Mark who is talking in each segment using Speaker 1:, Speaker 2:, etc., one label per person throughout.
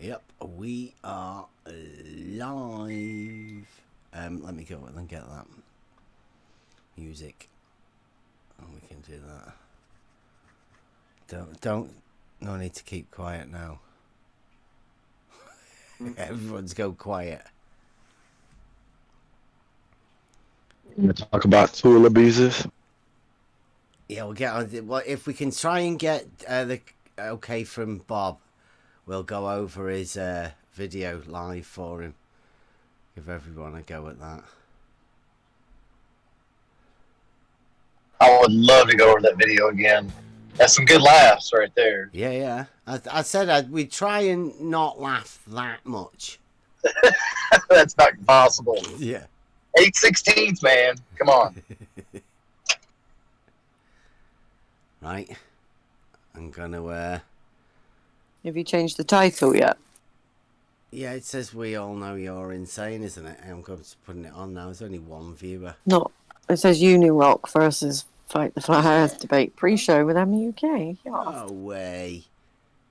Speaker 1: Yep, we are live. Let me go and get that music, and we can do that. Don't. No need to keep quiet now. Everyone's go quiet.
Speaker 2: You want to talk about tool abusers?
Speaker 1: Yeah, we'll get on. Well, if we can try and get the okay from Bob, we'll go over his video live for him. Give everyone a go at that.
Speaker 3: I would love to go over that video again. That's some good laughs right there.
Speaker 1: Yeah. I said we'd try and not laugh that much.
Speaker 3: That's not possible.
Speaker 1: Yeah.
Speaker 3: 8/16, man. Come on.
Speaker 1: Right. I'm gonna
Speaker 4: Have you changed the title yet?
Speaker 1: yeah, it says we all know you're insane, isn't it? I'm going to putting it on now. There's only one viewer.
Speaker 4: Not. It says Unirock versus Fight the Flat Earth debate pre-show with MUK. Yeah.
Speaker 1: No way.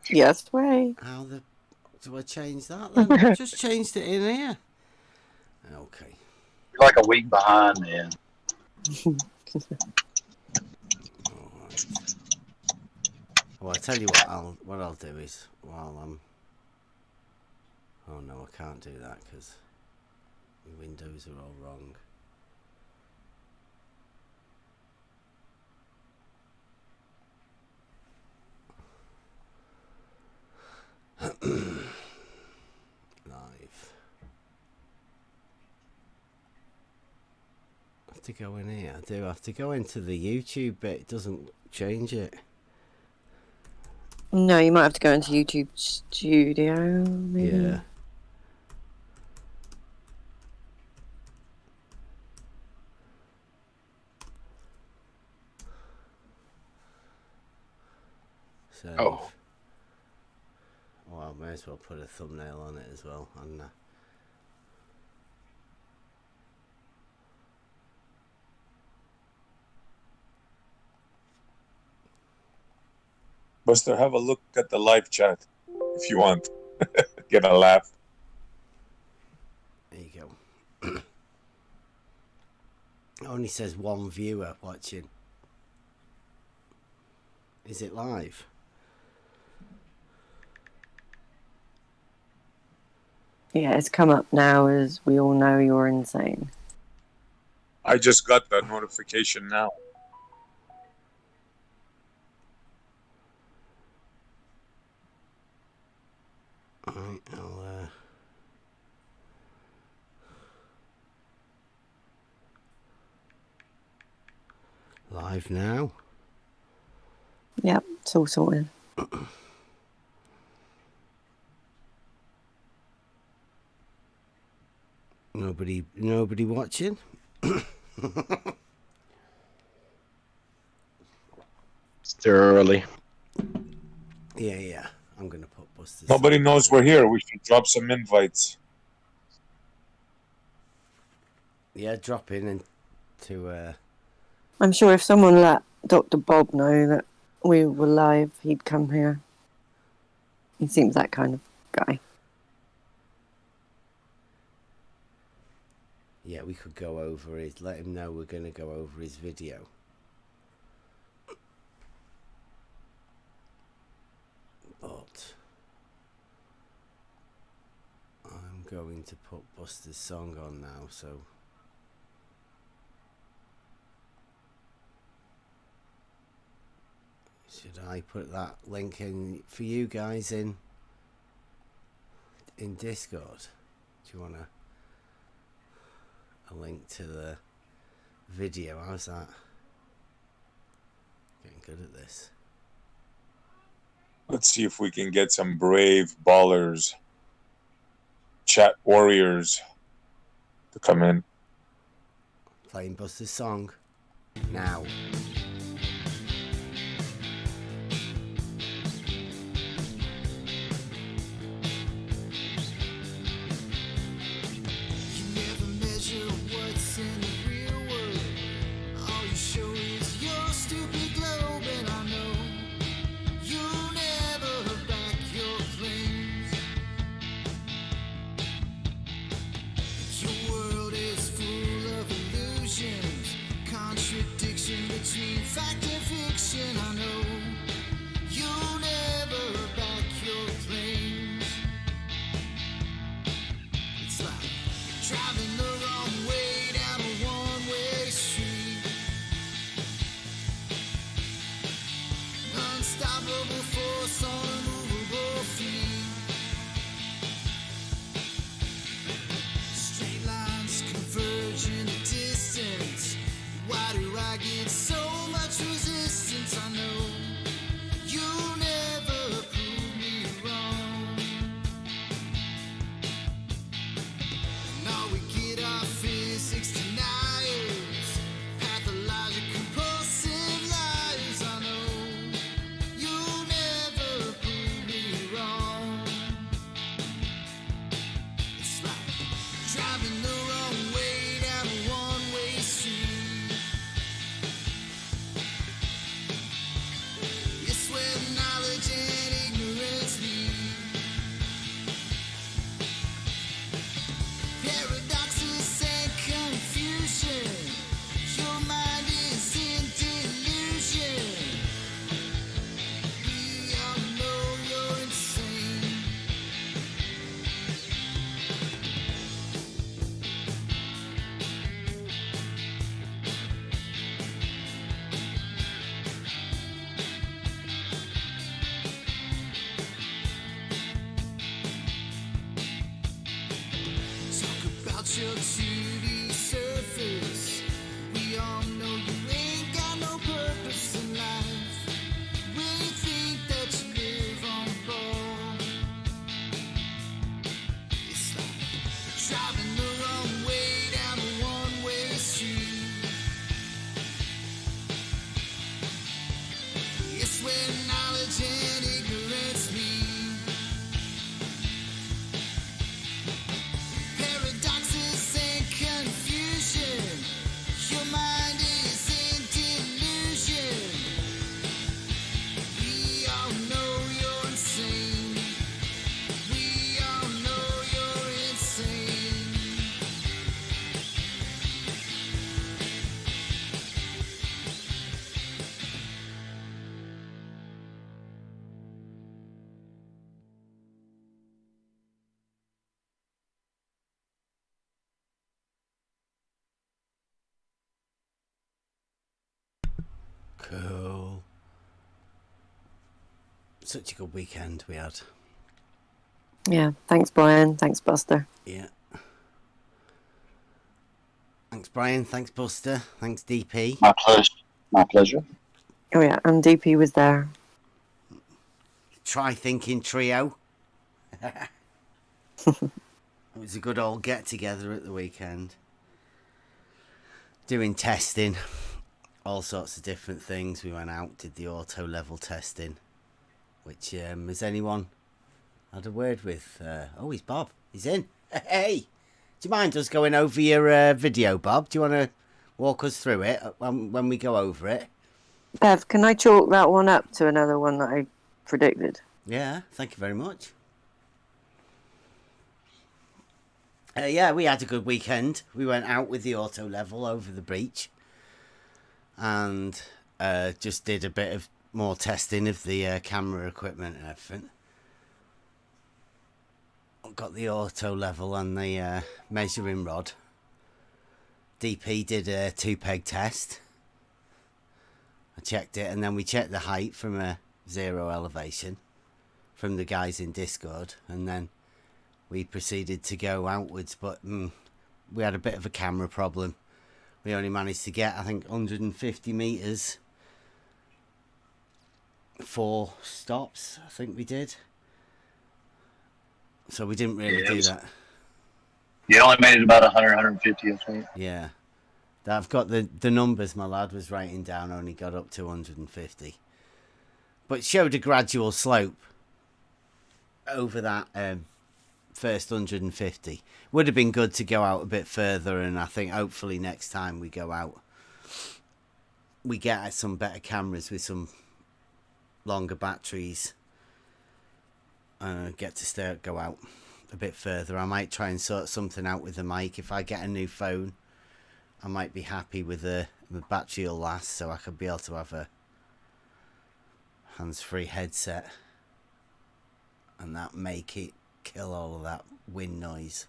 Speaker 4: Yes, way.
Speaker 1: How the do I change that then? I just changed it in here. Okay.
Speaker 3: You're like a week behind, man.
Speaker 1: All right. Well, I tell you what I'll do is while I'm. Oh no, I can't do that because the windows are all wrong. Live. I have to go in here. I do have to go into the YouTube bit. It doesn't change it.
Speaker 4: No, you might have to go into YouTube Studio. Maybe.
Speaker 1: Yeah. So.
Speaker 2: Oh.
Speaker 1: Well, I may as well put a thumbnail on it as well. And
Speaker 5: Buster, have a look at the live chat if you want. Get a laugh.
Speaker 1: there you go. It only says one viewer watching. Is it live?
Speaker 4: Yeah, it's come up now as we all know you're insane.
Speaker 5: I just got that notification now.
Speaker 1: Alright, I'll live now.
Speaker 4: Yep, it's all sorted.
Speaker 1: Nobody watching.
Speaker 2: It's too early.
Speaker 1: Yeah. I'm gonna put Buster's.
Speaker 5: Nobody knows we're here. We should drop some invites.
Speaker 1: Yeah, drop in and to.
Speaker 4: I'm sure if someone let Dr. Bob know that we were live, he'd come here. He seems that kind of guy.
Speaker 1: Yeah, we could go over his. Let him know we're gonna go over his video. But I'm going to put Buster's song on now, so should I put that link in for you guys in Discord? Do you want a link to the video? How's that? Getting good at this.
Speaker 5: Let's see if we can get some brave ballers, chat warriors to come in.
Speaker 1: Playing Buster's song now.
Speaker 6: your 2D surface. We all know you ain't got no purpose in life. When you think that you live on board, it's like driving the wrong way down a one-way street. It's where knowledge and ignorance meet. Paradoxes and confusion. Your mind is in delusion. We all know you're insane. We all know you're insane.
Speaker 1: Cool. Such a good weekend we had.
Speaker 4: Yeah. Thanks, Brian. Thanks, Buster.
Speaker 1: Yeah. Thanks, Brian. Thanks, Buster. Thanks, DP.
Speaker 3: My pleasure. My pleasure.
Speaker 4: Oh yeah, and DP was there.
Speaker 1: Try thinking trio. It was a good old get together at the weekend. Doing testing. All sorts of different things. We went out, did the auto level testing. Which, has anyone had a word with? Oh, he's Bob. He's in. Hey! Do you mind us going over your video, Bob? Do you want to walk us through it when we go over it?
Speaker 4: Bev, can I chalk that one up to another one that I predicted?
Speaker 1: Yeah, thank you very much. Yeah, we had a good weekend. We went out with the auto level over the beach and just did a bit of more testing of the camera equipment and everything. Got the auto level and the measuring rod. DP did a 2-peg test. I checked it, and then we checked the height from a 0 elevation from the guys in Discord, and then we proceeded to go outwards, but we had a bit of a camera problem. We only managed to get, I think, 150 metres. 4 stops, I think we did. So we didn't really do that.
Speaker 3: You only made it about 100, 150, I think.
Speaker 1: Yeah. I've got the numbers my lad was writing down, only got up to 150. But showed a gradual slope over that first 150. Would have been good to go out a bit further, and I think hopefully next time we go out, we get some better cameras with some longer batteries. Get to go out a bit further. I might try and sort something out with the mic. If I get a new phone, I might be happy with the battery will last, so I could be able to have a hands-free headset, and that make it kill all of that wind noise.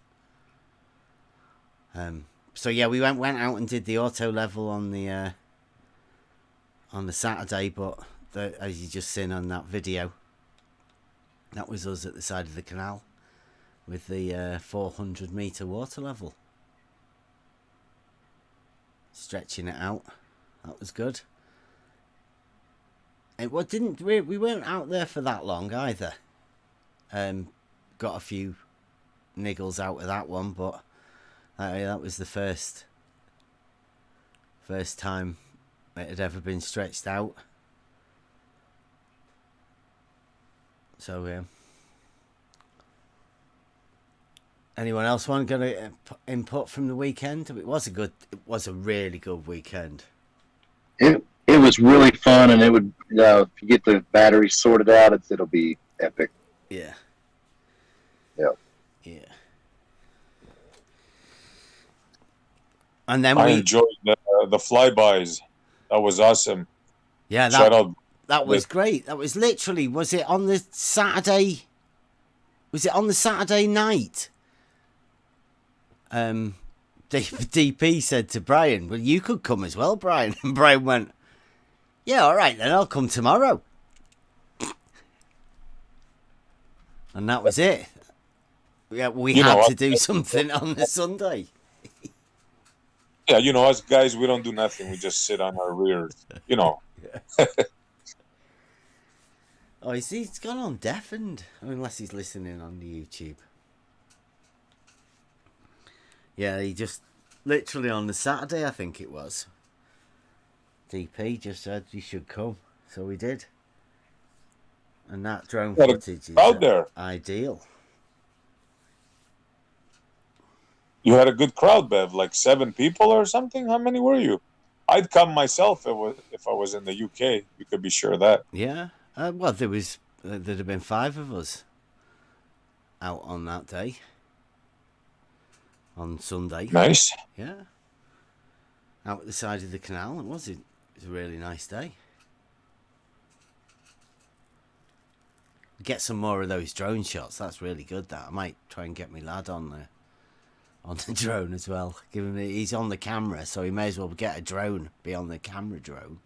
Speaker 1: So yeah, we went out and did the auto level on the Saturday, but as you just seen on that video, that was us at the side of the canal with the 400 metre water level. Stretching it out. That was good. We weren't out there for that long either. Got a few niggles out of that one, but that was the first time it had ever been stretched out. So anyone else want to input from the weekend? It was a really good weekend.
Speaker 3: It was really fun, and it would if you get the batteries sorted out, it'll be epic.
Speaker 1: Yeah.
Speaker 3: Yeah.
Speaker 1: Yeah. And then
Speaker 5: I enjoyed the flybys. That was awesome.
Speaker 1: Yeah,
Speaker 5: Shout out.
Speaker 1: that was great. That was literally. Was it on the Saturday? Was it on the Saturday night? DP said to Brian, "Well, you could come as well, Brian." And Brian went, "Yeah, all right, then I'll come tomorrow." And that was it. Yeah, we had to do something on the Sunday.
Speaker 5: Yeah, you know, us guys, we don't do nothing. We just sit on our rears. You know.
Speaker 1: Oh, you see, it's gone on deafened. Unless he's listening on the YouTube. Yeah, he just literally on the Saturday, I think it was. DP just said you should come, so we did. And that drone
Speaker 5: Got a
Speaker 1: footage is
Speaker 5: crowd there.
Speaker 1: ideal.
Speaker 5: You had a good crowd, Bev, like 7 people or something. How many were you? I'd come myself if I was in the UK. You could be sure of that.
Speaker 1: Yeah. Well, there'd have been 5 of us out on that day. On Sunday.
Speaker 5: Nice.
Speaker 1: Yeah. Out at the side of the canal. It was a really nice day. Get some more of those drone shots. That's really good. That I might try and get my lad on the drone as well. He's on the camera, so he may as well get a drone. Be on the camera drone.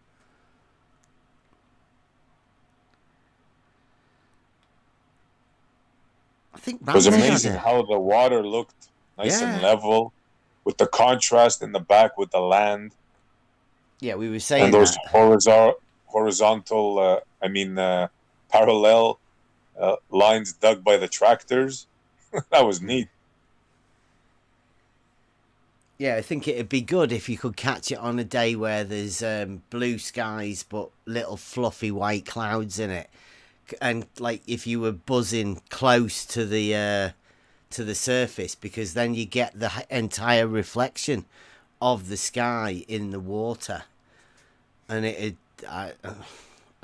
Speaker 1: I think
Speaker 5: It was
Speaker 1: Ramsey had
Speaker 5: amazing
Speaker 1: a-
Speaker 5: how the water looked nice
Speaker 1: Yeah.
Speaker 5: and level, with the contrast in the back with the land
Speaker 1: Yeah, we were saying
Speaker 5: and those
Speaker 1: that.
Speaker 5: horizontal, parallel lines dug by the tractors. That was neat.
Speaker 1: Yeah, I think it'd be good if you could catch it on a day where there's blue skies but little fluffy white clouds in it, and like if you were buzzing close to the surface, because then you get the entire reflection of the sky in the water, and I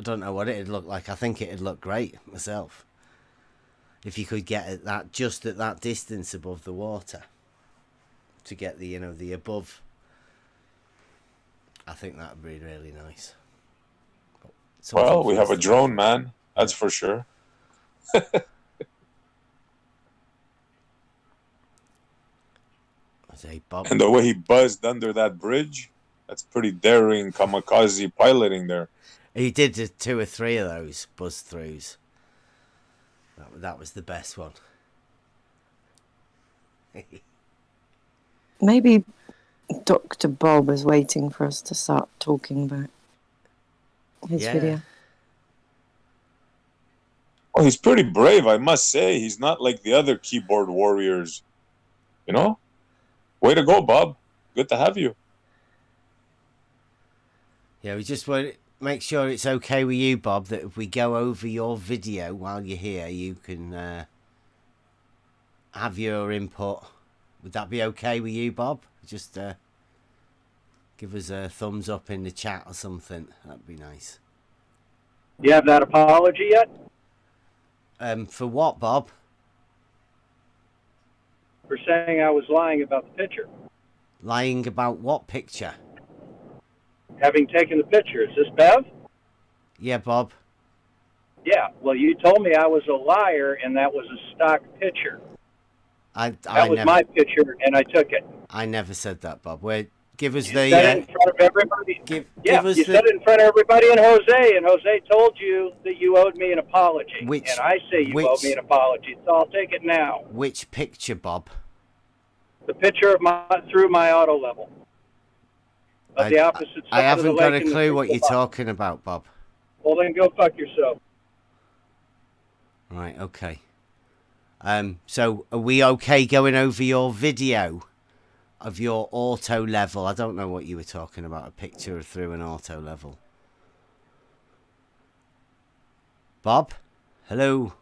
Speaker 1: don't know what it'd look like. I think it'd look great myself if you could get at that, just at that distance above the water, to get the above. I think that'd be really nice.
Speaker 5: Well, we have a drone, man. That's for sure.
Speaker 1: Say, Bob.
Speaker 5: And the way he buzzed under that bridge, that's pretty daring kamikaze piloting there.
Speaker 1: He did 2 or 3 of those buzz throughs. That was the best one.
Speaker 4: Maybe Dr. Bob is waiting for us to start talking about his
Speaker 1: Yeah.
Speaker 4: video.
Speaker 5: Well, he's pretty brave, I must say. He's not like the other keyboard warriors. You know? Way to go, Bob. Good to have you.
Speaker 1: Yeah, we just want to make sure it's okay with you, Bob, that if we go over your video while you're here, you can have your input. Would that be okay with you, Bob? Just give us a thumbs up in the chat or something. That'd be nice.
Speaker 7: You have that apology yet?
Speaker 1: For what, Bob?
Speaker 7: For saying I was lying about the picture.
Speaker 1: Lying about what picture?
Speaker 7: Having taken the picture. Is this Bev?
Speaker 1: Yeah, Bob.
Speaker 7: Yeah. Well, you told me I was a liar and that was a stock picture. That was my picture and I took it.
Speaker 1: I never said that, Bob. Give us
Speaker 7: You
Speaker 1: the.
Speaker 7: said it in front of everybody.
Speaker 1: Give
Speaker 7: Yeah,
Speaker 1: us
Speaker 7: you
Speaker 1: the.
Speaker 7: said it in front of everybody and Jose told you that you owed me an apology.
Speaker 1: Which-
Speaker 7: and I say you
Speaker 1: which-
Speaker 7: owe me an apology, so I'll take it now.
Speaker 1: Which picture, Bob?
Speaker 7: The picture of through my auto level. Of the opposite side
Speaker 1: I
Speaker 7: of the
Speaker 1: haven't got a
Speaker 7: lake in the
Speaker 1: clue what you're
Speaker 7: Central Park.
Speaker 1: talking about, Bob.
Speaker 7: Well, then go fuck yourself.
Speaker 1: Right, okay. So are we okay going over your video of your auto level? I don't know what you were talking about, a picture through an auto level. Bob? Hello?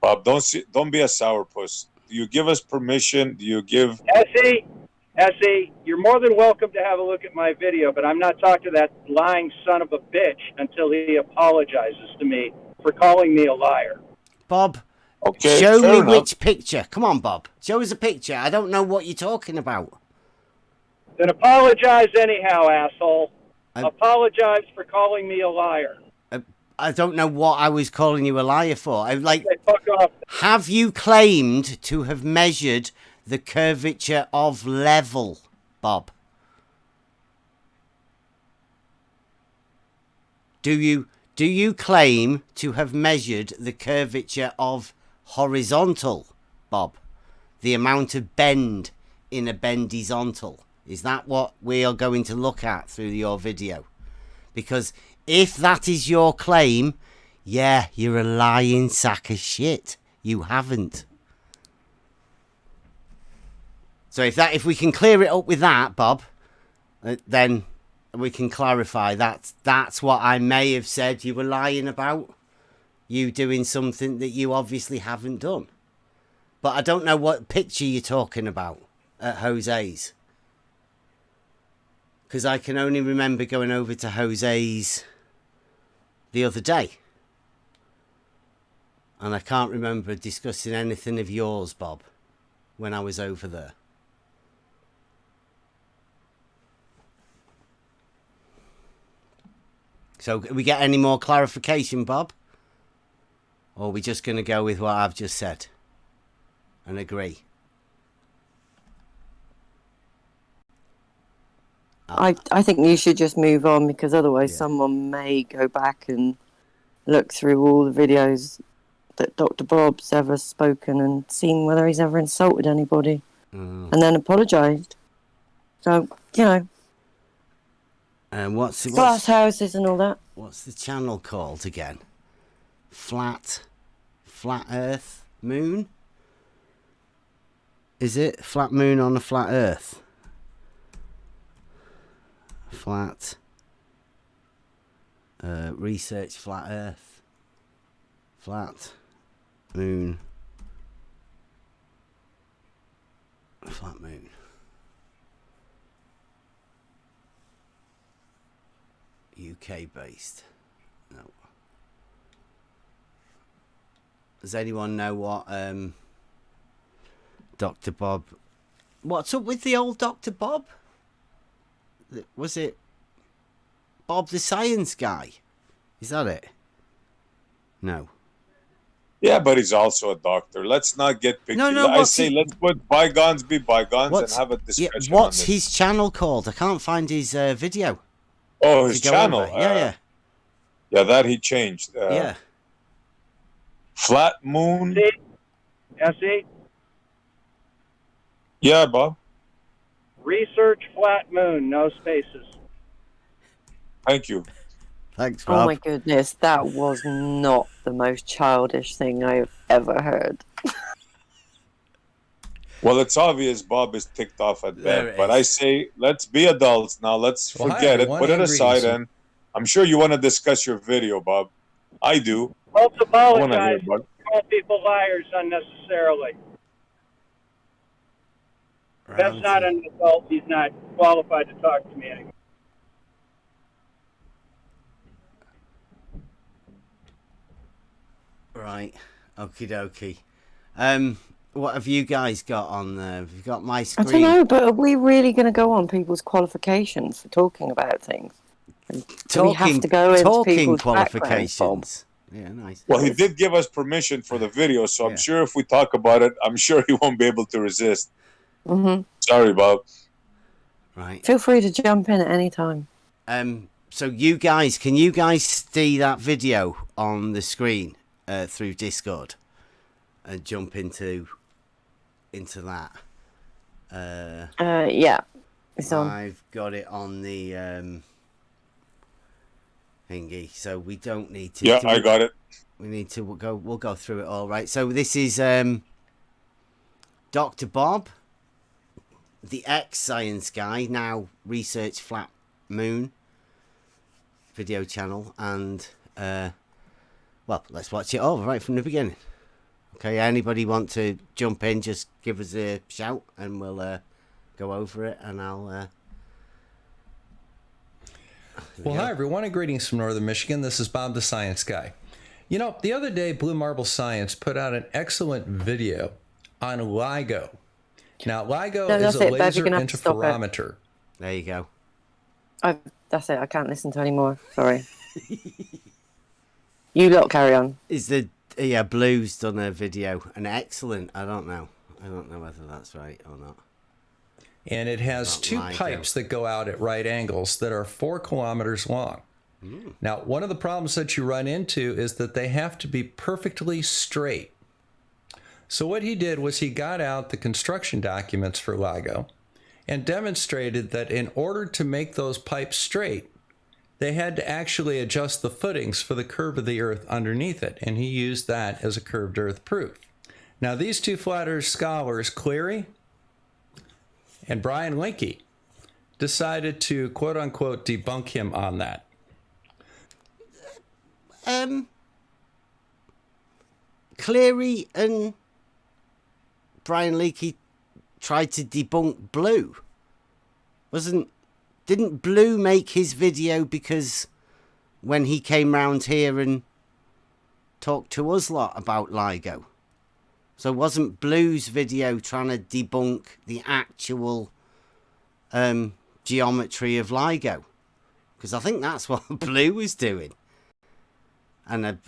Speaker 5: Bob, don't be a sourpuss. Do you give us permission? Do you give...
Speaker 7: Essie, you're more than welcome to have a look at my video, but I'm not talking to that lying son of a bitch until he apologizes to me for calling me a liar.
Speaker 1: Bob,
Speaker 5: Okay,
Speaker 1: show
Speaker 5: fair
Speaker 1: me
Speaker 5: enough.
Speaker 1: which picture. Come on, Bob. Show us a picture. I don't know what you're talking about.
Speaker 7: Then apologize anyhow, asshole.
Speaker 1: I-
Speaker 7: Apologize for calling me a liar.
Speaker 1: I don't know what I was calling you a liar for.
Speaker 7: Hey, fuck off.
Speaker 1: Have you claimed to have measured the curvature of level, Bob? Do you claim to have measured the curvature of horizontal, Bob? The amount of bend in a bendizontal? Is that what we are going to look at through your video? Because if that is your claim, yeah, you're a lying sack of shit. You haven't. So if we can clear it up with that, Bob, then we can clarify that's what I may have said you were lying about. You doing something that you obviously haven't done. But I don't know what picture you're talking about at Jose's. Because I can only remember going over to Jose's the other day. And I can't remember discussing anything of yours, Bob, when I was over there. So, can we get any more clarification, Bob? Or are we just going to go with what I've just said and agree?
Speaker 4: I think you should just move on, because otherwise
Speaker 1: Yeah.
Speaker 4: someone may go back and look through all the videos that Dr. Bob's ever spoken and seen whether he's ever insulted anybody and then apologised. So, you know,
Speaker 1: And what's
Speaker 4: glass houses and all that.
Speaker 1: what's the channel called again? Flat Earth Moon? Is it Flat Moon on a Flat Earth? Flat Research Flat Earth. Flat Moon. Flat Moon. UK based. No. Does anyone know what Dr. Bob? What's up with the old Dr. Bob? Was it Bob the Science Guy? Is that it? No.
Speaker 5: Yeah, but he's also a doctor. Let's not get picky.
Speaker 1: No,
Speaker 5: I
Speaker 1: what's
Speaker 5: say
Speaker 1: he-
Speaker 5: let's put bygones be bygones and have a
Speaker 1: Yeah,
Speaker 5: discussion
Speaker 1: what's
Speaker 5: on this.
Speaker 1: his channel called? I can't find his video.
Speaker 5: Oh, his
Speaker 1: to go
Speaker 5: channel.
Speaker 1: over. Yeah,
Speaker 5: Yeah, that he changed.
Speaker 1: yeah.
Speaker 5: Flat Moon.
Speaker 7: See? SE?
Speaker 5: Yeah, Bob.
Speaker 7: Research Flat Moon, no spaces.
Speaker 5: Thank you.
Speaker 1: Thanks,
Speaker 4: Oh
Speaker 1: Rob.
Speaker 4: my goodness, that was not the most childish thing I've ever heard.
Speaker 5: Well, it's obvious Bob is ticked off at
Speaker 1: There
Speaker 5: Ben,
Speaker 1: it
Speaker 5: but
Speaker 1: is.
Speaker 5: I say let's be adults now. Let's
Speaker 8: Well, hi,
Speaker 5: forget it,
Speaker 8: everyone.
Speaker 5: put it
Speaker 8: And
Speaker 5: aside,
Speaker 8: greetings.
Speaker 5: and I'm sure you want to discuss your video, Bob. I do.
Speaker 7: Don't
Speaker 5: I want to hear
Speaker 7: apologize.
Speaker 5: about it.
Speaker 7: Call people liars unnecessarily. That's not an adult. He's not qualified to talk to me anymore.
Speaker 1: Right. Okie dokie. What have you guys got on there? Have you got my
Speaker 4: I
Speaker 1: screen?
Speaker 4: don't know, but are we really going to go on people's qualifications for talking about things? Do we have to go into
Speaker 1: talking
Speaker 4: people's
Speaker 1: qualifications. Yeah, nice.
Speaker 5: Well, he did give us permission for the video, so I'm
Speaker 1: Yeah.
Speaker 5: sure if we talk about it, I'm sure he won't be able to resist.
Speaker 4: Mm-hmm.
Speaker 5: Sorry, Bob.
Speaker 1: Right.
Speaker 4: Feel free to jump in at any time.
Speaker 1: So you guys, can you guys see that video on the screen through Discord and jump into that?
Speaker 4: Yeah, it's on.
Speaker 1: I've got it on the thingy, so we don't need to.
Speaker 5: Yeah,
Speaker 1: do
Speaker 5: I
Speaker 1: we-
Speaker 5: got it.
Speaker 1: We need to we'll go through it all, right? So this is Dr. Bob, the ex-science guy, now Research Flat Moon video channel, and well, let's watch it all right from the beginning. Okay, anybody want to jump in, just give us a shout and we'll go over it, and I'll here we
Speaker 8: Well,
Speaker 1: go.
Speaker 8: hi everyone, and greetings from Northern Michigan. This is Bob the Science Guy. You know, the other day, Blue Marble Science put out an excellent video on LIGO. Now, LIGO
Speaker 4: No,
Speaker 8: is
Speaker 4: that's
Speaker 8: a
Speaker 4: it, Bev,
Speaker 8: laser
Speaker 4: you're gonna have to stop it.
Speaker 8: interferometer.
Speaker 1: There you go.
Speaker 4: That's it. I can't listen to any more. Sorry. You lot carry on.
Speaker 1: Is the Blue's done a video, an excellent? I don't know whether that's right or not.
Speaker 8: And it has
Speaker 1: About
Speaker 8: two
Speaker 1: LIGO.
Speaker 8: pipes that go out at right angles that are 4 kilometers long. Now, one of the problems that you run into is that they have to be perfectly straight. So what he did was he got out the construction documents for LIGO and demonstrated that in order to make those pipes straight, they had to actually adjust the footings for the curve of the earth underneath it, and he used that as a curved earth proof. Now, these two flat earth scholars, Cleary and Brian Linke, decided to quote-unquote debunk him on that.
Speaker 1: Cleary and Brian Leakey tried to debunk Blue. Didn't Blue make his video because when he came round here and talked to us lot about LIGO? So wasn't Blue's video trying to debunk the actual geometry of LIGO? Because I think that's what Blue was doing. And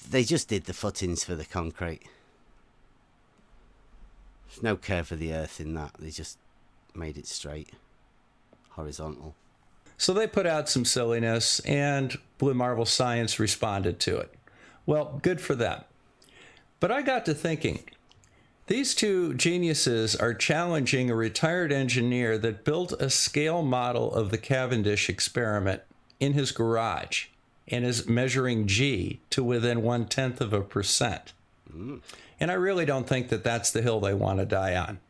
Speaker 1: they just did the footings for the concrete. There's no curve of the earth in that. They just made it straight, horizontal.
Speaker 8: So they put out some silliness, and Blue Marble Science responded to it. Well, good for them. But I got to thinking, these two geniuses are challenging a retired engineer that built a scale model of the Cavendish experiment in his garage and is measuring G to within 0.1%. And I really don't think that that's the hill they want to die on.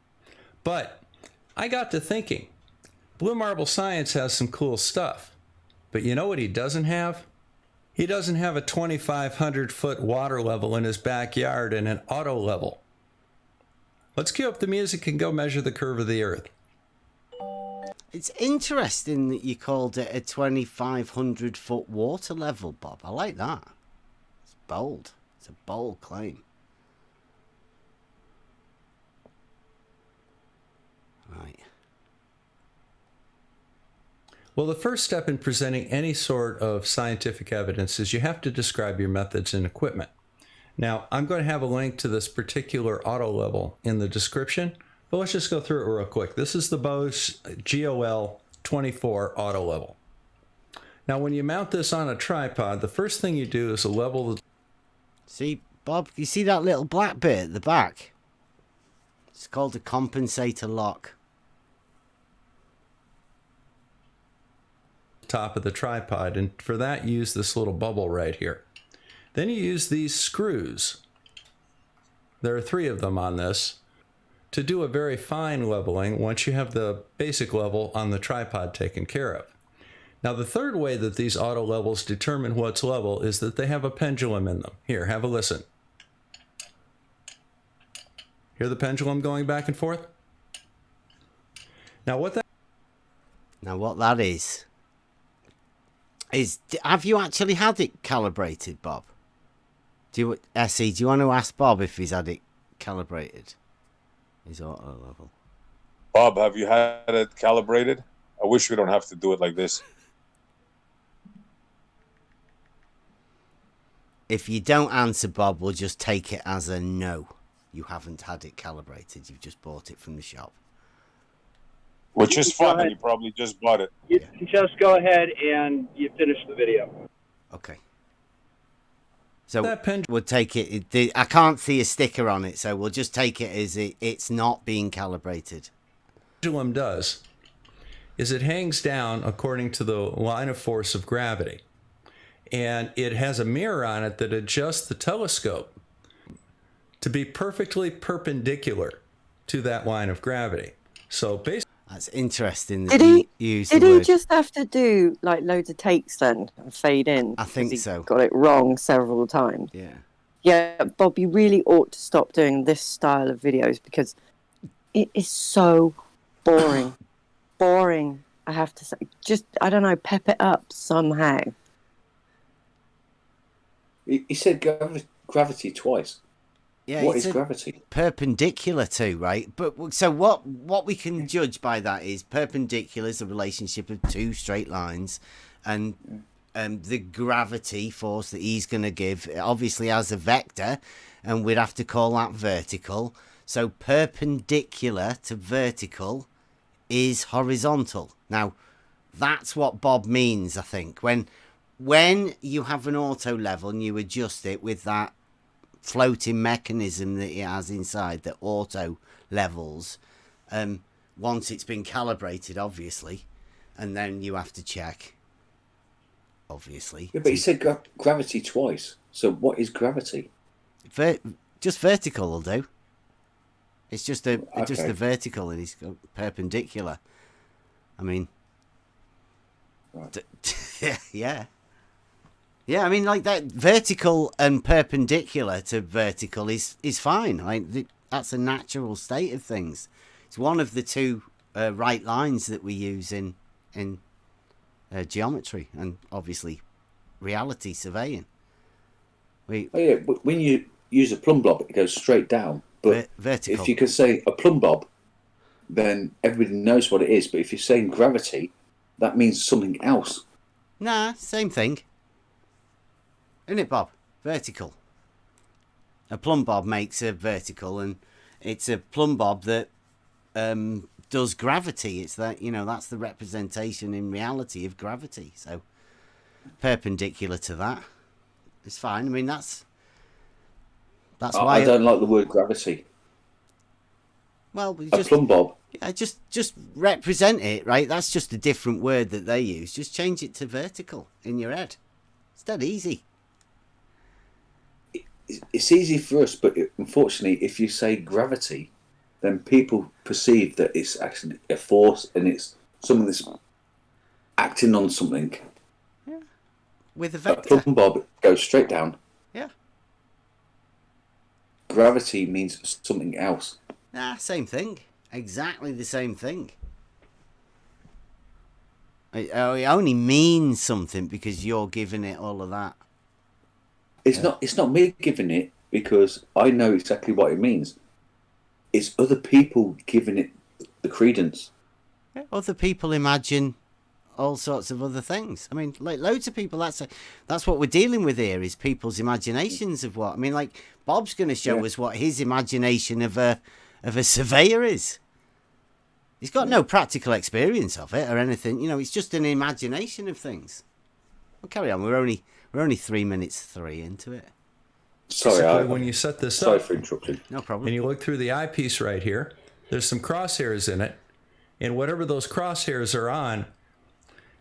Speaker 8: But I got to thinking, Blue Marble Science has some cool stuff. But you know what he doesn't have? He doesn't have a 2,500-foot water level in his backyard and an auto level. Let's cue up the music and go measure the curve of the earth.
Speaker 1: It's interesting that you called it a 2,500-foot water level, Bob. I like that. It's bold. It's a bold claim. Right.
Speaker 8: Well, the first step in presenting any sort of scientific evidence is you have to describe your methods and equipment. Now, I'm going to have a link to this particular auto level in the description, but let's just go through it real quick. This is the Bose GOL 24 auto level. Now, when you mount this on a tripod, the first thing you do is level the...
Speaker 1: See, Bob, you see that little black bit at the back? It's called a compensator lock.
Speaker 8: top of the tripod, and for that use this little bubble right here. Then you use these screws, there are 3 of them on this, to do a very fine leveling once you have the basic level on the tripod taken care of. Now the third way that these auto levels determine what's level is that they have a pendulum in them. Here, have a listen. Hear the pendulum going back and forth? Now what that is, have you actually had it calibrated, Bob? Essie, do you want to ask Bob if he's had it calibrated? His auto level.
Speaker 5: Bob, have you had it calibrated? I wish we don't have to do it like this.
Speaker 1: If you don't answer, Bob, we'll just take it as a no. You haven't had it calibrated. You've just bought it from the shop.
Speaker 5: Which is fun, and you probably just bought it.
Speaker 7: You can just go ahead and you finish the video.
Speaker 1: Okay. So we'll take it. I can't see a sticker on it, so we'll just take it as it's not being calibrated.
Speaker 8: Pendulum does is it hangs down according to the line of force of gravity. And it has a mirror on it that adjusts the telescope to be perfectly perpendicular to that line of gravity. So basically,
Speaker 1: that's interesting.
Speaker 4: Did he just have to do like loads of takes then and fade in?
Speaker 1: I think so.
Speaker 4: Got it wrong several times.
Speaker 1: Yeah.
Speaker 4: Yeah, Bob, you really ought to stop doing this style of videos because it is so boring. Boring, I have to say. Just, I don't know, pep it up somehow.
Speaker 9: He said gravity twice.
Speaker 1: Yeah,
Speaker 9: what is gravity?
Speaker 1: Perpendicular to, right? But so what we can judge by that is perpendicular is the relationship of 2 straight lines, and the gravity force that he's going to give obviously has a vector, and we'd have to call that vertical. So perpendicular to vertical is horizontal. Now, that's what Bob means, I think. When you have an auto level and you adjust it with that floating mechanism that it has inside that auto levels once it's been calibrated, obviously, and then you have to check, obviously.
Speaker 9: Yeah, but he said gravity twice. So what is gravity?
Speaker 1: Just vertical will do. It's just the
Speaker 9: Okay.
Speaker 1: vertical, and it's perpendicular. I mean,
Speaker 9: Right.
Speaker 1: yeah. I mean, like that vertical and perpendicular to vertical is fine. Like that's a natural state of things. It's one of the two right lines that we use in geometry and obviously reality surveying.
Speaker 9: Oh yeah, but when you use a plumb bob, it goes straight down. But
Speaker 1: vertical.
Speaker 9: if you can say a plumb bob, then everybody knows what it is. But if you're saying gravity, that means something else.
Speaker 1: Nah, same thing. Isn't it, Bob? Vertical. A plumb bob makes a vertical, and it's a plumb bob that does gravity. It's that, that's the representation in reality of gravity. So perpendicular to that, it's fine. I mean, that's why
Speaker 9: I don't like the word gravity.
Speaker 1: Well, we
Speaker 9: A
Speaker 1: just
Speaker 9: plumb bob.
Speaker 1: yeah, just represent it, right? That's just a different word that they use. Just change it to vertical in your head. It's dead easy.
Speaker 9: It's easy for us, but unfortunately, if you say gravity, then people perceive that it's actually a force and it's something that's acting on something.
Speaker 1: With a
Speaker 9: A
Speaker 1: vector.
Speaker 9: plumb bob goes straight down.
Speaker 1: Yeah.
Speaker 9: Gravity means something else.
Speaker 1: Nah, same thing. Exactly the same thing. It only means something because you're giving it all of that.
Speaker 9: It's not me giving it because I know exactly what it means. It's other people giving it the credence.
Speaker 1: Other people imagine all sorts of other things. I mean, like loads of people. That's what we're dealing with here is people's imaginations of what. I mean, like Bob's going to show us what his imagination of a surveyor is. He's got no practical experience of it or anything. It's just an imagination of things. Well, carry on. We're only 3 minutes 3 into it.
Speaker 9: Sorry,
Speaker 8: Basically, when you set this
Speaker 9: sorry
Speaker 8: up
Speaker 9: for interrupting.
Speaker 1: No problem.
Speaker 8: and you look through the eyepiece right here, there's some crosshairs in it. And whatever those crosshairs are on,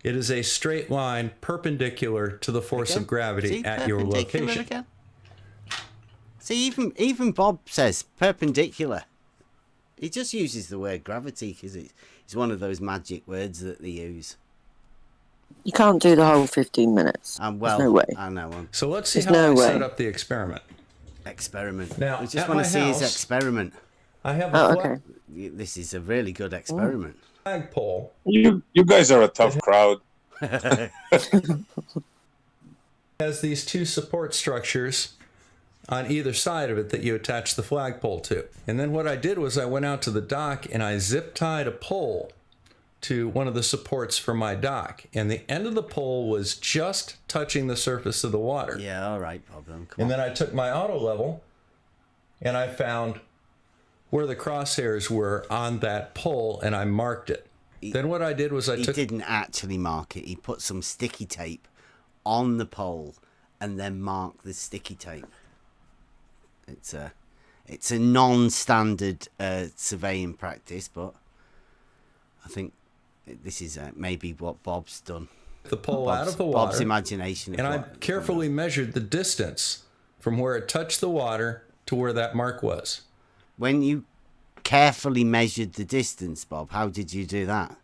Speaker 8: it is a straight line perpendicular to the force
Speaker 1: Again?
Speaker 8: of gravity
Speaker 1: See,
Speaker 8: at your
Speaker 1: perpendicular
Speaker 8: location.
Speaker 1: again? See, even Bob says perpendicular. He just uses the word gravity because it's one of those magic words that they use.
Speaker 4: You can't do the whole 15 minutes.
Speaker 1: Well,
Speaker 4: There's no way.
Speaker 1: I know.
Speaker 8: So let's see
Speaker 4: There's
Speaker 8: how
Speaker 4: no
Speaker 8: I
Speaker 4: way.
Speaker 8: set up the experiment.
Speaker 1: Experiment.
Speaker 8: Now,
Speaker 1: we just
Speaker 8: at
Speaker 1: want
Speaker 8: my
Speaker 1: to see his
Speaker 8: house-
Speaker 1: experiment.
Speaker 8: I have a
Speaker 4: Oh, okay.
Speaker 1: This is a really good experiment.
Speaker 8: flagpole.
Speaker 5: You guys are a tough crowd.
Speaker 8: Has these two support structures on either side of it that you attach the flagpole to. And then what I did was I went out to the dock and I zip tied a pole to one of the supports for my dock. And the end of the pole was just touching the surface of the water.
Speaker 1: Yeah, all right, problem. Come
Speaker 8: And
Speaker 1: on.
Speaker 8: then I took my auto level and I found where the crosshairs were on that pole and I marked it. Then what I did was I
Speaker 1: He
Speaker 8: took
Speaker 1: didn't actually mark it. He put some sticky tape on the pole and then marked the sticky tape. It's a non-standard surveying practice, but I think this is maybe what Bob's done.
Speaker 8: the pole out of the water.
Speaker 1: Bob's imagination. Of
Speaker 8: And I
Speaker 1: what-
Speaker 8: carefully measured the distance from where it touched the water to where that mark was.
Speaker 1: When you carefully measured the distance, Bob, how did you do that?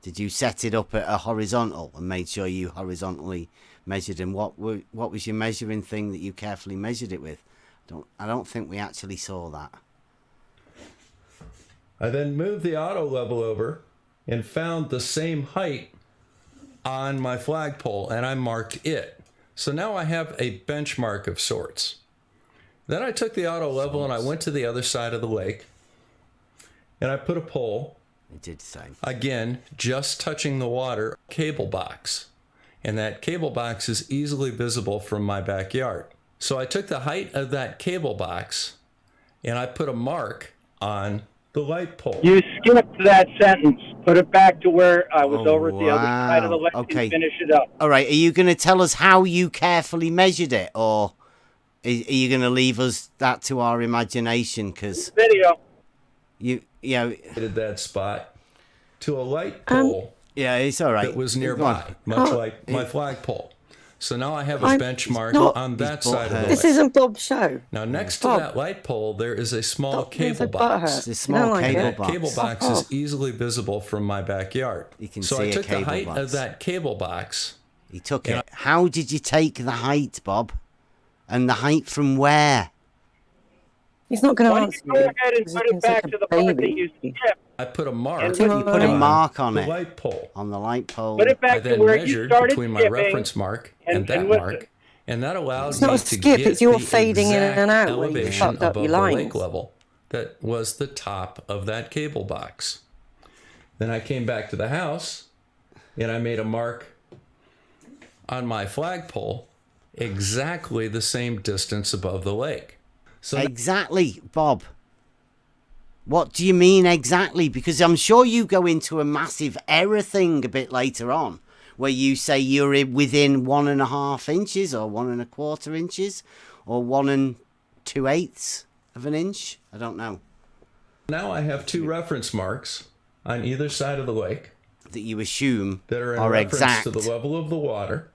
Speaker 1: Did you set it up at a horizontal and made sure you horizontally measured? And what was your measuring thing that you carefully measured it with? I don't think we actually saw that.
Speaker 8: I then moved the auto level over and found the same height on my flagpole and I marked it. So now I have a benchmark of sorts. Then I took the auto level and I went to the other side of the lake and I put a pole,
Speaker 1: It did the same.
Speaker 8: again, just touching the water, cable box. And that cable box is easily visible from my backyard. So I took the height of that cable box and I put a mark on the light pole.
Speaker 7: You skipped that sentence. Put it back to where I was over at the other side of the
Speaker 1: wow.
Speaker 7: lake
Speaker 1: Okay.
Speaker 7: and finish it up.
Speaker 1: All right, are you going to tell us how you carefully measured it, or Are you going to leave us that to our imagination? Because
Speaker 7: Video.
Speaker 1: you know,
Speaker 8: Did that spot to a light pole
Speaker 1: yeah, it's all right.
Speaker 8: that was
Speaker 1: Go
Speaker 8: nearby,
Speaker 1: on.
Speaker 8: much like my flagpole. So now I have a
Speaker 4: I'm
Speaker 8: benchmark
Speaker 4: not-
Speaker 8: on that
Speaker 1: His butt
Speaker 8: side of the
Speaker 1: hurts.
Speaker 4: This
Speaker 8: lake.
Speaker 4: isn't Bob's show.
Speaker 8: Now, next to
Speaker 4: Bob.
Speaker 8: that light pole, there is a small
Speaker 4: Stop being
Speaker 8: cable
Speaker 4: so
Speaker 8: box.
Speaker 4: butthurt.
Speaker 1: It's a
Speaker 4: You
Speaker 1: small
Speaker 4: don't like
Speaker 1: cable
Speaker 4: it.
Speaker 8: That
Speaker 1: box.
Speaker 8: cable box
Speaker 4: Fuck
Speaker 8: is
Speaker 4: off.
Speaker 8: easily visible from my backyard.
Speaker 1: You can
Speaker 8: so
Speaker 1: see
Speaker 8: I
Speaker 1: a
Speaker 8: took the
Speaker 1: cable
Speaker 8: height
Speaker 1: box.
Speaker 8: of that cable box.
Speaker 1: He took it. How did you take the height, Bob? And the height from where?
Speaker 4: He's not going to
Speaker 7: Why don't
Speaker 4: answer
Speaker 7: you go
Speaker 4: you.
Speaker 7: ahead and
Speaker 4: because
Speaker 7: put
Speaker 4: he's
Speaker 7: it back
Speaker 4: such
Speaker 7: to
Speaker 4: a
Speaker 7: the part that
Speaker 4: baby.
Speaker 7: you skipped?
Speaker 8: I put a mark
Speaker 1: You put a
Speaker 4: Right.
Speaker 1: mark on
Speaker 8: the
Speaker 1: it,
Speaker 8: light pole.
Speaker 1: on the light pole.
Speaker 7: Put it
Speaker 8: I
Speaker 7: back to
Speaker 8: then
Speaker 7: where you
Speaker 8: measured
Speaker 7: started
Speaker 8: between my
Speaker 7: skipping.
Speaker 8: reference mark and that
Speaker 7: listen.
Speaker 8: mark, and that allowed
Speaker 4: It's
Speaker 8: me
Speaker 4: not a
Speaker 8: to
Speaker 4: skip,
Speaker 8: get
Speaker 4: it's your
Speaker 8: the
Speaker 4: fading in
Speaker 8: exact
Speaker 4: and out where you
Speaker 8: elevation
Speaker 4: fucked up
Speaker 8: above
Speaker 4: your
Speaker 8: the
Speaker 4: lines.
Speaker 8: lake level. That was the top of that cable box. Then I came back to the house, and I made a mark on my flagpole exactly the same distance above the lake. So
Speaker 1: Exactly, Bob. What do you mean exactly? Because I'm sure you go into a massive error thing a bit later on, where you say you're within 1.5 inches or 1.25 inches or 1 2/8 of an inch. I don't know.
Speaker 8: now I have two reference marks on either side of the lake
Speaker 1: That you assume
Speaker 8: that are in
Speaker 1: are
Speaker 8: reference
Speaker 1: exact.
Speaker 8: to the level of the water,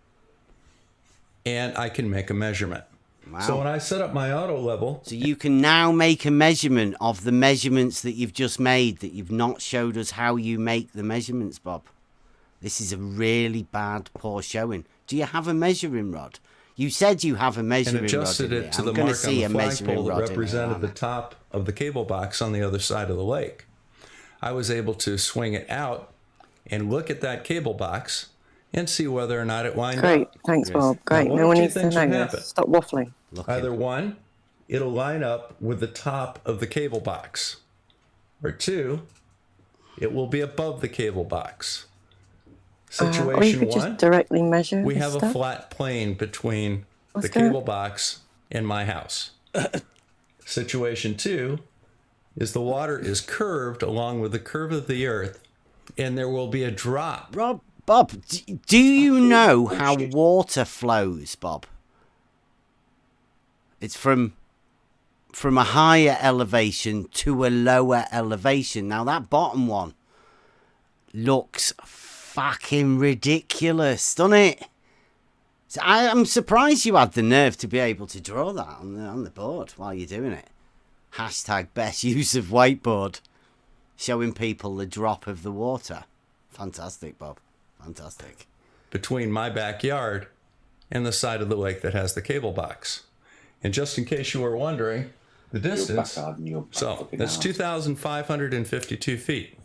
Speaker 8: and I can make a measurement.
Speaker 1: Wow.
Speaker 8: So when I set up my auto level,
Speaker 1: So you can now make a measurement of the measurements that you've just made, that you've not showed us how you make the measurements, Bob. This is a really bad, poor showing. Do you have a measuring rod? You said you have a
Speaker 8: and
Speaker 1: measuring
Speaker 8: adjusted
Speaker 1: rod. in
Speaker 8: it
Speaker 1: there.
Speaker 8: to
Speaker 1: I'm
Speaker 8: the
Speaker 1: gonna
Speaker 8: mark on
Speaker 1: see
Speaker 8: the
Speaker 1: a measuring
Speaker 8: flagpole that
Speaker 1: rod in there,
Speaker 8: represented
Speaker 1: aren't
Speaker 8: the
Speaker 1: I?
Speaker 8: top of the cable box on the other side of the lake. I was able to swing it out and look at that cable box and see whether or not it lined
Speaker 4: Great.
Speaker 8: up.
Speaker 4: Thanks,
Speaker 1: Yes.
Speaker 4: Bob. Great.
Speaker 8: Now, one
Speaker 4: No
Speaker 8: of
Speaker 4: one
Speaker 8: two
Speaker 4: needs to
Speaker 8: things
Speaker 4: know
Speaker 8: would
Speaker 4: this.
Speaker 8: happen.
Speaker 4: Stop waffling.
Speaker 1: Looking.
Speaker 8: Either one, it'll line up with the top of the cable box, or two, it will be above the cable box.
Speaker 4: Or you
Speaker 8: Situation
Speaker 4: could
Speaker 8: one,
Speaker 4: just directly measure
Speaker 8: we
Speaker 4: this
Speaker 8: have a
Speaker 4: stuff.
Speaker 8: flat plane between
Speaker 4: What's
Speaker 8: the
Speaker 4: going-
Speaker 8: cable box and my house. Situation two is the water is curved along with the curve of the earth, and there will be a drop.
Speaker 1: Bob, do you know how water flows, Bob? It's from a higher elevation to a lower elevation. Now that bottom one looks fucking ridiculous, doesn't it? So I'm surprised you had the nerve to be able to draw that on the board while you're doing it. Hashtag best use of whiteboard. Showing people the drop of the water. Fantastic, Bob. Fantastic.
Speaker 8: Between my backyard and the side of the lake that has the cable box. And just in case you were wondering, the distance, so that's 2,552 feet.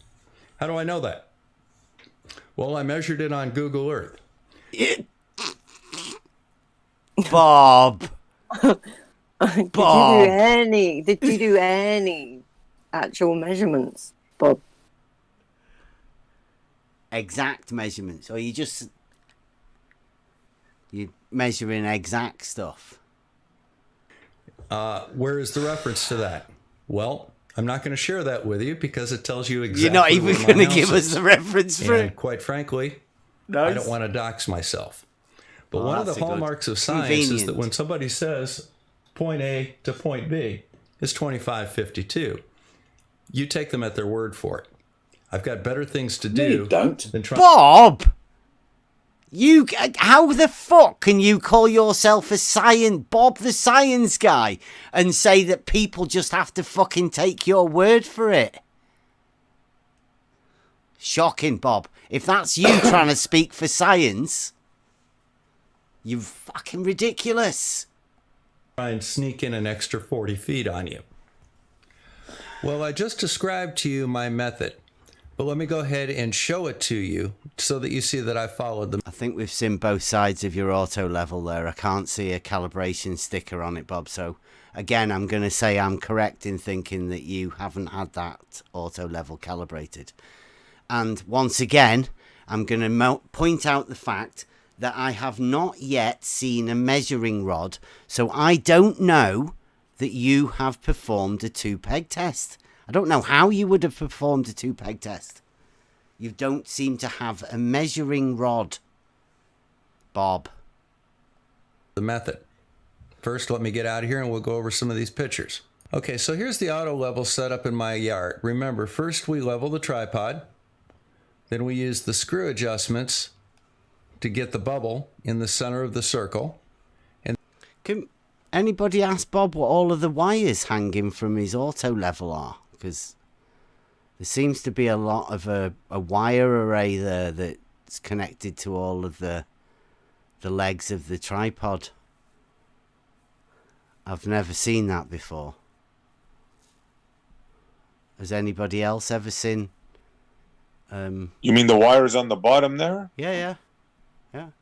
Speaker 8: How do I know that? Well, I measured it on Google Earth.
Speaker 1: Bob.
Speaker 4: Did
Speaker 1: Bob.
Speaker 4: you do any actual measurements, Bob?
Speaker 1: Exact measurements, or you measuring exact stuff?
Speaker 8: Where is the reference to that? Well, I'm not going to share that with you because it tells you exactly.
Speaker 1: You're not even
Speaker 8: where my
Speaker 1: going to
Speaker 8: house
Speaker 1: give us
Speaker 8: is.
Speaker 1: the reference for
Speaker 8: And
Speaker 1: it.
Speaker 8: quite frankly, I
Speaker 1: Nice.
Speaker 8: don't want to dox myself. But
Speaker 1: Well,
Speaker 8: one of the
Speaker 1: that's a good-
Speaker 8: hallmarks of science is that
Speaker 1: convenient.
Speaker 8: when somebody says point A to point B is 2552, you take them at their word for it. I've got better things to do
Speaker 9: you don't.
Speaker 8: than try.
Speaker 1: Bob, how the fuck can you call yourself Bob the science guy, and say that people just have to fucking take your word for it? Shocking, Bob. If that's you trying to speak for science, you're fucking ridiculous.
Speaker 8: Try and sneak in an extra 40 feet on you. Well, I just described to you my method, but let me go ahead and show it to you so that you see that I followed them.
Speaker 1: I think we've seen both sides of your auto level there. I can't see a calibration sticker on it, Bob. So again, I'm going to say I'm correct in thinking that you haven't had that auto level calibrated. And once again, I'm going to point out the fact that I have not yet seen a measuring rod. So I don't know that you have performed a 2-peg test. I don't know how you would have performed a 2-peg test. You don't seem to have a measuring rod, Bob.
Speaker 8: The method. First, let me get out of here and we'll go over some of these pictures. Okay, so here's the auto level set up in my yard. Remember, first we level the tripod. Then we use the screw adjustments to get the bubble in the center of the circle.
Speaker 1: Can anybody ask Bob what all of the wires hanging from his auto level are? Because there seems to be a lot of a wire array there that's connected to all of the legs of the tripod. I've never seen that before. Has anybody else ever seen?
Speaker 5: You mean the wires on the bottom there?
Speaker 1: Yeah.
Speaker 7: You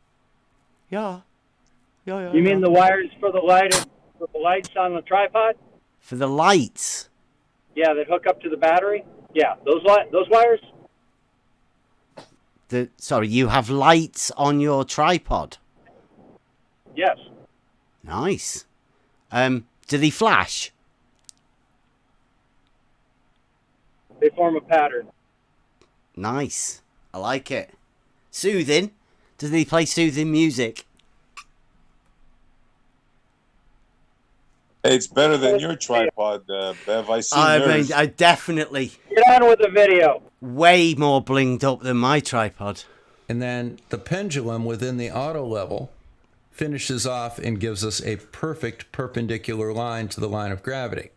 Speaker 7: mean the wires for the lights on the tripod?
Speaker 1: For the lights?
Speaker 7: Yeah, that hook up to the battery. Yeah, those wires.
Speaker 1: Sorry, you have lights on your tripod?
Speaker 7: Yes.
Speaker 1: Nice. Do they flash?
Speaker 7: They form a pattern.
Speaker 1: Nice. I like it. Soothing. Does he play soothing music?
Speaker 5: Hey, it's better than your tripod, Bev. I see yours.
Speaker 1: I definitely
Speaker 7: Get on with the video.
Speaker 1: way more blinged up than my tripod.
Speaker 8: And then the pendulum within the auto level finishes off and gives us a perfect perpendicular line to the line of gravity.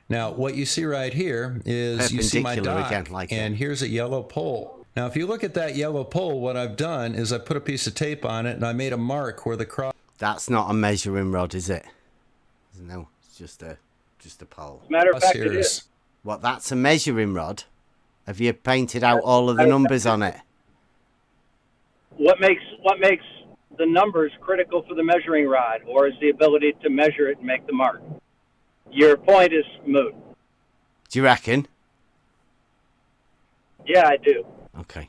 Speaker 8: Now, what you see right here is you see my
Speaker 1: Perpendicular
Speaker 8: dock,
Speaker 1: again, like
Speaker 8: and
Speaker 1: that.
Speaker 8: here's a yellow pole. Now, if you look at that yellow pole, what I've done is I put a piece of tape on it, and I made a mark where the cross...
Speaker 1: That's not a measuring rod, is it? No, it's just a pole.
Speaker 7: Matter of fact,
Speaker 8: here
Speaker 7: it
Speaker 8: is.
Speaker 7: is.
Speaker 1: What, that's a measuring rod? Have you painted out all of the numbers on it?
Speaker 7: What makes the numbers critical for the measuring rod, or is the ability to measure it and make the mark? Your point is moot.
Speaker 1: Do you reckon?
Speaker 7: Yeah, I do.
Speaker 1: Okay.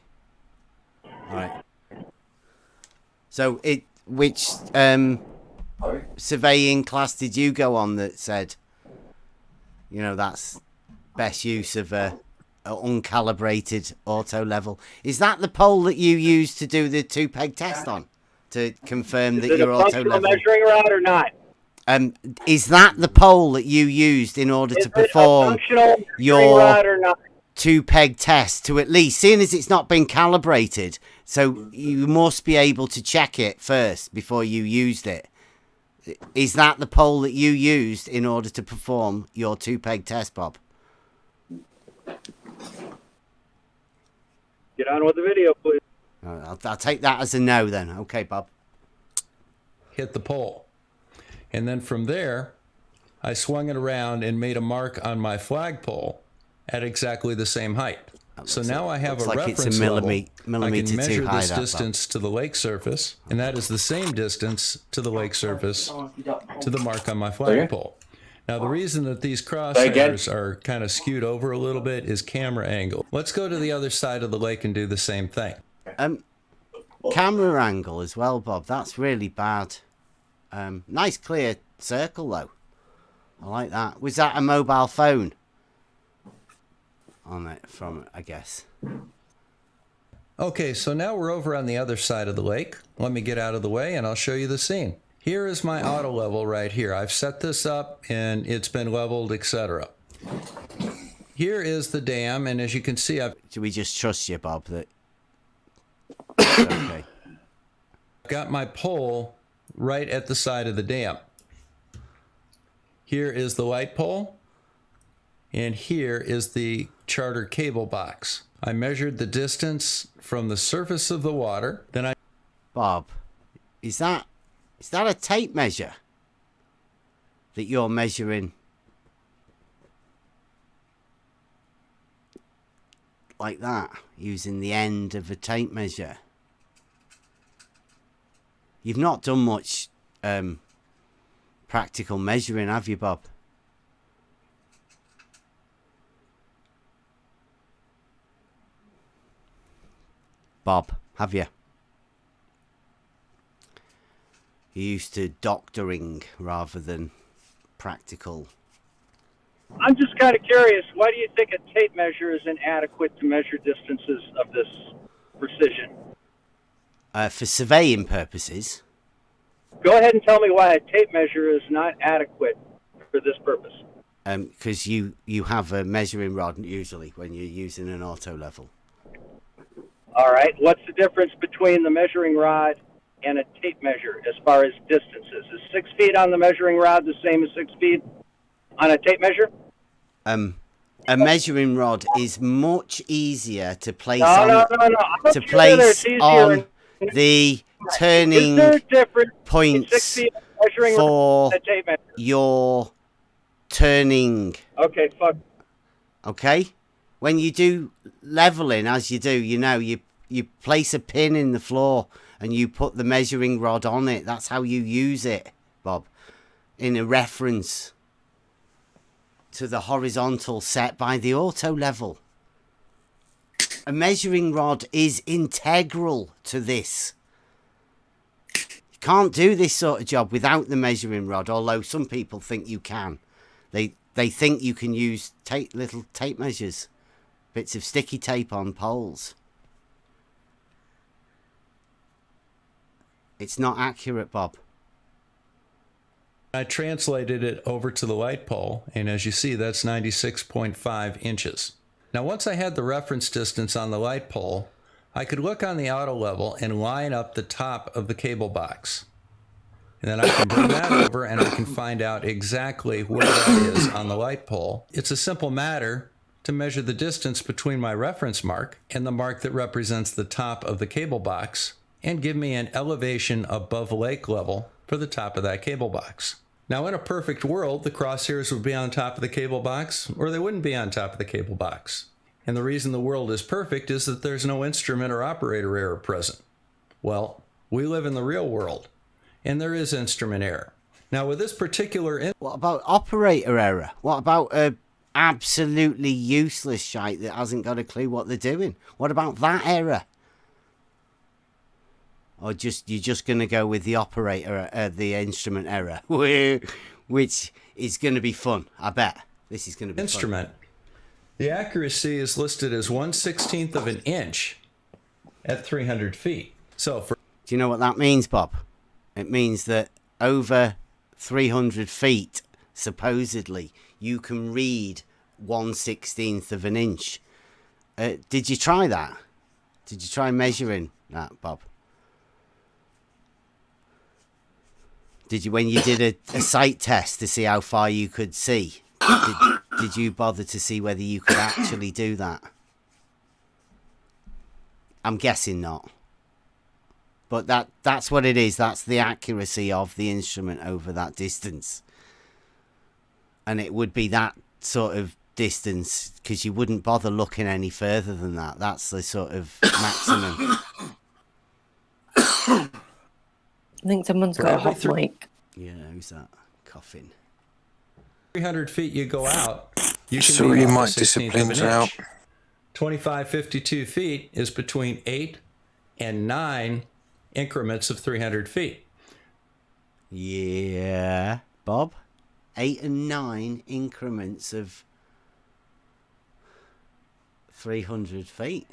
Speaker 1: All right. So, which surveying class did you go on that said, that's best use of a uncalibrated auto level? Is that the pole that you used to do the 2-peg test on to confirm
Speaker 7: Is
Speaker 1: that
Speaker 7: it
Speaker 1: your
Speaker 7: a
Speaker 1: auto
Speaker 7: functional
Speaker 1: level?
Speaker 7: measuring rod or not?
Speaker 1: Is that the pole that you used in order
Speaker 7: Is
Speaker 1: to
Speaker 7: it a
Speaker 1: perform
Speaker 7: functional measuring
Speaker 1: your
Speaker 7: rod or not?
Speaker 1: 2-peg test to at least, seeing as it's not been calibrated, so you must be able to check it first before you used it. Is that the pole that you used in order to perform your 2-peg test, Bob?
Speaker 7: Get on with the video, please.
Speaker 1: I'll take that as a no then. Okay, Bob.
Speaker 8: hit the pole. And then from there, I swung it around and made a mark on my flagpole at exactly the same height. So now I have a reference level. I can measure this distance to the lake surface, and that is the same distance to the lake surface to the mark on my flagpole. Now, the reason that these crosshairs are kind of skewed over a little bit is camera angle. Let's go to the other side of the lake and do the same thing.
Speaker 1: Camera angle as well, Bob. That's really bad. Nice clear circle, though. I like that. Was that a mobile phone on it from, I guess?
Speaker 8: Okay, so now we're over on the other side of the lake. Let me get out of the way and I'll show you the scene. Here is my auto level right here. I've set this up and it's been leveled, etc. Here is the dam, and as you can see,
Speaker 1: Do we just trust you, Bob, that okay?
Speaker 8: I've got my pole right at the side of the dam. Here is the light pole, and here is the charter cable box. I measured the distance from the surface of the water. Then
Speaker 1: Bob, is that a tape measure that you're measuring like that, using the end of a tape measure? You've not done much practical measuring, have you, Bob? Bob, have you? You're used to doctoring rather than practical.
Speaker 7: I'm just kind of curious, why do you think a tape measure is inadequate to measure distances of this precision?
Speaker 1: For surveying purposes.
Speaker 7: Go ahead and tell me why a tape measure is not adequate for this purpose.
Speaker 1: Because you have a measuring rod usually when you're using an auto level.
Speaker 7: All right. What's the difference between the measuring rod and a tape measure as far as distances? Is 6 feet on the measuring rod the same as 6 feet on a tape measure?
Speaker 1: A measuring rod is much easier to place
Speaker 7: No. I'm
Speaker 1: to
Speaker 7: sure
Speaker 1: place
Speaker 7: that it's easier
Speaker 1: on
Speaker 7: in-
Speaker 1: the
Speaker 7: Is
Speaker 1: turning
Speaker 7: there a difference between 6
Speaker 1: points
Speaker 7: feet on the measuring rod
Speaker 1: for
Speaker 7: and a tape measure?
Speaker 1: your turning.
Speaker 7: Okay, fuck.
Speaker 1: Okay, when you do leveling, as you do, you place a pin in the floor and you put the measuring rod on it. That's how you use it, Bob, in a reference to the horizontal set by the auto level. A measuring rod is integral to this. You can't do this sort of job without the measuring rod, although some people think you can. They think you can use little tape measures, bits of sticky tape on poles. It's not accurate, Bob.
Speaker 8: I translated it over to the light pole, and as you see, that's 96.5 inches. Now, once I had the reference distance on the light pole, I could look on the auto level and line up the top of the cable box. And then I can bring that over and I can find out exactly where that is on the light pole. It's a simple matter to measure the distance between my reference mark and the mark that represents the top of the cable box and give me an elevation above lake level for the top of that cable box. Now, in a perfect world, the crosshairs would be on top of the cable box or they wouldn't be on top of the cable box. And the reason the world is perfect is that there's no instrument or operator error present. Well, we live in the real world, and there is instrument error. Now, with this particular...
Speaker 1: What about operator error? What about a absolutely useless shite that hasn't got a clue what they're doing? What about that error? Or you're just going to go with the operator, the instrument error, which is going to be fun. I bet this is going to be
Speaker 8: instrument. Fun. The accuracy is listed as 1/16 of an inch at 300 feet. So,
Speaker 1: do you know what that means, Bob? It means that over 300 feet, supposedly, you can read 1/16 of an inch. Did you try that? Did you try measuring that, Bob? Did you, when you did a sight test to see how far you could see, did you bother to see whether you could actually do that? I'm guessing not. But that's what it is. That's the accuracy of the instrument over that distance. And it would be that sort of distance because you wouldn't bother looking any further than that. That's the sort of maximum.
Speaker 4: I think someone's got a hot mic.
Speaker 1: Yeah, who's that? Coughing.
Speaker 8: 300 feet you go out. You can
Speaker 10: Sorry,
Speaker 8: be
Speaker 10: my
Speaker 8: 1/16
Speaker 10: disciplines
Speaker 8: of an
Speaker 10: are
Speaker 8: inch. 2552 feet is between 8 and 9 increments of 300 feet.
Speaker 1: Yeah, Bob. 8 and 9 increments of 300 feet.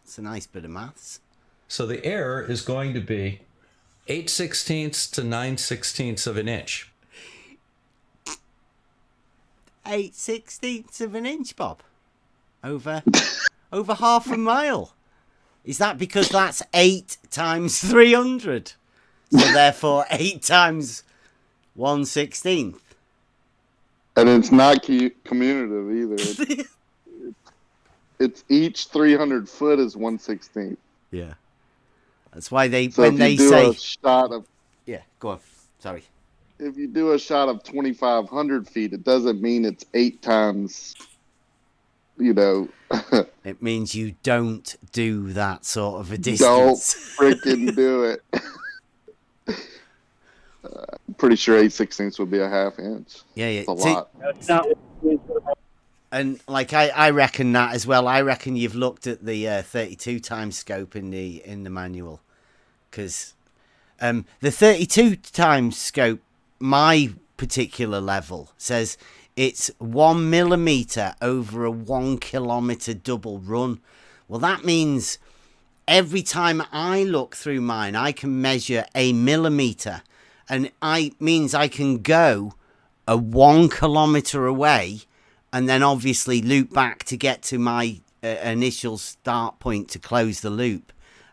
Speaker 1: That's a nice bit of maths.
Speaker 8: So the error is going to be 8/16 to 9/16 of an inch.
Speaker 1: 8/16 of an inch, Bob. Over half a mile. Is that because that's 8 times 300? So therefore 8 times 1/16.
Speaker 2: And it's not commutative either. It's each 300 foot is 1/16.
Speaker 1: Yeah. That's why they
Speaker 2: So
Speaker 1: when
Speaker 2: if
Speaker 1: they
Speaker 2: you do
Speaker 1: say
Speaker 2: a shot of
Speaker 1: yeah, go on. Sorry.
Speaker 2: if you do a shot of 2,500 feet, it doesn't mean it's 8 times.
Speaker 1: It means you don't do that sort of a
Speaker 2: Don't
Speaker 1: distance.
Speaker 2: freaking do it. I'm pretty sure 8/16 would be a half inch.
Speaker 1: Yeah.
Speaker 2: That's a
Speaker 1: See,
Speaker 2: lot.
Speaker 7: That's not what
Speaker 1: and like I reckon that as well. I reckon you've looked at the 32 times scope in the manual, because the 32 times scope, my particular level says it's 1 millimeter over a 1 kilometer double run. Well, that means every time I look through mine, I can measure a millimeter, and I means I can go a 1 kilometer away, and then obviously loop back to get to my initial start point to close the loop,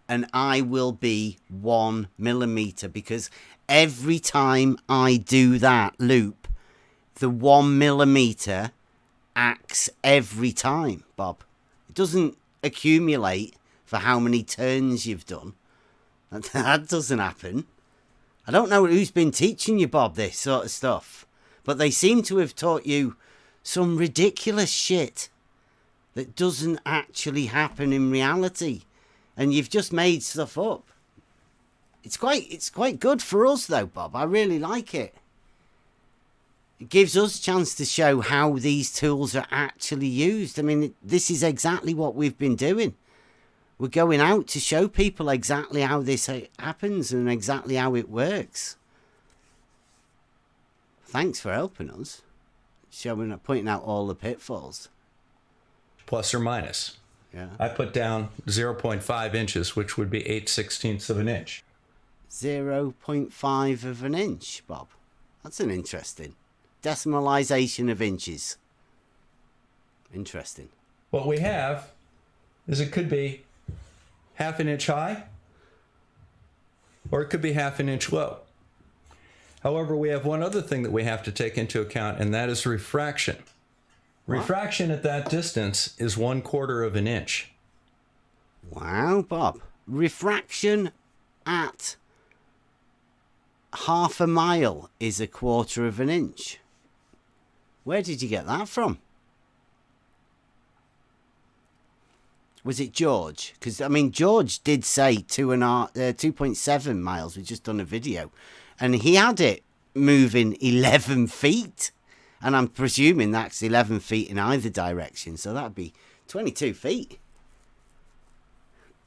Speaker 1: and I will be 1 millimeter, because every time I do that loop, the 1 millimeter acts every time, Bob. It doesn't accumulate for how many turns you've done. That doesn't happen. I don't know who's been teaching you, Bob, this sort of stuff, but they seem to have taught you some ridiculous shit that doesn't actually happen in reality, and you've just made stuff up. It's quite good for us though, Bob. I really like it. It gives us a chance to show how these tools are actually used. I mean, this is exactly what we've been doing. We're going out to show people exactly how this happens and exactly how it works. Thanks for helping us, pointing out all the pitfalls.
Speaker 8: Plus or minus.
Speaker 1: Yeah.
Speaker 8: I put down 0.5 inches, which would be 8/16 of an inch.
Speaker 1: 0.5 of an inch, Bob. That's an interesting decimalization of inches. Interesting.
Speaker 8: What we have is it could be 1/2 an inch high, or it could be 1/2 an inch low. However, we have one other thing that we have to take into account, and that is refraction.
Speaker 1: What?
Speaker 8: Refraction at that distance is 1/4 of an inch.
Speaker 1: Wow, Bob. Refraction at 1/2 mile is 1/4 of an inch. Where did you get that from? Was it George? Because, I mean, George did say 2.7 miles. We've just done a video. And he had it moving 11 feet. And I'm presuming that's 11 feet in either direction. So that'd be 22 feet.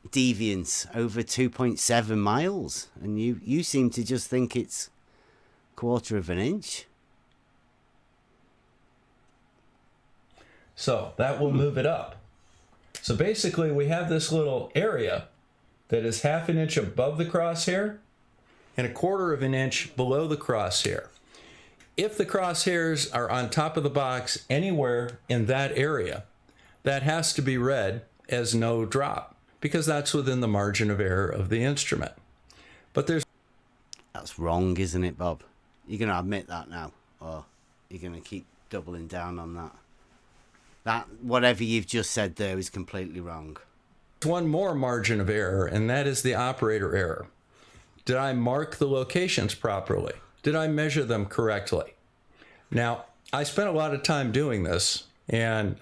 Speaker 1: Deviance over 2.7 miles. And you seem to just think it's 1/4 of an inch.
Speaker 8: So that will move it up. So basically we have this little area that is 1/2 an inch above the crosshair and 1/4 of an inch below the crosshair. If the crosshairs are on top of the box anywhere in that area, that has to be read as no drop, because that's within the margin of error of the instrument. But
Speaker 1: That's wrong, isn't it, Bob? You're going to admit that now, or you're going to keep doubling down on that? That, whatever you've just said there, is completely wrong.
Speaker 8: there's one more margin of error, and that is the operator error. Did I mark the locations properly? Did I measure them correctly? Now, I spent a lot of time doing this, and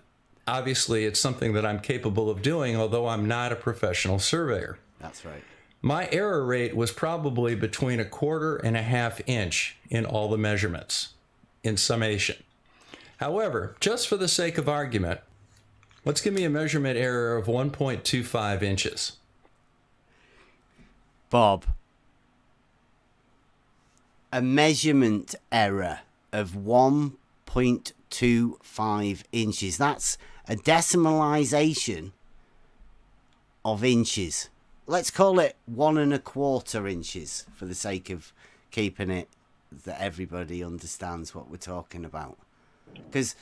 Speaker 8: obviously it's something that I'm capable of doing, although I'm not a professional surveyor.
Speaker 1: That's right.
Speaker 8: My error rate was probably between 1/4 and 1/2 inch in all the measurements in summation. However, just for the sake of argument, let's give me a measurement error of 1.25 inches.
Speaker 1: Bob, a measurement error of 1.25 inches. That's a decimalization of inches. Let's call it 1 1/4 inches for the sake of keeping it that everybody understands what we're talking about. Because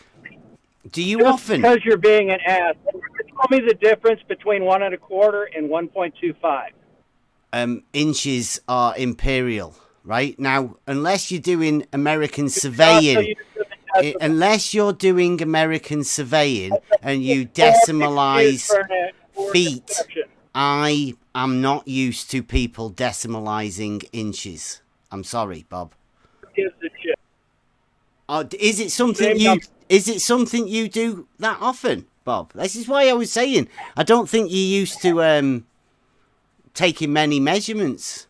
Speaker 1: do you
Speaker 7: Just
Speaker 1: often...
Speaker 7: because you're being an ass, tell me the difference between 1 1/4 and 1.25.
Speaker 1: Inches are imperial, right? Now, unless you're doing American surveying, unless you're doing American surveying and you decimalize feet, I am not used to people decimalizing inches. I'm sorry, Bob. Is it something you do that often, Bob? This is why I was saying I don't think you're used to taking many measurements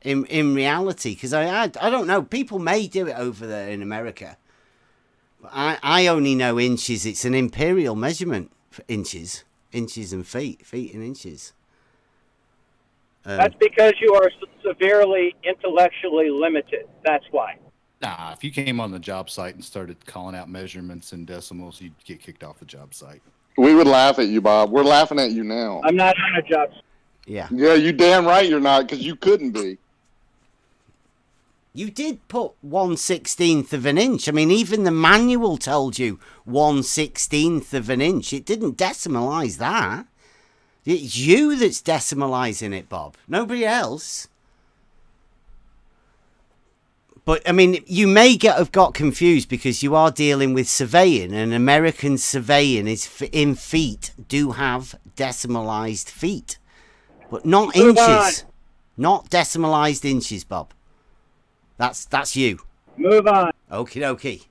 Speaker 1: in reality, because I don't know, people may do it over there in America, but I only know inches. It's an imperial measurement for inches and feet and inches.
Speaker 7: That's because you are severely intellectually limited. That's why.
Speaker 10: Nah, if you came on the job site and started calling out measurements and decimals, you'd get kicked off the job site.
Speaker 2: We would laugh at you, Bob. We're laughing at you now.
Speaker 7: I'm not on a job site.
Speaker 1: Yeah.
Speaker 2: Yeah, you damn right you're not, because you couldn't be.
Speaker 1: You did put 1/16 of an inch. I mean, even the manual told you 1/16 of an inch. It didn't decimalize that. It's you that's decimalizing it, Bob. Nobody else. But, I mean, you may have got confused because you are dealing with surveying, and American surveying is in feet, do have decimalized feet. But not
Speaker 7: Move
Speaker 1: inches. Not decimalized inches, Bob. That's you.
Speaker 7: Move on.
Speaker 1: Okie dokie.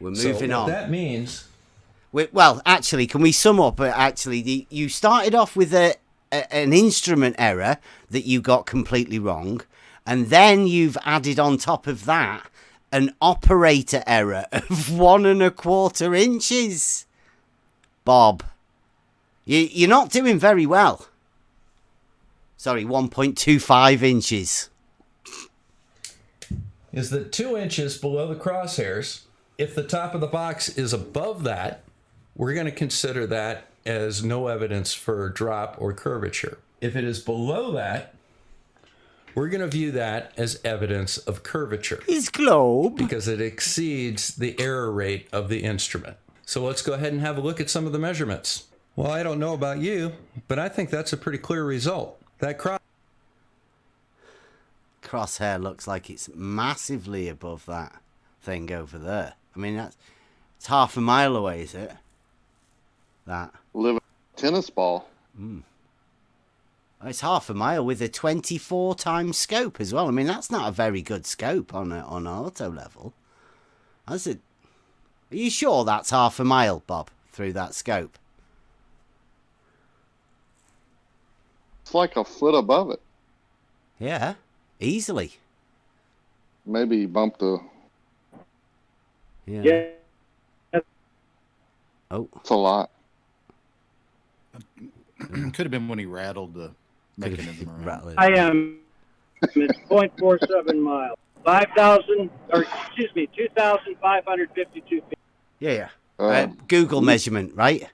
Speaker 1: We're
Speaker 8: So
Speaker 1: moving
Speaker 8: what
Speaker 1: on.
Speaker 8: that means,
Speaker 1: Well, actually, can we sum up? Actually, you started off with an instrument error that you got completely wrong, and then you've added on top of that an operator error of 1 1/4 inches. Bob, you're not doing very well. Sorry, 1.25 inches.
Speaker 8: is that 2 inches below the crosshairs. If the top of the box is above that, we're going to consider that as no evidence for drop or curvature. If it is below that, we're going to view that as evidence of curvature
Speaker 1: His globe.
Speaker 8: because it exceeds the error rate of the instrument. So let's go ahead and have a look at some of the measurements. Well, I don't know about you, but I think that's a pretty clear result. That
Speaker 1: Crosshair looks like it's massively above that thing over there. I mean, it's half a mile away, is it? That.
Speaker 2: Live a tennis ball.
Speaker 1: It's half a mile with a 24 times scope as well. I mean, that's not a very good scope on auto level. Is it? Are you sure that's half a mile, Bob, through that scope?
Speaker 2: It's like a foot above it.
Speaker 1: Yeah, easily.
Speaker 2: Maybe he bumped the.
Speaker 1: Yeah.
Speaker 7: Yeah.
Speaker 1: Oh,
Speaker 2: It's a lot.
Speaker 10: Could have been when he rattled the mechanism around.
Speaker 1: rattling.
Speaker 7: I am at 0.47 miles. 2,552 feet.
Speaker 1: Yeah.
Speaker 2: Uh,
Speaker 1: Google measurement, right?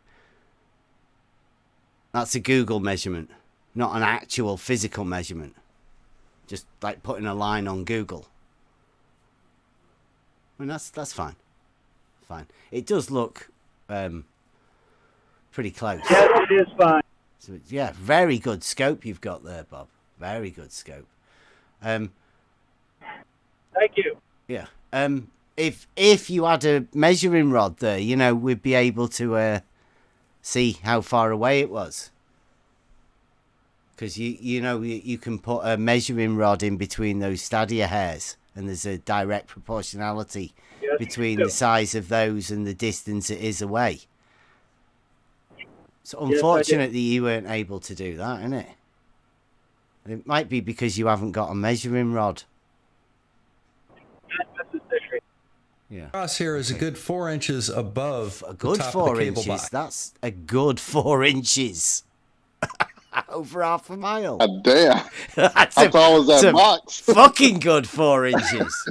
Speaker 1: That's a Google measurement, not an actual physical measurement. Just like putting a line on Google. I mean, that's fine. Fine. It does look pretty close.
Speaker 7: Yes, it is fine.
Speaker 1: So, yeah, very good scope you've got there, Bob. Very good scope.
Speaker 7: Thank you.
Speaker 1: Yeah. If you had a measuring rod there, you know, we'd be able to see how far away it was. Because you can put a measuring rod in between those stadia hairs, and there's a direct proportionality
Speaker 7: Yes,
Speaker 1: between
Speaker 7: you
Speaker 1: the
Speaker 7: do.
Speaker 1: size of those and the distance it is away. So
Speaker 7: I do.
Speaker 1: unfortunately, you weren't able to do that, isn't it? It might be because you haven't got a measuring rod.
Speaker 7: That's necessary.
Speaker 1: Yeah.
Speaker 8: crosshair is a good 4 inches above
Speaker 1: A
Speaker 8: the
Speaker 1: good
Speaker 8: top
Speaker 1: 4
Speaker 8: of the cable
Speaker 1: inches.
Speaker 8: box.
Speaker 1: That's a good 4 inches. Over half a mile.
Speaker 2: God damn.
Speaker 1: That's
Speaker 2: How tall was
Speaker 1: it's
Speaker 2: that
Speaker 1: a
Speaker 2: box?
Speaker 1: fucking good 4 inches.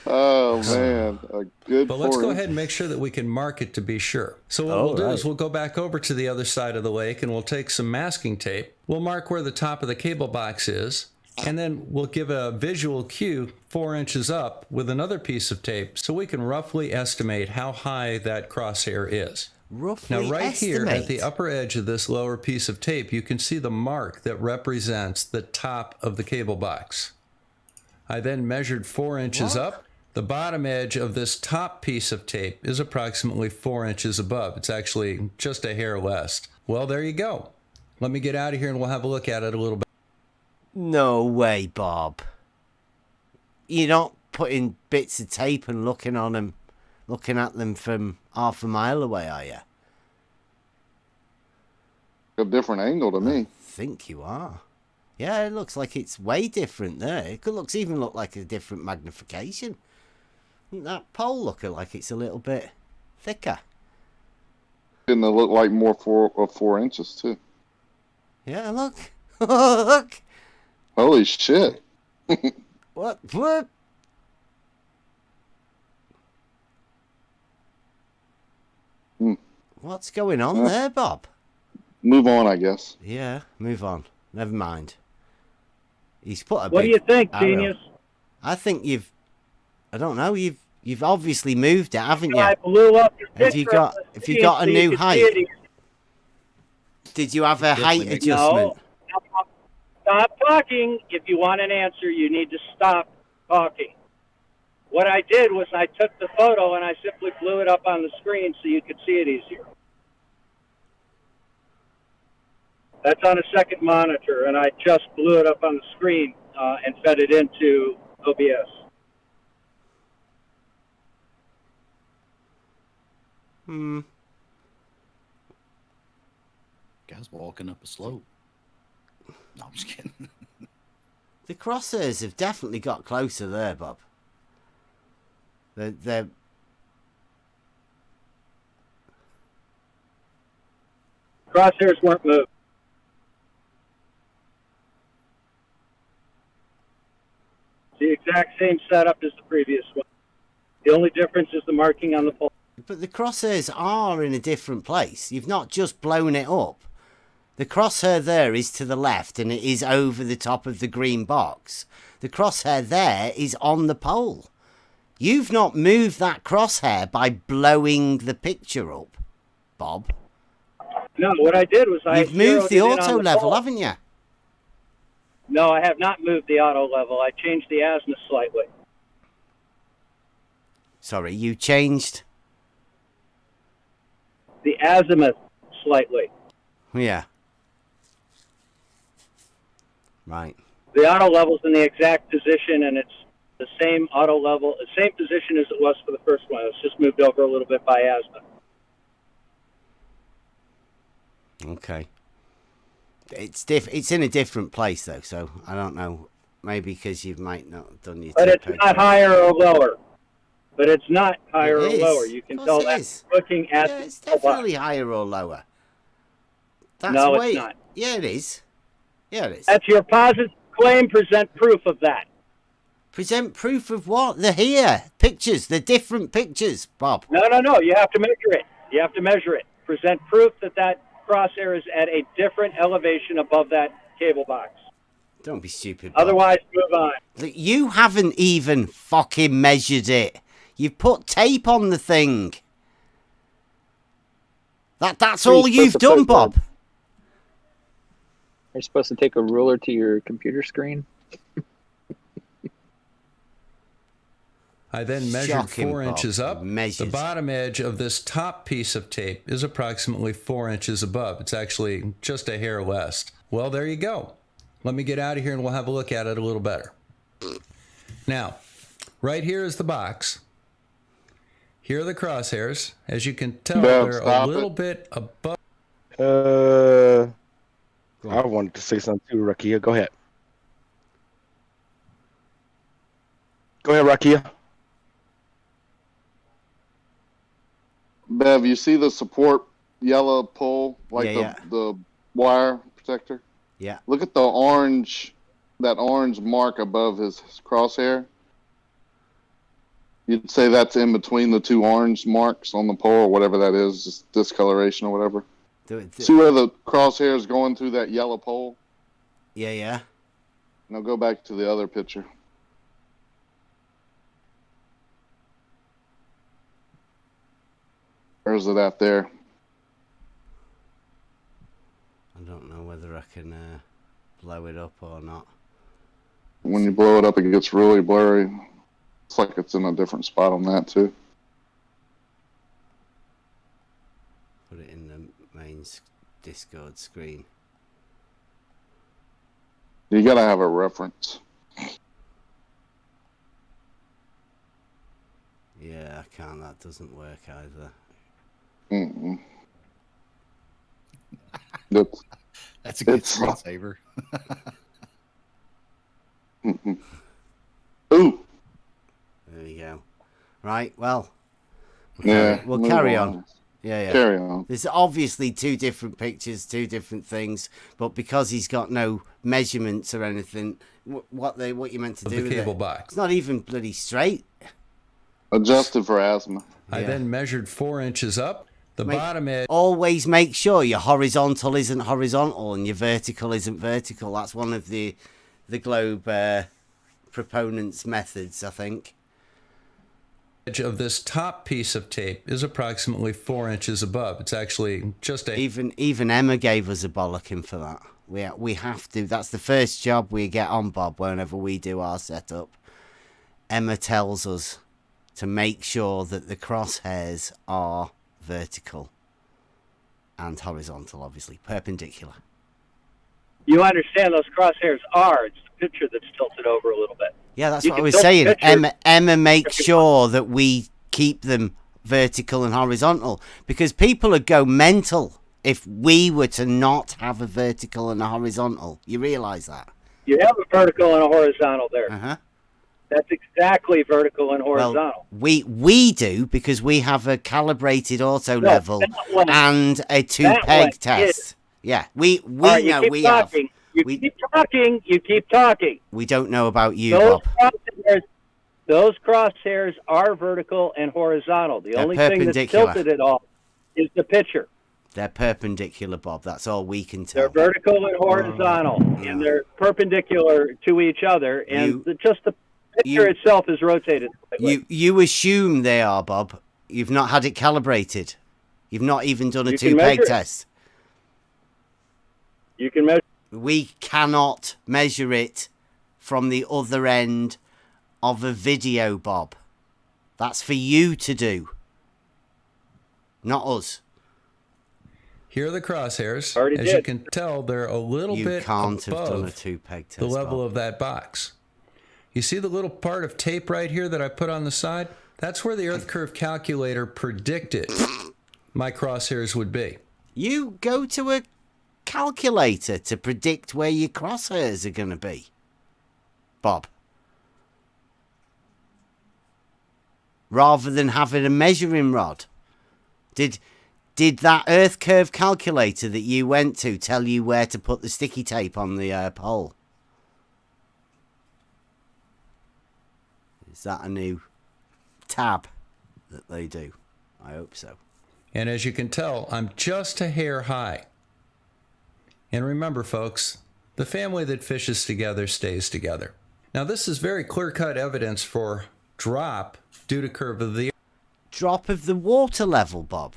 Speaker 2: Oh man, a good.
Speaker 8: But let's
Speaker 2: 4
Speaker 8: go
Speaker 2: inches.
Speaker 8: ahead and make sure that we can mark it to be sure. So what
Speaker 1: Oh,
Speaker 8: we'll do is
Speaker 1: right.
Speaker 8: we'll go back over to the other side of the lake and we'll take some masking tape. We'll mark where the top of the cable box is, and then we'll give a visual cue 4 inches up with another piece of tape so we can roughly estimate how high that crosshair is.
Speaker 1: Roughly
Speaker 8: Now, right here at
Speaker 1: estimate.
Speaker 8: the upper edge of this lower piece of tape, you can see the mark that represents the top of the cable box. I then measured 4 inches up. The bottom edge of this top piece of tape is approximately 4 inches above. It's actually just a hair less. Well, there you go. Let me get out of here and we'll have a look at it a little bit.
Speaker 1: No way, Bob. You're not putting bits of tape and looking at them from half a mile away, are you?
Speaker 2: A different angle to me.
Speaker 1: I think you are. Yeah, it looks like it's way different there. It could even look like a different magnification. Doesn't that pole look like it's a little bit thicker?
Speaker 2: Didn't it look like more 4 inches too?
Speaker 1: Yeah, look. Look.
Speaker 2: Holy shit!
Speaker 1: What?
Speaker 2: Hmm.
Speaker 1: What's going on there, Bob?
Speaker 2: Move on, I guess.
Speaker 1: Yeah, move on. Never mind. He's put a
Speaker 7: What do
Speaker 1: big
Speaker 7: you think,
Speaker 1: arrow.
Speaker 7: genius?
Speaker 1: I think I don't know, you've obviously moved it, haven't you?
Speaker 7: I blew up your
Speaker 1: Have you
Speaker 7: picture
Speaker 1: got
Speaker 7: on the
Speaker 1: have you
Speaker 7: screen
Speaker 1: got a
Speaker 7: so you
Speaker 1: new
Speaker 7: could see
Speaker 1: height?
Speaker 7: it.
Speaker 1: Did you have a height
Speaker 10: Definitely makes-
Speaker 1: adjustment?
Speaker 7: No. Stop talking. If you want an answer, you need to stop talking. What I did was I took the photo and I simply blew it up on the screen so you could see it easier. That's on a second monitor, and I just blew it up on the screen and fed it into OBS.
Speaker 1: Hmm.
Speaker 10: Guy's walking up a slope. No, I'm just kidding.
Speaker 1: The crosshairs have definitely got closer there, Bob. They're
Speaker 7: Crosshairs weren't moved. The exact same setup as the previous one. The only difference is the marking on the pole.
Speaker 1: but the crosshairs are in a different place. You've not just blown it up. The crosshair there is to the left and it is over the top of the green box. The crosshair there is on the pole. You've not moved that crosshair by blowing the picture up, Bob.
Speaker 7: No, what I did was I
Speaker 1: You've moved
Speaker 7: zeroed
Speaker 1: the
Speaker 7: it in on
Speaker 1: auto level,
Speaker 7: pole.
Speaker 1: haven't you?
Speaker 7: No, I have not moved the auto level. I changed the azimuth slightly.
Speaker 1: Sorry, you changed?
Speaker 7: The azimuth slightly.
Speaker 1: Yeah. Right.
Speaker 7: The auto level's in the exact position, and it's the same auto level, the same position as it was for the first one. It's just moved over a little bit by azimuth.
Speaker 1: Okay. It's in a different place though, so I don't know. Maybe because you might not have done your.
Speaker 7: But it's
Speaker 1: tape
Speaker 7: not
Speaker 1: over.
Speaker 7: higher or lower. But it's not higher or
Speaker 1: It is.
Speaker 7: lower. You can
Speaker 1: Of
Speaker 7: tell
Speaker 1: course it
Speaker 7: that
Speaker 1: is.
Speaker 7: looking at
Speaker 1: Yeah, it's
Speaker 7: the box.
Speaker 1: definitely higher or lower. That's
Speaker 7: No, it's
Speaker 1: way...
Speaker 7: not.
Speaker 1: Yeah, it is. Yeah, it is.
Speaker 7: That's your positive claim. Present proof of that.
Speaker 1: Present proof of what? They're here. Pictures. They're different pictures, Bob.
Speaker 7: No. You have to measure it. You have to measure it. Present proof that that crosshair is at a different elevation above that cable box.
Speaker 1: Don't be stupid, Bob.
Speaker 7: Otherwise, move on.
Speaker 1: Look, you haven't even fucking measured it. You've put tape on the thing. That's all you've done, Bob.
Speaker 11: You're supposed to take a ruler to your computer screen.
Speaker 8: I then measured
Speaker 1: Shocking,
Speaker 8: 4
Speaker 1: Bob.
Speaker 8: inches up.
Speaker 1: Measured.
Speaker 8: The bottom edge of this top piece of tape is approximately 4 inches above. It's actually just a hair less. Well, there you go. Let me get out of here and we'll have a look at it a little better. Now, right here is the box. Here are the crosshairs. As you can tell,
Speaker 2: Bev,
Speaker 8: they're a
Speaker 2: stop
Speaker 8: little
Speaker 2: it.
Speaker 8: bit above.
Speaker 12: I wanted to say something too, Rakia. Go ahead. Go ahead, Rakia.
Speaker 2: Bev, you see the support yellow pole, like
Speaker 1: Yeah,
Speaker 2: the wire protector?
Speaker 1: Yeah.
Speaker 2: Look at the orange, that orange mark above his crosshair. You'd say that's in between the two orange marks on the pole, or whatever that is, just discoloration or whatever. See where the crosshair is going through that yellow pole?
Speaker 1: Yeah.
Speaker 2: Now go back to the other picture. Where's it at there?
Speaker 1: I don't know whether I can blow it up or not.
Speaker 2: When you blow it up, it gets really blurry. It's like it's in a different spot on that too.
Speaker 1: Put it in the main Discord screen.
Speaker 2: You gotta have a reference.
Speaker 1: Yeah, I can't. That doesn't work either.
Speaker 2: Mm-mm. That's,
Speaker 10: That's a good
Speaker 2: It's-
Speaker 10: screensaver.
Speaker 2: mm-mm. Ooh.
Speaker 1: There you go. Right, well.
Speaker 2: Yeah.
Speaker 1: We'll
Speaker 2: move
Speaker 1: carry on. Yeah.
Speaker 2: Carry on.
Speaker 1: There's obviously two different pictures, two different things, but because he's got no measurements or anything, what you meant to
Speaker 8: Of
Speaker 1: do
Speaker 8: the
Speaker 1: with
Speaker 8: cable
Speaker 1: it,
Speaker 8: box.
Speaker 1: it's not even bloody straight.
Speaker 2: Adjusted for asthma.
Speaker 8: I
Speaker 1: Yeah.
Speaker 8: then measured 4 inches up. The
Speaker 1: Make-
Speaker 8: bottom edge.
Speaker 1: Always make sure your horizontal isn't horizontal and your vertical isn't vertical. That's one of the the globe proponents' methods, I think.
Speaker 8: Edge of this top piece of tape is approximately 4 inches above. It's actually just a...
Speaker 1: Even Emma gave us a bollocking for that. We have to. That's the first job we get on, Bob, whenever we do our setup. Emma tells us to make sure that the crosshairs are vertical and horizontal, obviously, perpendicular.
Speaker 7: You understand those crosshairs are. It's the picture that's tilted over a little bit.
Speaker 1: Yeah, that's
Speaker 7: You
Speaker 1: what I
Speaker 7: can
Speaker 1: was
Speaker 7: tilt the
Speaker 1: saying.
Speaker 7: picture.
Speaker 1: Emma makes sure that we keep them vertical and horizontal, because people would go mental if we were to not have a vertical and a horizontal. You realise that?
Speaker 7: You have a vertical and a horizontal there.
Speaker 1: Uh-huh.
Speaker 7: That's exactly vertical and horizontal.
Speaker 1: Well, we do, because we have a calibrated auto level and a two-peg test. Yeah, we
Speaker 7: Right, you
Speaker 1: know
Speaker 7: keep
Speaker 1: we
Speaker 7: talking.
Speaker 1: have.
Speaker 7: You keep talking.
Speaker 1: We don't know about you,
Speaker 7: Those
Speaker 1: Bob.
Speaker 7: Those crosshairs are vertical and horizontal. The
Speaker 1: They're
Speaker 7: only thing that's
Speaker 1: perpendicular.
Speaker 7: tilted it all is the picture.
Speaker 1: They're perpendicular, Bob. That's all we can tell.
Speaker 7: They're vertical and horizontal, and they're perpendicular to each other, and just the picture itself is rotated.
Speaker 1: You assume they are, Bob. You've not had it calibrated. You've not even done a
Speaker 7: You can
Speaker 1: two-peg
Speaker 7: measure it.
Speaker 1: test.
Speaker 7: You can measure.
Speaker 1: We cannot measure it from the other end of a video, Bob. That's for you to do, not us.
Speaker 8: Here are the crosshairs.
Speaker 1: Already
Speaker 8: As
Speaker 1: did.
Speaker 8: you can tell, they're a little
Speaker 1: You
Speaker 8: bit
Speaker 1: can't have
Speaker 8: above
Speaker 1: done a two-peg test,
Speaker 8: the level
Speaker 1: Bob.
Speaker 8: of that box. You see the little part of tape right here that I put on the side? That's where the Earth Curve calculator predicted my crosshairs would be.
Speaker 1: You go to a calculator to predict where your crosshairs are going to be, Bob. Rather than having a measuring rod. Did that Earth Curve calculator that you went to tell you where to put the sticky tape on the pole? Is that a new tab that they do? I hope so.
Speaker 8: And as you can tell, I'm just a hair high. And remember, folks, the family that fishes together stays together. Now, this is very clear-cut evidence for drop due to curve of the...
Speaker 1: Drop of the water level, Bob.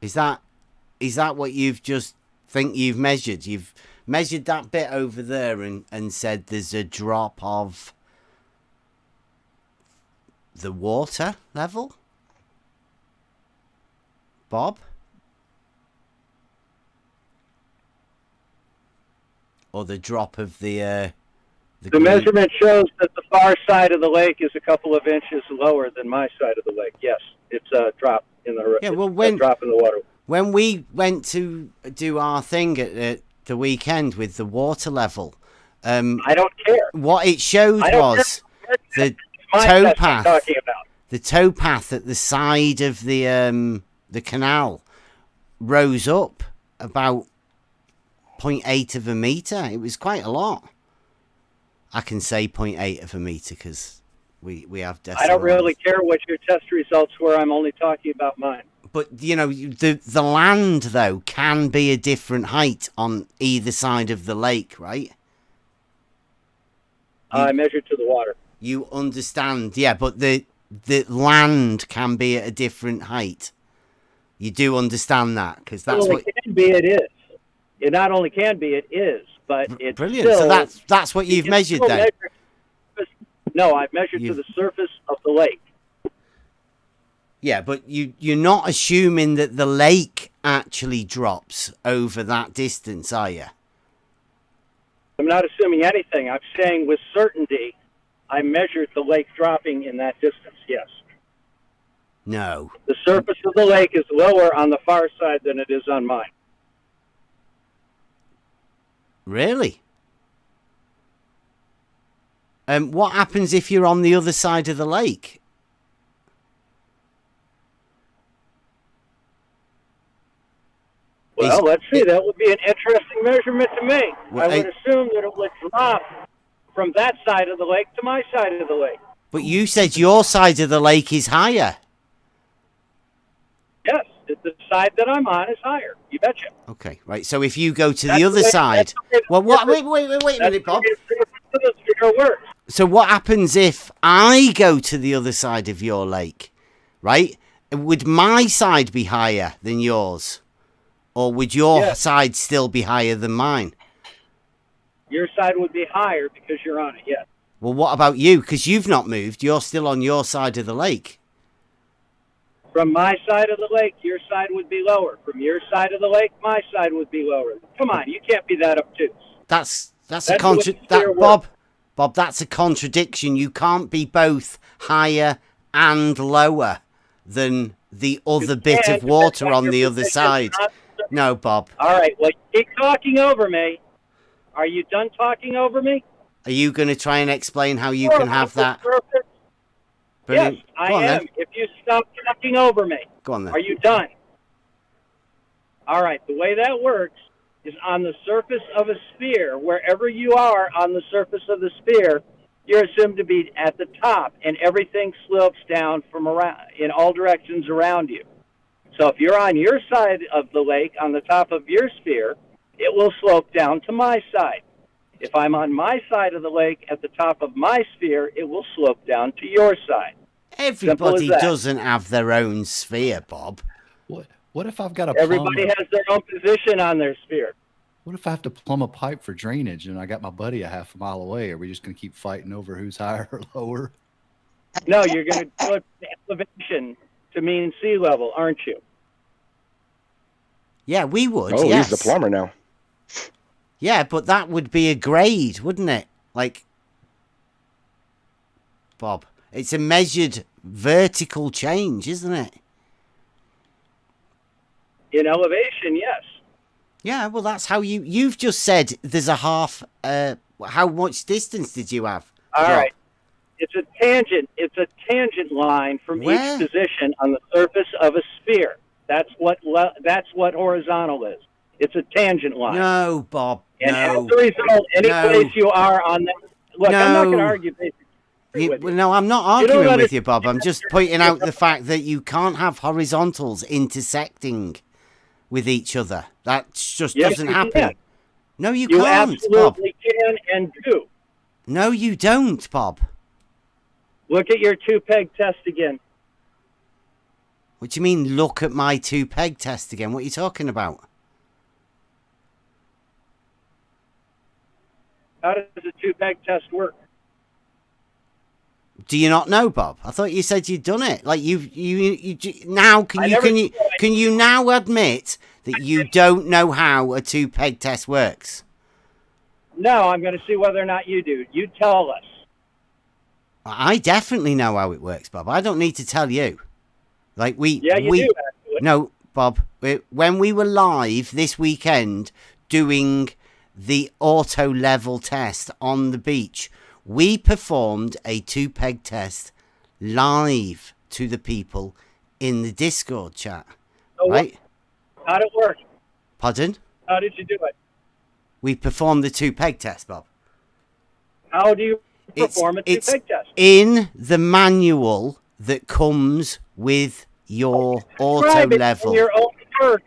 Speaker 1: Is that what you've just think you've measured? You've measured that bit over there and said there's a drop of the water level? Bob? Or the drop of the
Speaker 7: The measurement shows that the far side of the lake is a couple of inches lower than my side of the lake. Yes, it's a drop in the drop in the water.
Speaker 1: When we went to do our thing at the weekend with the water level,
Speaker 7: I don't care.
Speaker 1: What it showed
Speaker 7: I don't
Speaker 1: was the
Speaker 7: my test I'm
Speaker 1: towpath.
Speaker 7: talking about.
Speaker 1: The towpath at the side of the canal rose up about 0.8 of a meter. It was quite a lot. I can say 0.8 of a meter because we have decimals.
Speaker 7: I don't really care what your test results were. I'm only talking about mine.
Speaker 1: But, you know, the land, though, can be a different height on either side of the lake, right?
Speaker 7: I measured to the water.
Speaker 1: You understand, yeah, but the land can be at a different height. You do understand that, because that's what...
Speaker 7: It can be, it is. It not only can be, it is, but it's
Speaker 1: Brilliant,
Speaker 7: still...
Speaker 1: so that's what you've
Speaker 7: can
Speaker 1: measured,
Speaker 7: still
Speaker 1: then?
Speaker 7: No, I've measured to the surface of the lake.
Speaker 1: Yeah, but you're not assuming that the lake actually drops over that distance, are you?
Speaker 7: I'm not assuming anything. I'm saying with certainty, I measured the lake dropping in that distance, yes.
Speaker 1: No.
Speaker 7: The surface of the lake is lower on the far side than it is on mine.
Speaker 1: Really? What happens if you're on the other side of the lake?
Speaker 7: Well, let's see. That would be an interesting measurement to me.
Speaker 1: Well,
Speaker 7: I would assume that it would drop from that side of the lake to my side of the lake.
Speaker 1: But you said your side of the lake is higher.
Speaker 7: Yes, the side that I'm on is higher. You betcha.
Speaker 1: Okay, right. So if you go to
Speaker 7: That's
Speaker 1: the other
Speaker 7: the way-
Speaker 1: side,
Speaker 7: that's the way the
Speaker 1: well, what?
Speaker 7: surface-
Speaker 1: Wait a
Speaker 7: That's
Speaker 1: minute,
Speaker 7: the
Speaker 1: Bob.
Speaker 7: way the surface of the sphere works.
Speaker 1: So what happens if I go to the other side of your lake, right? Would my side be higher than yours? Or would your
Speaker 7: Yes.
Speaker 1: side still be higher than mine?
Speaker 7: Your side would be higher because you're on it, yes.
Speaker 1: Well, what about you? Because you've not moved. You're still on your side of the lake.
Speaker 7: From my side of the lake, your side would be lower. From your side of the lake, my side would be lower. Come on, you can't be that obtuse.
Speaker 1: That's a
Speaker 7: That's the way
Speaker 1: contra-
Speaker 7: the sphere
Speaker 1: that Bob, that's a contradiction. You can't be both higher and lower than the other bit
Speaker 7: can,
Speaker 1: of water
Speaker 7: depending on
Speaker 1: on the
Speaker 7: your
Speaker 1: other
Speaker 7: position
Speaker 1: side.
Speaker 7: on
Speaker 1: No, Bob.
Speaker 7: All right, well, keep talking over me. Are you done talking over me?
Speaker 1: Are you going to try and explain how you can have that?
Speaker 7: Yes,
Speaker 1: Brilliant.
Speaker 7: I
Speaker 1: Go on,
Speaker 7: am.
Speaker 1: then.
Speaker 7: If you stop talking over me.
Speaker 1: Go on then.
Speaker 7: Are you done? All right, the way that works is on the surface of a sphere, wherever you are on the surface of the sphere, you're assumed to be at the top, and everything slopes down from around in all directions around you. So if you're on your side of the lake, on the top of your sphere, it will slope down to my side. If I'm on my side of the lake at the top of my sphere, it will slope down to your side.
Speaker 1: Everybody
Speaker 7: that.
Speaker 1: doesn't have their own sphere, Bob.
Speaker 10: What if I've got a
Speaker 7: Everybody
Speaker 10: plumb?
Speaker 7: has their own position on their sphere.
Speaker 10: What if I have to plumb a pipe for drainage and I got my buddy a half a mile away? Are we just going to keep fighting over who's higher or lower?
Speaker 7: No, you're going to put the elevation to mean sea level, aren't you?
Speaker 1: Yeah, we would.
Speaker 12: Oh,
Speaker 1: yes.
Speaker 12: he's the plumber now.
Speaker 1: Yeah, but that would be a grade, wouldn't it? Like, Bob, it's a measured vertical change, isn't it?
Speaker 7: In elevation, yes.
Speaker 1: Yeah, well, that's how you've just said there's a half. How much distance did you have?
Speaker 7: All
Speaker 1: Bob?
Speaker 7: right. It's a tangent. It's a tangent line from
Speaker 1: Where?
Speaker 7: each position on the surface of a sphere. That's what horizontal is. It's a tangent line.
Speaker 1: No, Bob.
Speaker 7: And
Speaker 1: no.
Speaker 7: as a result, any
Speaker 1: No.
Speaker 7: place you are on that. Look, I'm not going to
Speaker 1: No.
Speaker 7: argue basically.
Speaker 1: Well, no, I'm not
Speaker 7: You don't
Speaker 1: arguing with you,
Speaker 7: understand-
Speaker 1: Bob. I'm just pointing out the fact that you can't have horizontals intersecting with each other. That just
Speaker 7: Yes,
Speaker 1: doesn't
Speaker 7: you
Speaker 1: happen.
Speaker 7: can.
Speaker 1: No, you
Speaker 7: You
Speaker 1: can't, Bob.
Speaker 7: absolutely can and do.
Speaker 1: No, you don't, Bob.
Speaker 7: Look at your two-peg test again.
Speaker 1: What do you mean, look at my two-peg test again? What are you talking about?
Speaker 7: How does a two-peg test work?
Speaker 1: Do you not know, Bob? I thought you said you'd done it. Like you now
Speaker 7: I never
Speaker 1: can you now admit that you don't know how a two-peg test works?
Speaker 7: No, I'm going to see whether or not you do. You tell us.
Speaker 1: I definitely know how it works, Bob. I don't need to tell you. Like
Speaker 7: Yeah, you do, actually.
Speaker 1: No, Bob. When we were live this weekend doing the auto level test on the beach, we performed a two-peg test live to the people in the Discord chat.
Speaker 7: So
Speaker 1: Right?
Speaker 7: How did it work?
Speaker 1: Pardon?
Speaker 7: How did you do it?
Speaker 1: We performed the two-peg test, Bob.
Speaker 7: How do you perform a
Speaker 1: It's
Speaker 7: two-peg test?
Speaker 1: in the manual that comes with your auto
Speaker 7: Describe it
Speaker 1: level.
Speaker 7: in your own words.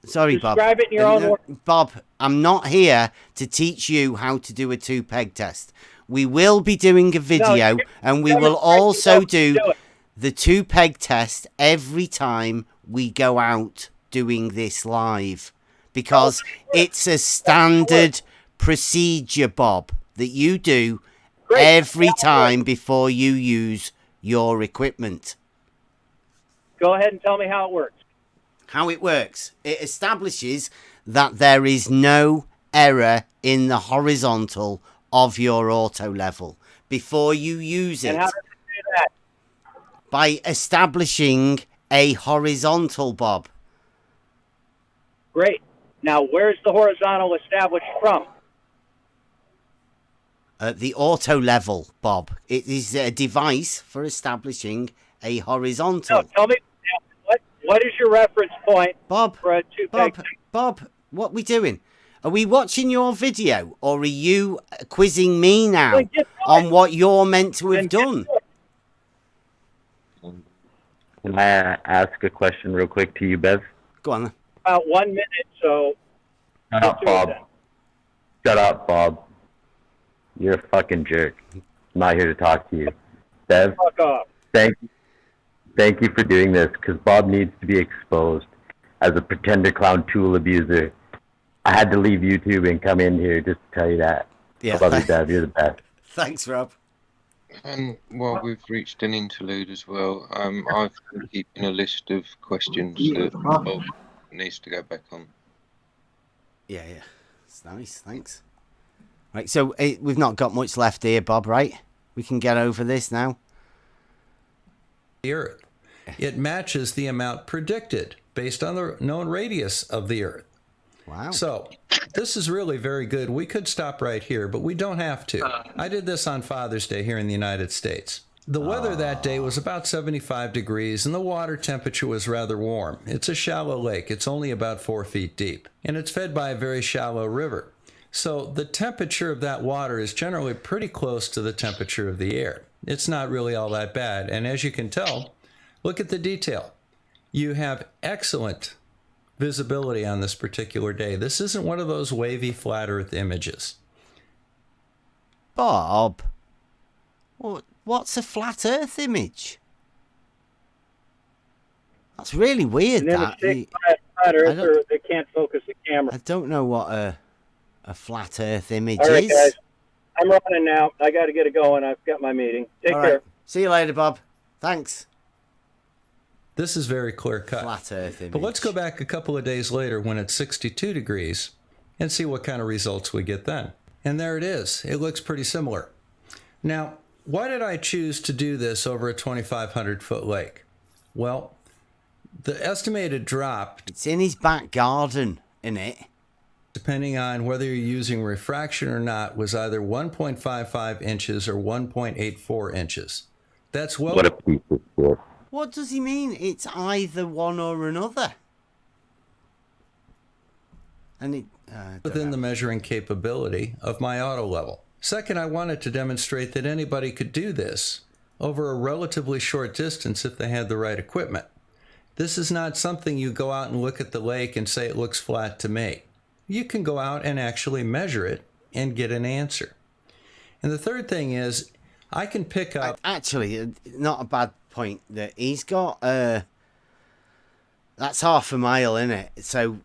Speaker 1: Sorry, Bob.
Speaker 7: Describe it in your own words.
Speaker 1: Bob, I'm not here to teach you how to do a two-peg test. We will be doing a video,
Speaker 7: you-
Speaker 1: and we
Speaker 7: you
Speaker 1: will
Speaker 7: demonstrate
Speaker 1: also
Speaker 7: yourself to
Speaker 1: do
Speaker 7: do it.
Speaker 1: the two-peg test every time we go out doing this live, because it's a standard procedure, Bob, that you do
Speaker 7: Great.
Speaker 1: every time before you use your equipment.
Speaker 7: Go ahead and tell me how it works.
Speaker 1: How it works. It establishes that there is no error in the horizontal of your auto level before you use it
Speaker 7: And how does it do that?
Speaker 1: by establishing a horizontal, Bob.
Speaker 7: Great. Now, where's the horizontal established from?
Speaker 1: At the auto level, Bob. It is a device for establishing a horizontal.
Speaker 7: No, tell me what is your reference point
Speaker 1: Bob,
Speaker 7: for a two-peg
Speaker 1: Bob, what we doing? Are we watching your video, or are you quizzing me now
Speaker 7: Then get to
Speaker 1: on
Speaker 7: it.
Speaker 1: what you're meant to have
Speaker 7: Then get
Speaker 1: done?
Speaker 7: to it.
Speaker 13: Can I ask a question real quick to you, Bev?
Speaker 1: Go on then.
Speaker 7: About 1 minute, so
Speaker 13: Shut up, Bob. Shut up, Bob. You're a fucking jerk. I'm not here to talk to you. Bev,
Speaker 7: fuck off.
Speaker 13: thank you for doing this, because Bob needs to be exposed as a pretender clown tool abuser. I had to leave YouTube and come in here just to tell you that.
Speaker 1: Yeah,
Speaker 13: I love you, Bev. You're the best.
Speaker 1: Thanks, Rob.
Speaker 14: And while we've reached an interlude as well, I've been keeping a list of questions that Bob needs to go back on.
Speaker 1: Yeah. It's nice, thanks. Right, so we've not got much left here, Bob, right? We can get over this now.
Speaker 8: The Earth. It matches the amount predicted based on the known radius of the Earth.
Speaker 1: Wow.
Speaker 8: So this is really very good. We could stop right here, but we don't have to. I did this on Father's Day here in the United States. The weather that day was about 75 degrees and the water temperature was rather warm. It's a shallow lake. It's only about 4 feet deep and it's fed by a very shallow river. So the temperature of that water is generally pretty close to the temperature of the air. It's not really all that bad. And as you can tell, look at the detail. You have excellent visibility on this particular day. This isn't one of those wavy flat earth images.
Speaker 1: Bob, what's a flat earth image? That's really weird.
Speaker 7: And then
Speaker 1: That
Speaker 7: a stick flat earther that can't focus the camera.
Speaker 1: I don't know what a flat earth image
Speaker 7: All right,
Speaker 1: is.
Speaker 7: guys. I'm running now. I got to get it going. I've got my meeting. Take
Speaker 1: All
Speaker 7: care.
Speaker 1: right. See you later, Bob. Thanks.
Speaker 8: This is very clear cut.
Speaker 1: Flat earth image.
Speaker 8: But let's go back a couple of days later when it's 62 degrees and see what kind of results we get then. And there it is. It looks pretty similar. Now, why did I choose to do this over a 2,500 foot lake? Well, the estimated drop...
Speaker 1: It's in his back garden, isn't it?
Speaker 8: Depending on whether you're using refraction or not, was either 1.55 inches or 1.84 inches. That's well...
Speaker 13: What a piece of shit.
Speaker 1: What does he mean? It's either one or another. And it
Speaker 8: within the measuring capability of my auto level. Second, I wanted to demonstrate that anybody could do this over a relatively short distance if they had the right equipment. This is not something you go out and look at the lake and say it looks flat to me. You can go out and actually measure it and get an answer. And the third thing is, I can pick up...
Speaker 1: Actually, not a bad point. That he's got... that's half a mile, isn't it? So,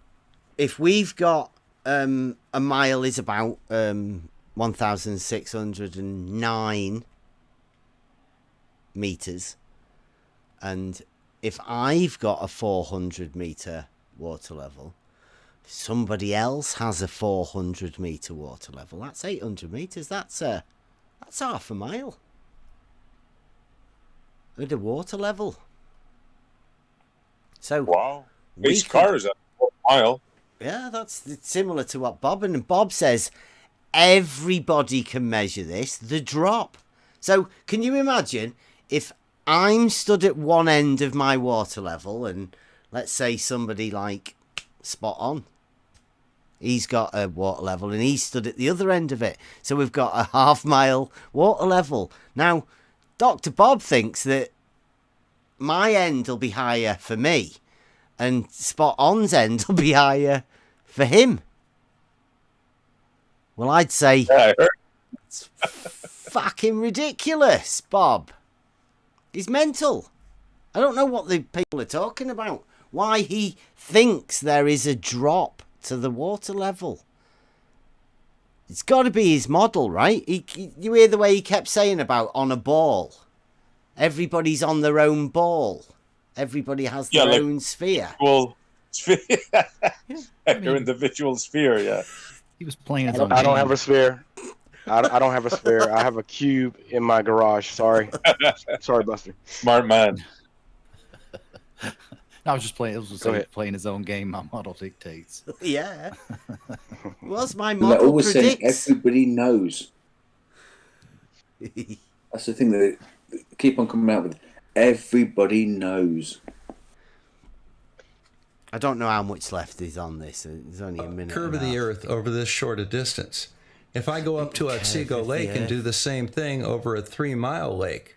Speaker 1: if we've got... a mile is about 1,609 meters. And if I've got a 400 meter water level... somebody else has a 400 meter water level. That's 800 meters. That's half a mile at a water level. So
Speaker 5: wow, each car is at 4 mile.
Speaker 1: Yeah, that's similar to what Bob says. Everybody can measure this. The drop. So can you imagine if I'm stood at one end of my water level, and let's say somebody like Spot On, he's got a water level and he stood at the other end of it. So we've got a half mile water level. Now, Dr. Bob thinks that my end will be higher for me and Spot On's end will be higher for him. Well, I'd say it's fucking ridiculous, Bob. He's mental. I don't know what the people are talking about. Why he thinks there is a drop to the water level. It's got to be his model, right? You hear the way he kept saying about on a ball. Everybody's on their own ball. Everybody has their own sphere.
Speaker 5: Well, their individual sphere, yeah.
Speaker 10: He was playing his
Speaker 12: I
Speaker 10: own
Speaker 12: don't
Speaker 10: game.
Speaker 12: have a sphere. I don't have a sphere. I have a cube in my garage. Sorry. Sorry, Buster.
Speaker 5: Smart man.
Speaker 10: I was just playing. It was just
Speaker 12: Go ahead.
Speaker 10: playing his own game. My model dictates.
Speaker 1: Yeah. What's my
Speaker 9: And they're
Speaker 1: model
Speaker 9: always saying
Speaker 1: predicts?
Speaker 9: everybody knows. That's the thing that they keep on coming out with. Everybody knows.
Speaker 1: I don't know how much left is on this. There's only a minute.
Speaker 8: Curve of the Earth over this short a distance. If I go up to Otsego Lake and do the same thing over a 3 mile lake,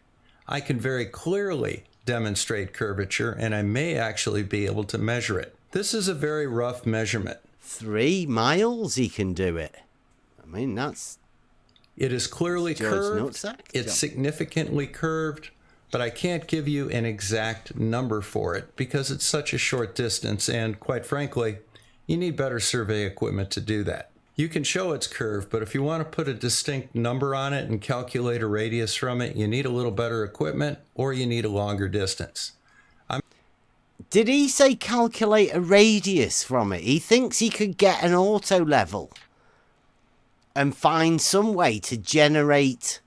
Speaker 8: I can very clearly demonstrate curvature, and I may actually be able to measure it. This is a very rough measurement.
Speaker 1: 3 miles he can do it. I mean, that's...
Speaker 8: It is clearly
Speaker 1: George
Speaker 8: curved.
Speaker 1: Nutsack,
Speaker 8: It's
Speaker 1: John.
Speaker 8: significantly curved, but I can't give you an exact number for it because it's such a short distance, and quite frankly, you need better survey equipment to do that. You can show it's curved, but if you want to put a distinct number on it and calculate a radius from it, you need a little better equipment or you need a longer distance.
Speaker 1: Did he say calculate a radius from it? He thinks he could get an auto level and find some way to generate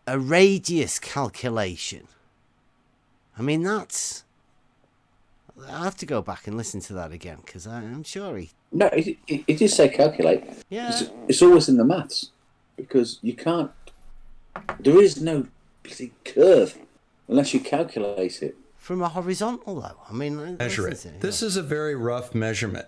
Speaker 1: a radius calculation. I mean, that's... I'll have to go back and listen to that again, because I'm sure he...
Speaker 9: No, it did say calculate.
Speaker 1: Yeah.
Speaker 9: It's always in the maths, because you can't... There is no bloody curve unless you calculate it.
Speaker 1: From a horizontal, though. I mean...
Speaker 8: Measure it. This is a very rough measurement.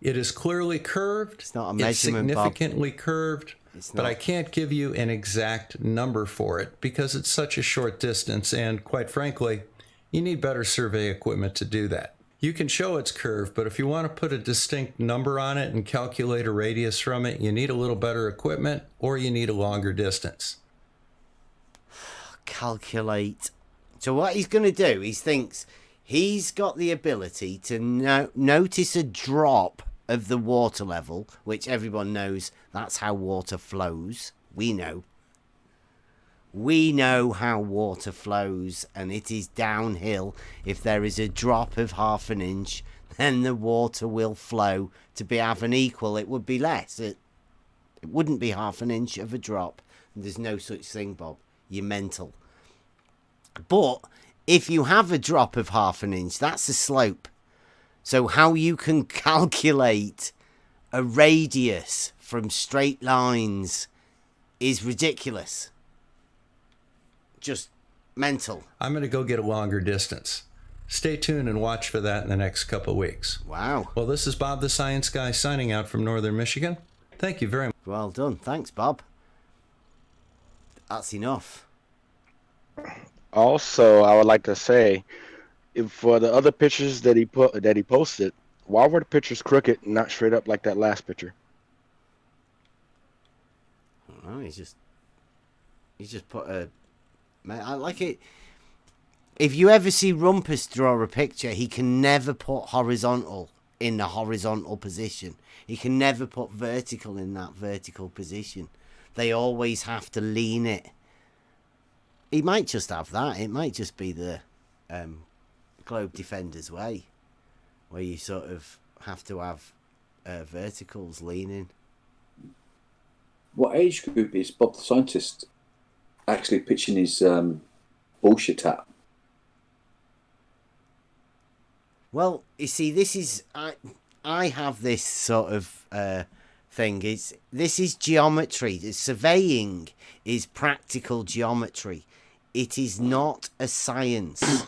Speaker 8: It is clearly curved.
Speaker 1: It's not a
Speaker 8: It's
Speaker 1: measurement,
Speaker 8: significantly curved,
Speaker 1: It's
Speaker 8: but
Speaker 1: not.
Speaker 8: I can't give you an exact number for it because it's such a short distance, and quite frankly, you need better survey equipment to do that. You can show it's curved, but if you want to put a distinct number on it and calculate a radius from it, you need a little better equipment or you need a longer distance.
Speaker 1: Calculate. So what he's going to do, he thinks he's got the ability to notice a drop of the water level, which everyone knows that's how water flows. We know. We know how water flows, and it is downhill. If there is a drop of half an inch, then the water will flow. To have an equal, it would be less. It wouldn't be half an inch of a drop. There's no such thing, Bob. You're mental. But if you have a drop of half an inch, that's a slope. So how you can calculate a radius from straight lines is ridiculous. Just mental.
Speaker 8: I'm going to go get a longer distance. Stay tuned and watch for that in the next couple of weeks.
Speaker 1: Wow.
Speaker 8: Well, this is Bob the Science Guy signing out from Northern Michigan. Thank you very much.
Speaker 1: Well done. Thanks, Bob. That's enough.
Speaker 12: Also, I would like to say, for the other pictures that he posted, why were the pictures crooked and not straight up like that last picture?
Speaker 1: I don't know. He's just put a... I like it. If you ever see Rumpus draw a picture, he can never put horizontal in the horizontal position. He can never put vertical in that vertical position. They always have to lean it. He might just have that. It might just be the Globe Defenders way, where you sort of have to have verticals leaning.
Speaker 9: What age group is Bob the Scientist actually pitching his bullshit at?
Speaker 1: Well, you see, this is... I have this sort of thing. This is geometry. Surveying is practical geometry. It is not a science.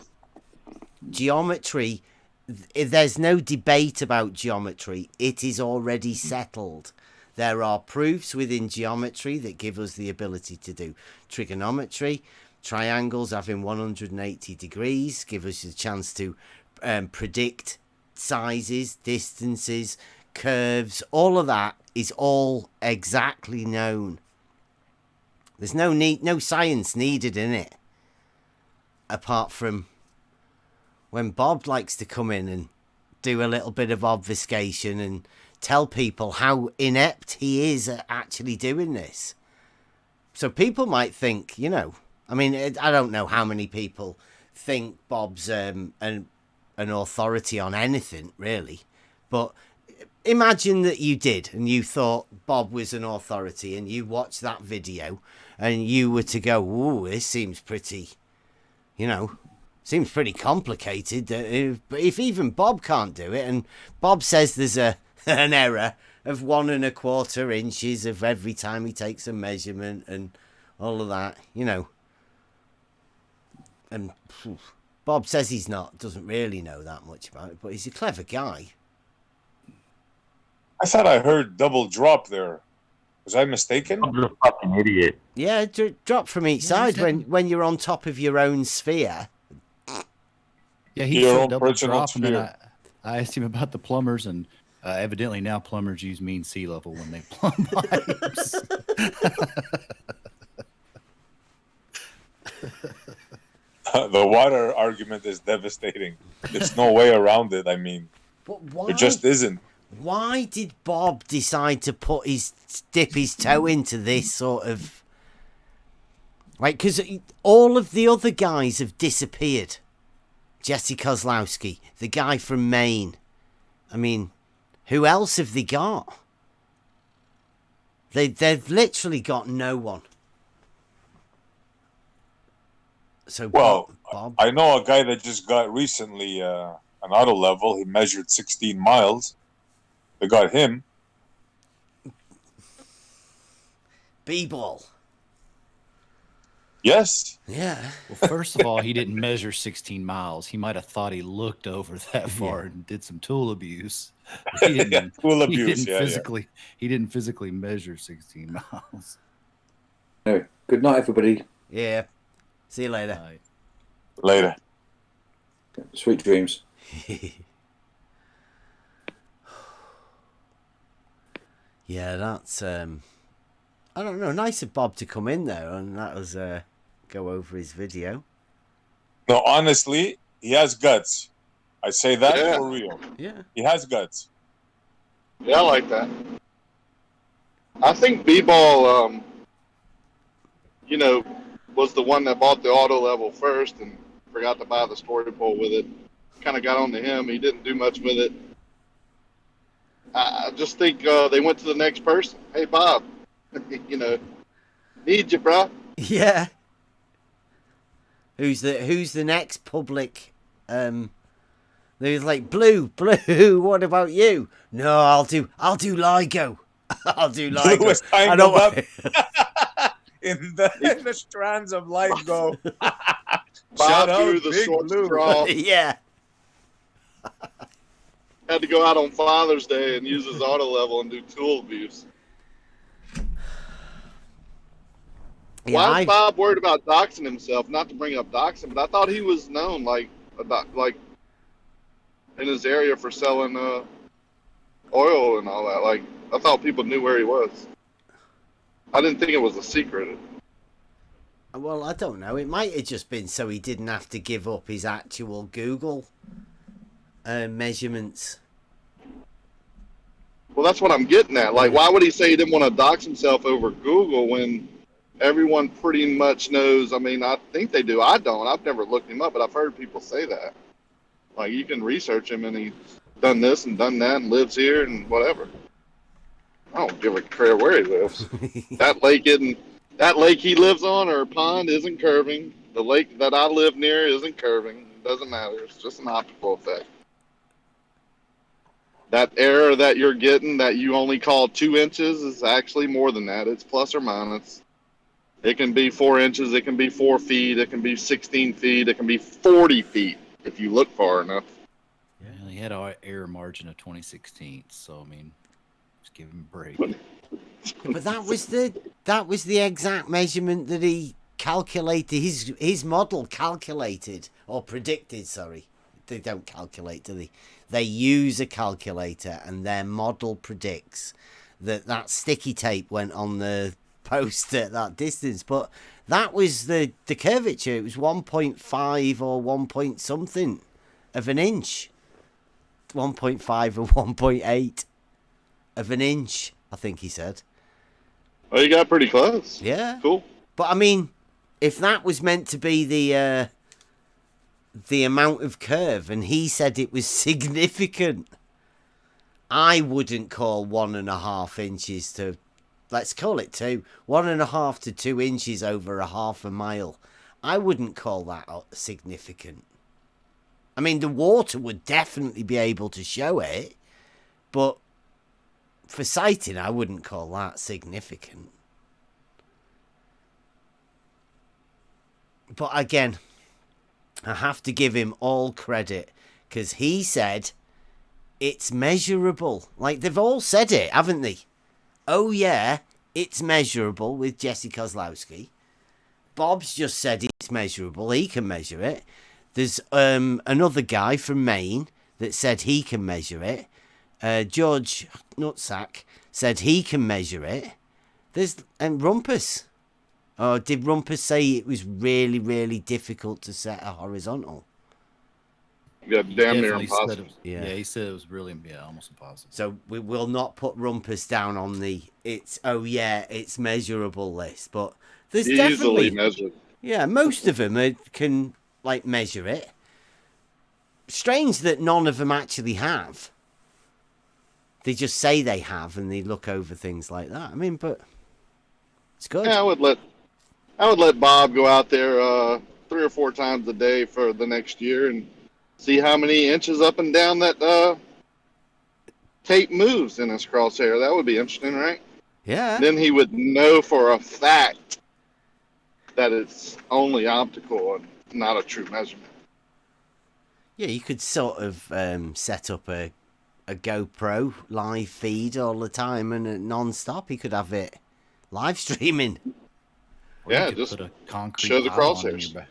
Speaker 1: Geometry, there's no debate about geometry. It is already settled. There are proofs within geometry that give us the ability to do trigonometry. Triangles having 180 degrees give us a chance to predict sizes, distances, curves. All of that is all exactly known. There's no science needed in it, apart from when Bob likes to come in and do a little bit of obfuscation and tell people how inept he is at actually doing this. So people might think, I mean, I don't know how many people think Bob's an authority on anything, really. But imagine that you did, and you thought Bob was an authority, and you watched that video, and you were to go, ooh, this seems pretty, seems pretty complicated. But if even Bob can't do it, and Bob says there's an error of 1 1/4 inches of every time he takes a measurement and all of that, and Bob says doesn't really know that much about it, but he's a clever guy.
Speaker 5: I thought I heard double drop there. Was I mistaken?
Speaker 13: I'm a fucking idiot.
Speaker 1: Yeah, drop from each side when you're on top of your own sphere.
Speaker 10: Yeah, he
Speaker 5: Your
Speaker 10: said
Speaker 5: own
Speaker 10: double
Speaker 5: personal
Speaker 10: drop, and then
Speaker 5: sphere.
Speaker 10: I asked him about the plumbers, and evidently now plumbers use mean sea level when they plumb pipes.
Speaker 5: The water argument is devastating. There's no way around it. I mean,
Speaker 1: But why?
Speaker 5: it just isn't.
Speaker 1: Why did Bob decide to dip his toe into this sort of like? Because all of the other guys have disappeared. Jesse Kozlowski, the guy from Maine. I mean, who else have they got? They've literally got no one. So
Speaker 5: Well,
Speaker 1: Bob,
Speaker 5: I know a guy that just got recently an auto level. He measured 16 miles. They got him.
Speaker 1: B-ball.
Speaker 5: Yes.
Speaker 1: Yeah.
Speaker 10: Well, first of all, he didn't measure 16 miles. He might have thought he looked over that far and did some tool abuse. He didn't,
Speaker 5: Tool
Speaker 10: he
Speaker 5: abuse,
Speaker 10: didn't
Speaker 5: yeah,
Speaker 10: physically. He didn't physically measure 16 miles.
Speaker 9: No. Good night, everybody.
Speaker 1: Yeah. See you later.
Speaker 5: Later.
Speaker 9: Sweet dreams.
Speaker 1: Yeah, that's I don't know. Nice of Bob to come in there and that was go over his video.
Speaker 5: No, honestly, he has guts. I say that
Speaker 2: Yeah.
Speaker 5: for real.
Speaker 1: Yeah.
Speaker 5: He has guts.
Speaker 2: Yeah, I like that. I think B-Ball, was the one that bought the auto level first and forgot to buy the story pole with it. Kind of got on to him. He didn't do much with it. I just think they went to the next person. Hey, Bob, need you, bro.
Speaker 1: Yeah. Who's the next public? They was like Blue. What about you? No, I'll do LIGO. I'll do LIGO.
Speaker 5: Blue was
Speaker 1: I
Speaker 5: tangled
Speaker 1: don't
Speaker 5: up in the strands of LIGO.
Speaker 2: Bob
Speaker 5: Shout out,
Speaker 2: drew the
Speaker 5: Big
Speaker 2: short
Speaker 5: Blue.
Speaker 2: straw.
Speaker 1: Yeah.
Speaker 2: Had to go out on Father's Day and use his auto level and do tool abuse.
Speaker 1: Yeah,
Speaker 2: Why is Bob worried about doxing himself? Not to bring up doxing, but I thought he was known like in his area for selling oil and all that. Like I thought people knew where he was. I didn't think it was a secret.
Speaker 1: Well, I don't know. It might have just been so he didn't have to give up his actual Google measurements.
Speaker 2: Well, that's what I'm getting at. Like, why would he say he didn't want to dox himself over Google when everyone pretty much knows? I mean, I think they do. I don't. I've never looked him up, but I've heard people say that. Like, you can research him, and he's done this and done that and lives here and whatever. I don't give a care where he lives. That lake he lives on or pond isn't curving. The lake that I live near isn't curving. It doesn't matter. It's just an optical effect. That error that you're getting that you only call 2 inches is actually more than that. It's plus or minus. It can be 4 inches. It can be 4 feet. It can be 16 feet. It can be 40 feet if you look far enough.
Speaker 10: Yeah, he had an error margin of 20/16, so I mean, just give him a break.
Speaker 1: But that was the exact measurement that he calculated. His model calculated or predicted. Sorry, they don't calculate, do they? They use a calculator, and their model predicts that sticky tape went on the post at that distance. But that was the curvature. It was 1.5 or 1 point something of an inch. 1.5 or 1.8 of an inch, I think he said.
Speaker 2: Well, you got pretty close.
Speaker 1: Yeah.
Speaker 2: Cool.
Speaker 1: But I mean, if that was meant to be the amount of curve, and he said it was significant, I wouldn't call 1.5 inches to, let's call it 2, 1.5 to 2 inches over a half a mile. I wouldn't call that significant. I mean, the water would definitely be able to show it, but for sighting, I wouldn't call that significant. But again, I have to give him all credit, because he said it's measurable. Like, they've all said it, haven't they? Oh yeah, it's measurable with Jesse Kozlowski. Bob's just said it's measurable. He can measure it. There's another guy from Maine that said he can measure it. George Nutsack said he can measure it. There's Rumpus. Oh, did Rumpus say it was really, really difficult to set a horizontal?
Speaker 2: Yeah, damn near
Speaker 10: Definitely
Speaker 2: impossible.
Speaker 10: said it was- yeah, he said it was really almost impossible.
Speaker 1: So we will not put Rumpus down on the it's measurable list, but there's
Speaker 2: Easily
Speaker 1: definitely
Speaker 2: measured.
Speaker 1: Yeah, most of them can like measure it. Strange that none of them actually have. They just say they have, and they look over things like that. I mean, but it's good.
Speaker 2: Yeah, I would let Bob go out there 3 or 4 times a day for the next year and see how many inches up and down that tape moves in his crosshair. That would be interesting, right?
Speaker 1: Yeah.
Speaker 2: Then he would know for a fact that it's only optical and not a true measurement.
Speaker 1: Yeah, you could sort of set up a GoPro live feed all the time and non-stop. He could have it live streaming.
Speaker 10: Or
Speaker 2: Yeah,
Speaker 10: you could
Speaker 2: just
Speaker 10: put a concrete
Speaker 2: show the
Speaker 10: pile on in
Speaker 2: crosshairs.
Speaker 10: your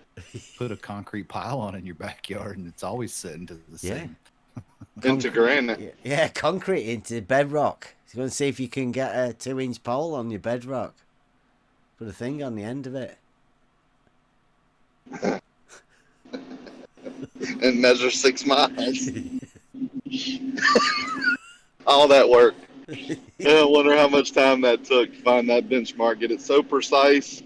Speaker 10: put a concrete pile on in your backyard, and it's always setting to the
Speaker 1: Yeah.
Speaker 10: same.
Speaker 2: Into granite.
Speaker 1: Yeah, concrete into bedrock. He's going to see if you can get a 2-inch pole on your bedrock. Put a thing on the end of it.
Speaker 2: And measure 6 miles. All that work. Yeah, I wonder how much time that took to find that benchmark, get it so precise,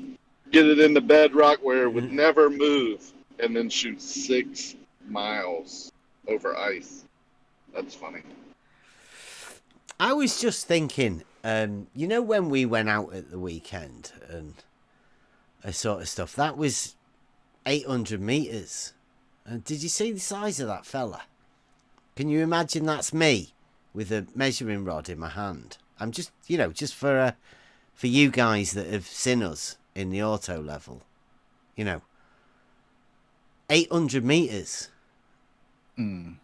Speaker 2: get it in the bedrock where it would never move, and then shoot 6 miles over ice. That's funny.
Speaker 1: I was just thinking, you know, when we went out at the weekend and sort of stuff, that was 800 meters. And did you see the size of that fella? Can you imagine that's me with a measuring rod in my hand? I'm just, you know, just for you guys that have seen us in the auto level, you know, 800 meters. Well,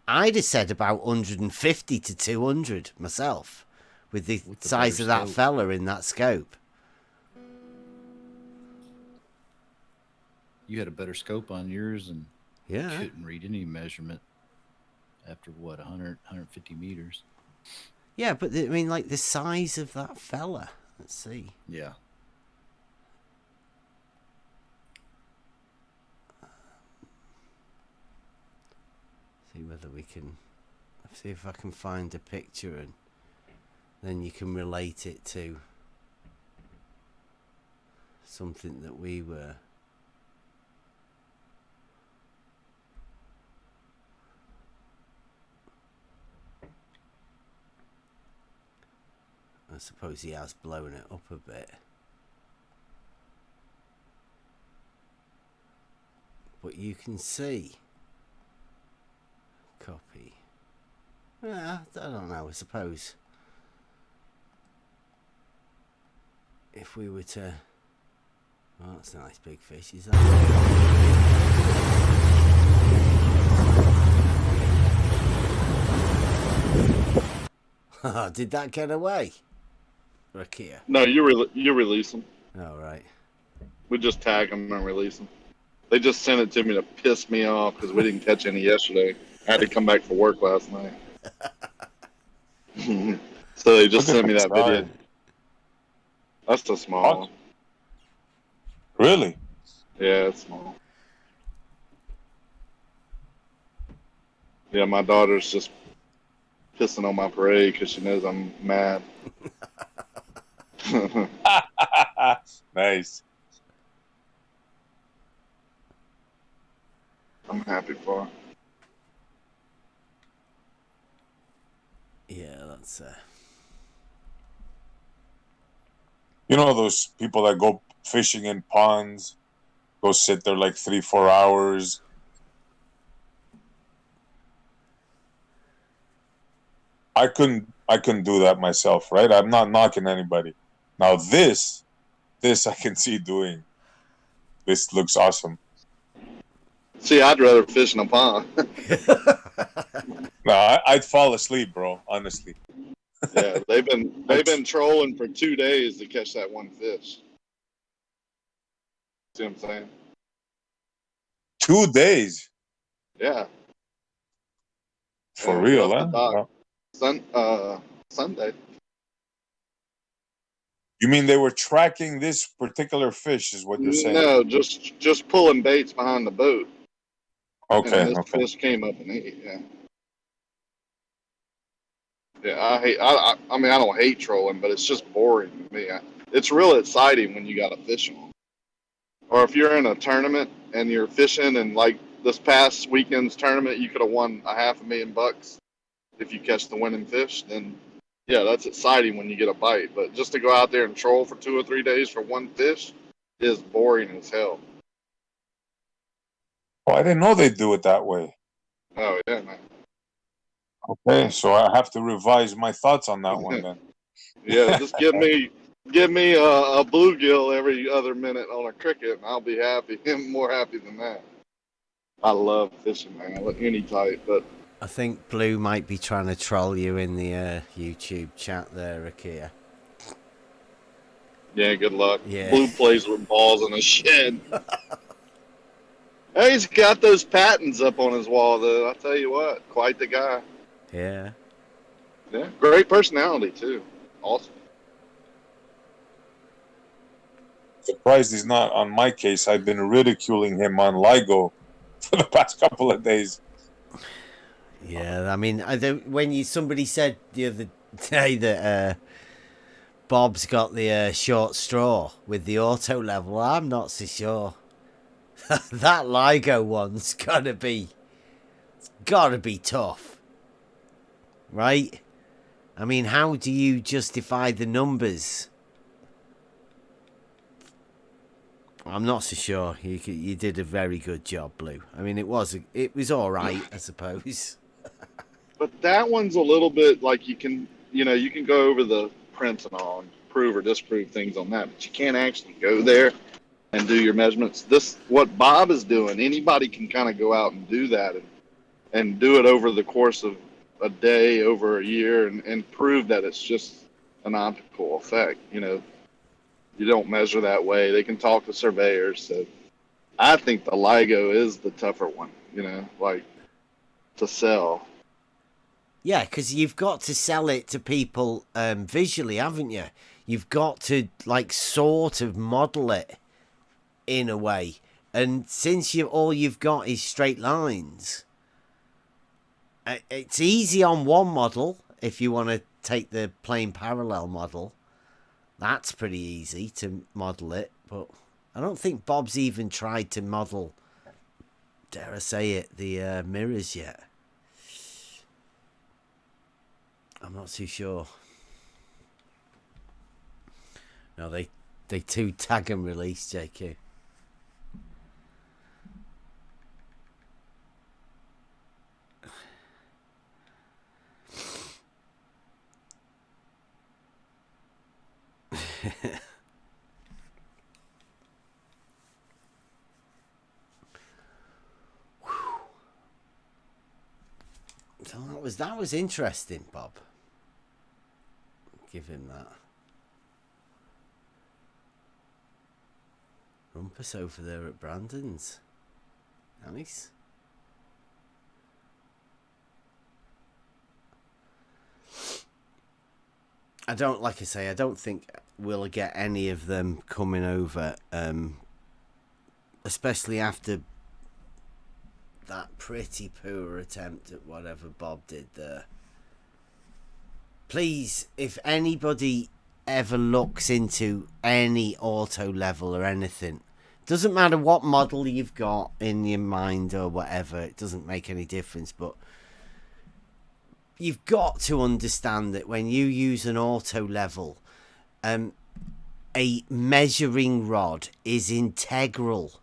Speaker 1: I'd have said about 150 to 200 myself with the size of that
Speaker 10: scope.
Speaker 1: fella in that scope.
Speaker 10: You had a better scope on yours, and
Speaker 1: Yeah.
Speaker 10: couldn't read any measurement after what 100, 150 meters.
Speaker 1: Yeah, but I mean, like the size of that fella. Let's see.
Speaker 10: Yeah.
Speaker 1: See whether we can. See if I can find a picture, and then you can relate it to something that we were. I suppose he has blown it up a bit. But you can see. Copy. Yeah, I don't know, I suppose. If we were to... Oh, that's a nice big fish, is that? Did that get away? Rakia.
Speaker 2: No, you release them.
Speaker 1: All right.
Speaker 2: We just tag them and release them. They just sent it to me to piss me off because we didn't catch any yesterday. I had to come back for work last night. So they just sent me that video. That's the small one.
Speaker 5: Really?
Speaker 2: Yeah, it's small. Yeah, my daughter's just pissing on my parade because she knows I'm mad.
Speaker 5: Nice.
Speaker 2: I'm happy for her.
Speaker 1: Yeah, that's...
Speaker 5: You know those people that go fishing in ponds, go sit there like 3-4 hours. I couldn't do that myself, right? I'm not knocking anybody. Now this I can see doing. This looks awesome.
Speaker 2: See, I'd rather fish in a pond.
Speaker 5: No, I'd fall asleep, bro. Honestly.
Speaker 2: Yeah, they've been trolling for 2 days to catch that one fish. See what I'm saying?
Speaker 5: 2 days.
Speaker 2: Yeah.
Speaker 5: For
Speaker 2: Yeah,
Speaker 5: real,
Speaker 2: we
Speaker 5: huh?
Speaker 2: left the dock
Speaker 5: Wow.
Speaker 2: Sunday.
Speaker 5: You mean they were tracking this particular fish, is what you're saying?
Speaker 2: No, just pulling baits behind the boat, and
Speaker 5: Okay,
Speaker 2: this
Speaker 5: okay.
Speaker 2: fish came up and ate. Yeah. Yeah, I mean, I don't hate trolling, but it's just boring to me. It's real exciting when you got a fish on. Or if you're in a tournament and you're fishing, and like this past weekend's tournament, you could have won $500,000 if you catch the winning fish. Then, yeah, that's exciting when you get a bite. But just to go out there and troll for 2 or 3 days for one fish is boring as hell.
Speaker 5: Oh, I didn't know they do it that way.
Speaker 2: Oh yeah, man.
Speaker 5: Okay, so I have to revise my thoughts on that one then.
Speaker 2: Yeah, just give me a bluegill every other minute on a cricket, and I'll be happy. I'm more happy than that. I love fishing, man. I love any type, but
Speaker 1: I think Blue might be trying to troll you in the YouTube chat there, Akia.
Speaker 2: yeah, good luck.
Speaker 1: Yeah.
Speaker 2: Blue plays with balls in a shed. Hey, he's got those patents up on his wall, though. I tell you what, quite the guy.
Speaker 1: Yeah.
Speaker 2: Yeah, great personality too. Awesome.
Speaker 5: Surprised he's not on my case. I've been ridiculing him on LIGO for the past couple of days.
Speaker 1: Yeah, I mean, when somebody said the other day that Bob's got the short straw with the auto level, I'm not so sure. That LIGO one's gotta be tough, right? I mean, how do you justify the numbers? I'm not so sure. You did a very good job, Blue. I mean, it was all right, I suppose.
Speaker 2: But that one's a little bit like you can go over the prints and all and prove or disprove things on that, but you can't actually go there and do your measurements. What Bob is doing, anybody can kind of go out and do that and do it over the course of a day, over a year, and prove that it's just an optical effect. You don't measure that way. They can talk to surveyors. So I think the LIGO is the tougher one, like to sell.
Speaker 1: Yeah, because you've got to sell it to people visually, haven't you? You've got to sort of model it in a way. And since all you've got is straight lines, it's easy on one model if you want to take the plane parallel model. That's pretty easy to model it, but I don't think Bob's even tried to model, dare I say it, the mirrors yet. I'm not too sure. No, they do tag and release, JQ. So that was interesting, Bob. Give him that. Rumpus over there at Brandon's. Nice. I don't think we'll get any of them coming over, especially after that pretty poor attempt at whatever Bob did there. Please, if anybody ever looks into any auto level or anything, doesn't matter what model you've got in your mind or whatever, it doesn't make any difference, but you've got to understand that when you use an auto level, a measuring rod is integral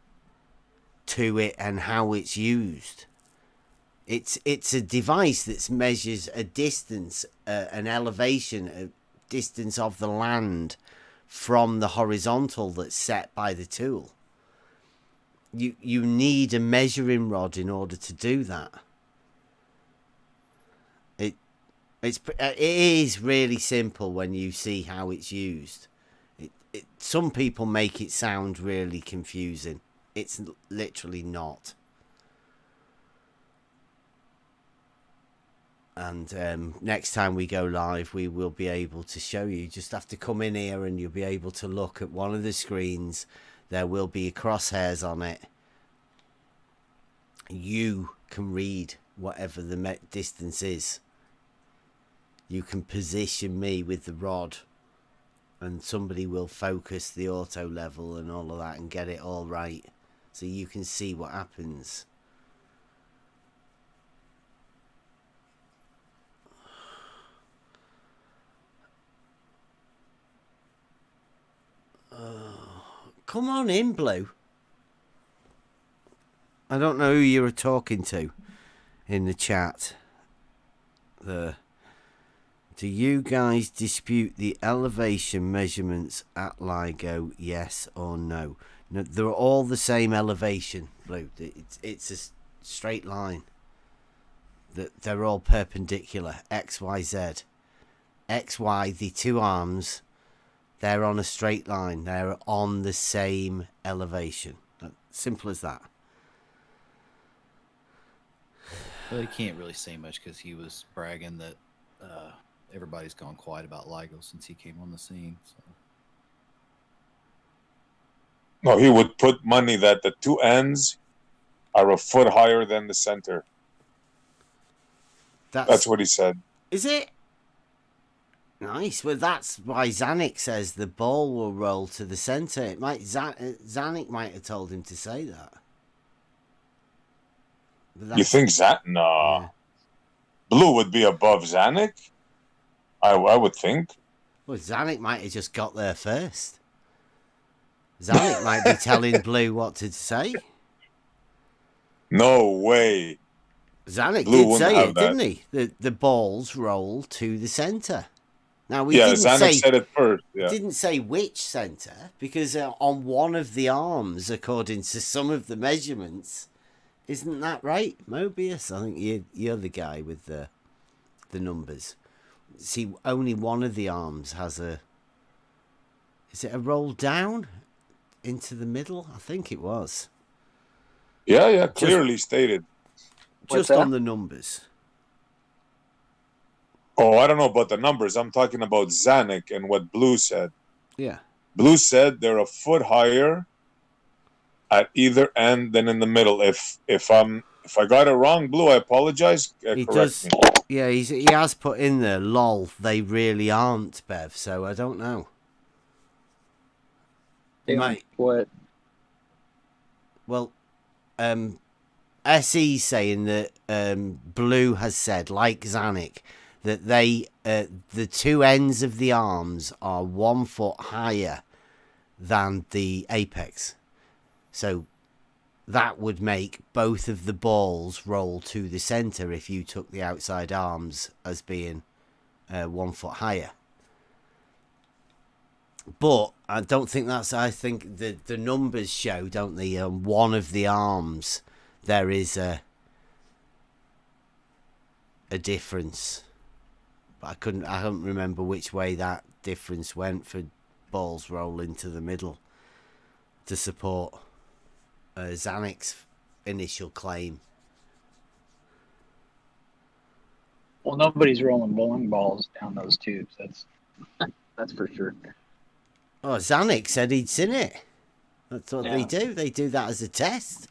Speaker 1: to it and how it's used. It's a device that measures a distance, an elevation, a distance of the land from the horizontal that's set by the tool. You need a measuring rod in order to do that. It is really simple when you see how it's used. Some people make it sound really confusing. It's literally not. And next time we go live, we will be able to show you. You just have to come in here and you'll be able to look at one of the screens. There will be crosshairs on it. You can read whatever the distance is. You can position me with the rod, and somebody will focus the auto level and all of that and get it all right, so you can see what happens. Come on in, Blue. I don't know who you were talking to in the chat. Do you guys dispute the elevation measurements at LIGO? Yes or no? No, they're all the same elevation, Blue. It's a straight line. They're all perpendicular. X, Y, Z. X, Y, the two arms, they're on a straight line. They're on the same elevation. Simple as that.
Speaker 10: Well, he can't really say much because he was bragging that everybody's gone quiet about LIGO since he came on the scene. So.
Speaker 5: No, he would put money that the two ends are a foot higher than the center. That's what he said.
Speaker 1: Is it? Nice. Well, that's why Zanuck says the ball will roll to the centre. It might Zanuck might have told him to say that.
Speaker 5: You think Nah. Yeah. Blue would be above Zanuck? I would think.
Speaker 1: Well, Zanuck might have just got there first. Zanuck might be telling Blue what to say.
Speaker 5: No way.
Speaker 1: Zanuck did say it, didn't he? The balls roll to the centre. Now
Speaker 5: Zanuck said it first. Yeah.
Speaker 1: Didn't say which centre, because on one of the arms, according to some of the measurements, isn't that right, Mobius? I think you're the guy with the numbers. See, only one of the arms has a. Is it a roll down into the middle? I think it was.
Speaker 5: Yeah, clearly stated.
Speaker 1: Just on the numbers.
Speaker 5: Oh, I don't know about the numbers. I'm talking about Zanuck and what Blue said.
Speaker 1: Yeah.
Speaker 5: Blue said they're a foot higher at either end than in the middle. If I got it wrong, Blue, I apologize. Correct me.
Speaker 1: Yeah, he has put in there, lol, they really aren't, Bev, so I don't know.
Speaker 11: What?
Speaker 1: Well, SE's saying that Blue has said, like Zanuck, that the two ends of the arms are 1 foot higher than the apex. So that would make both of the balls roll to the centre if you took the outside arms as being 1 foot higher. But I don't think that's... I think the numbers show, don't they? One of the arms, there is a difference. But I don't remember which way that difference went for balls rolling to the middle to support Zanuck's initial claim.
Speaker 11: Well, nobody's rolling bowling balls down those tubes. That's for sure.
Speaker 1: Oh, Zanuck said he'd seen it. That's what they do. They do that as a test.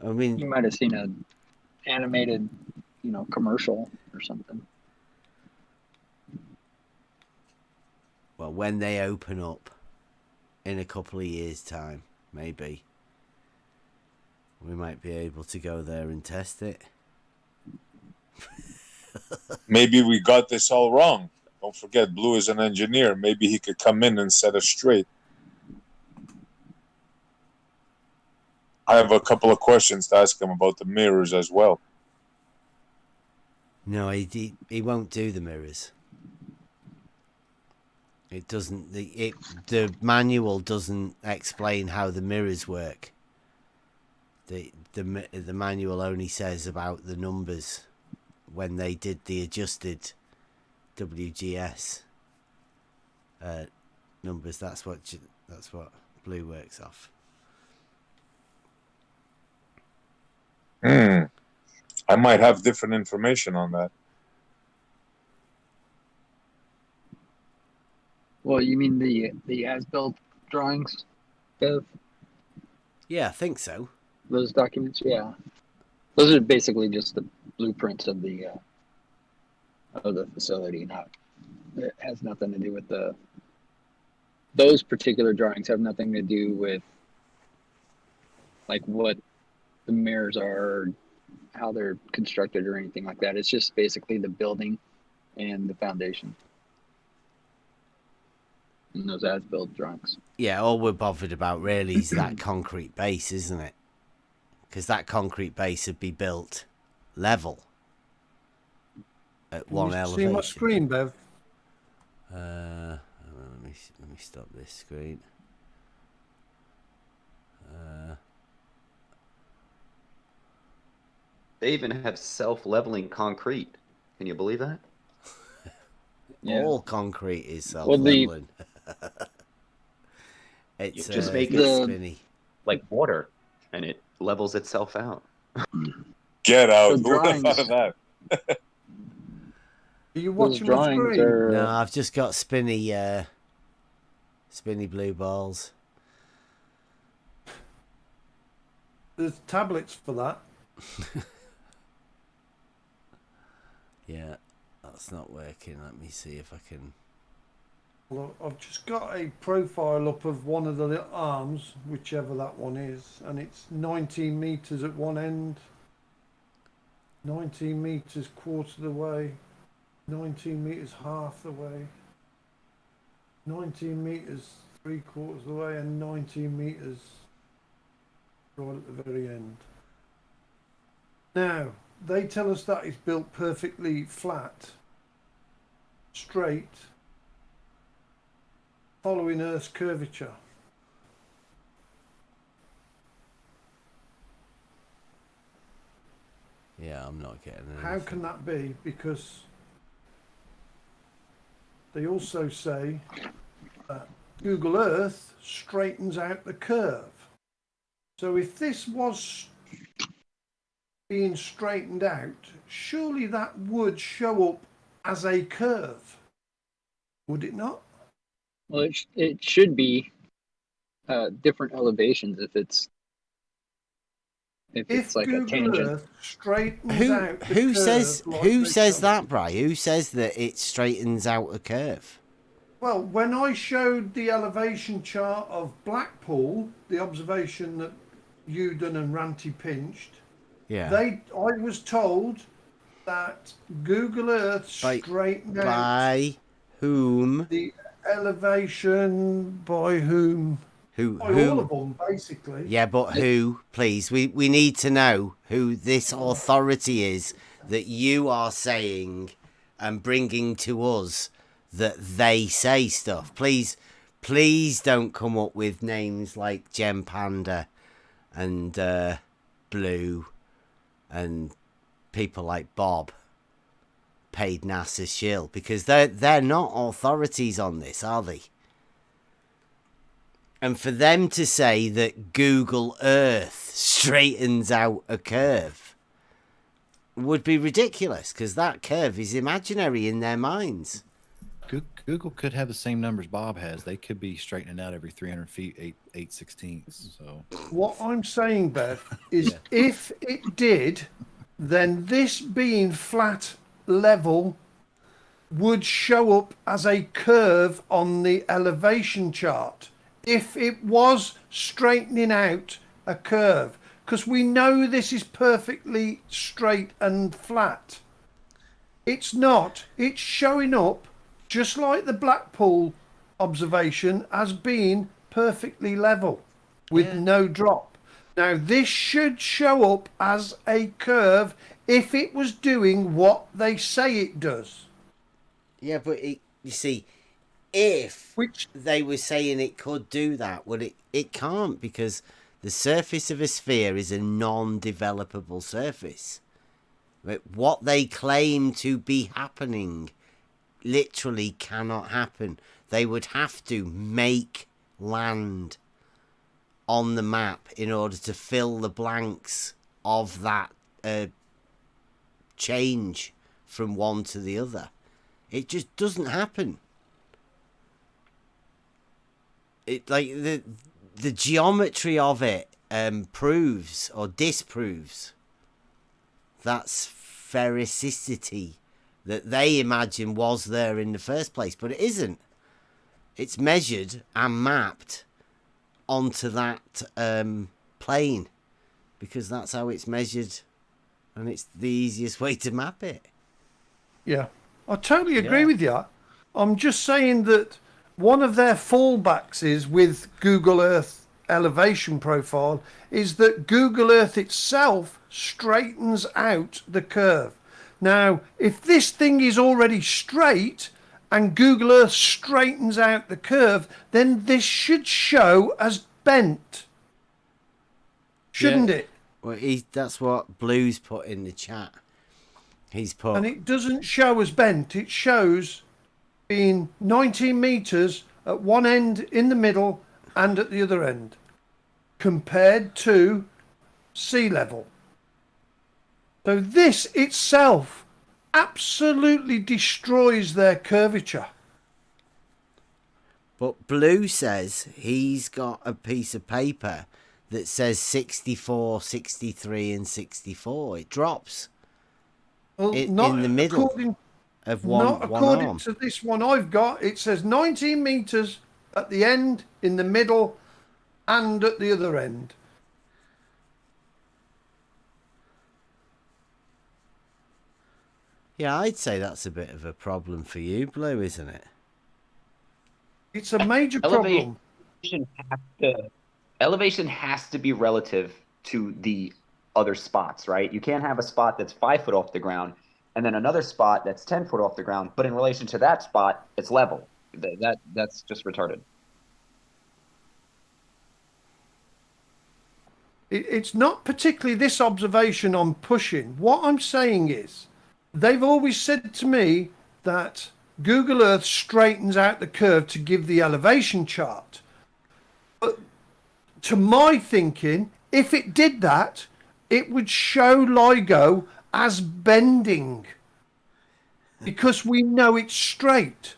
Speaker 1: I mean,
Speaker 11: you might have seen an animated, commercial or something.
Speaker 1: Well, when they open up in a couple of years' time, maybe we might be able to go there and test it.
Speaker 5: Maybe we got this all wrong. Don't forget, Blue is an engineer. Maybe he could come in and set us straight. I have a couple of questions to ask him about the mirrors as well.
Speaker 1: No, he won't do the mirrors. It doesn't. The manual doesn't explain how the mirrors work. The manual only says about the numbers when they did the adjusted WGS numbers. That's what Blue works off.
Speaker 5: I might have different information on that.
Speaker 11: Well, you mean the as-built drawings, Bev?
Speaker 1: Yeah, I think so.
Speaker 11: Those documents, yeah. Those are basically just the blueprints of the facility. Not, it has nothing to do with those particular drawings have nothing to do with like what the mirrors are, how they're constructed, or anything like that. It's just basically the building and the foundation. And those as-built drawings.
Speaker 1: Yeah, all we're bothered about really is that concrete base, isn't it? Because that concrete base would be built level at one
Speaker 15: Can you
Speaker 1: elevation.
Speaker 15: see my screen, Bev?
Speaker 1: Let me stop this screen.
Speaker 16: They even have self-leveling concrete. Can you believe that?
Speaker 11: Yeah.
Speaker 1: All concrete is self-leveling. It's
Speaker 16: You just make
Speaker 1: it's
Speaker 16: it
Speaker 1: spinny.
Speaker 16: like water, and it levels itself out.
Speaker 5: Get out!
Speaker 11: The
Speaker 5: Who would have thought of
Speaker 11: drawings-
Speaker 5: that?
Speaker 15: Are you
Speaker 11: Those
Speaker 15: watching my
Speaker 11: drawings
Speaker 15: screen?
Speaker 11: are
Speaker 1: No, I've just got spinny blue balls.
Speaker 15: There's tablets for that.
Speaker 1: Yeah, that's not working. Let me see if I can.
Speaker 15: Well, I've just got a profile up of one of the little arms, whichever that one is, and it's 19 meters at one end, 19 meters quarter of the way, 19 meters half the way, 19 meters three quarters of the way, and 19 meters right at the very end. Now, they tell us that it's built perfectly flat, straight, following Earth's curvature.
Speaker 1: Yeah, I'm not getting it.
Speaker 15: How can that be? Because they also say that Google Earth straightens out the curve. So if this was being straightened out, surely that would show up as a curve, would it not?
Speaker 11: well, it should be different elevations if it's
Speaker 15: If
Speaker 11: like a
Speaker 15: Google
Speaker 11: tangent.
Speaker 15: Earth straightens out the
Speaker 1: Who
Speaker 15: curve
Speaker 1: says
Speaker 15: like
Speaker 1: who
Speaker 15: they
Speaker 1: says
Speaker 15: show-
Speaker 1: that, Bri? Who says that it straightens out a curve?
Speaker 15: Well, when I showed the elevation chart of Blackpool, the observation that you done and Ranty pinched,
Speaker 1: Yeah.
Speaker 15: I was told that Google Earth straightened out
Speaker 1: By whom?
Speaker 15: the elevation by whom?
Speaker 1: Who?
Speaker 15: By
Speaker 1: Who?
Speaker 15: all of them, basically.
Speaker 1: Yeah, but who? Please, we need to know who this authority is that you are saying and bringing to us that they say stuff. Please don't come up with names like Gem Panda and Blue and people like Bob paid NASA shill, because they're not authorities on this, are they? And for them to say that Google Earth straightens out a curve would be ridiculous, because that curve is imaginary in their minds.
Speaker 10: Google could have the same numbers Bob has. They could be straightening out every 300 feet, 8/16. So
Speaker 15: What I'm saying, Beth, is if it did, then this being flat level would show up as a curve on the elevation chart. If it was straightening out a curve, because we know this is perfectly straight and flat. It's not. It's showing up just like the Blackpool observation as being perfectly level with no drop. Now, this should show up as a curve if it was doing what they say it does.
Speaker 1: Yeah, but you see, if they were saying it could do that, well, it can't, because the surface of a sphere is a non-developable surface. But what they claim to be happening literally cannot happen. They would have to make land on the map in order to fill the blanks of that change from one to the other. It just doesn't happen. it like the geometry of it proves or disproves that sphericity that they imagine was there in the first place, but it isn't. It's measured and mapped onto that plane because that's how it's measured, and it's the easiest way to map it.
Speaker 15: Yeah, I totally agree with you. I'm just saying that one of their fallbacks is with Google Earth elevation profile is that Google Earth itself straightens out the curve. Now, if this thing is already straight and Google Earth straightens out the curve, then this should show as bent. Shouldn't it?
Speaker 1: Well, that's what Blue's put in the chat. He's put...
Speaker 15: And it doesn't show as bent. It shows being 19 metres at one end in the middle and at the other end, compared to sea level. So this itself absolutely destroys their curvature.
Speaker 1: But Blue says he's got a piece of paper that says 64, 63 and 64. It drops in the middle of one
Speaker 15: according
Speaker 1: arm.
Speaker 15: to this one I've got, it says 19 metres at the end, in the middle and at the other end.
Speaker 1: Yeah, I'd say that's a bit of a problem for you, Blue, isn't it?
Speaker 15: It's a major problem.
Speaker 17: Elevation has to be relative to the other spots, right? You can't have a spot that's 5 foot off the ground and then another spot that's 10 foot off the ground, but in relation to that spot, it's level. That's just retarded.
Speaker 15: It's not particularly this observation I'm pushing. What I'm saying is, they've always said to me that Google Earth straightens out the curve to give the elevation chart. But to my thinking, if it did that, it would show LIGO as bending because we know it's straight.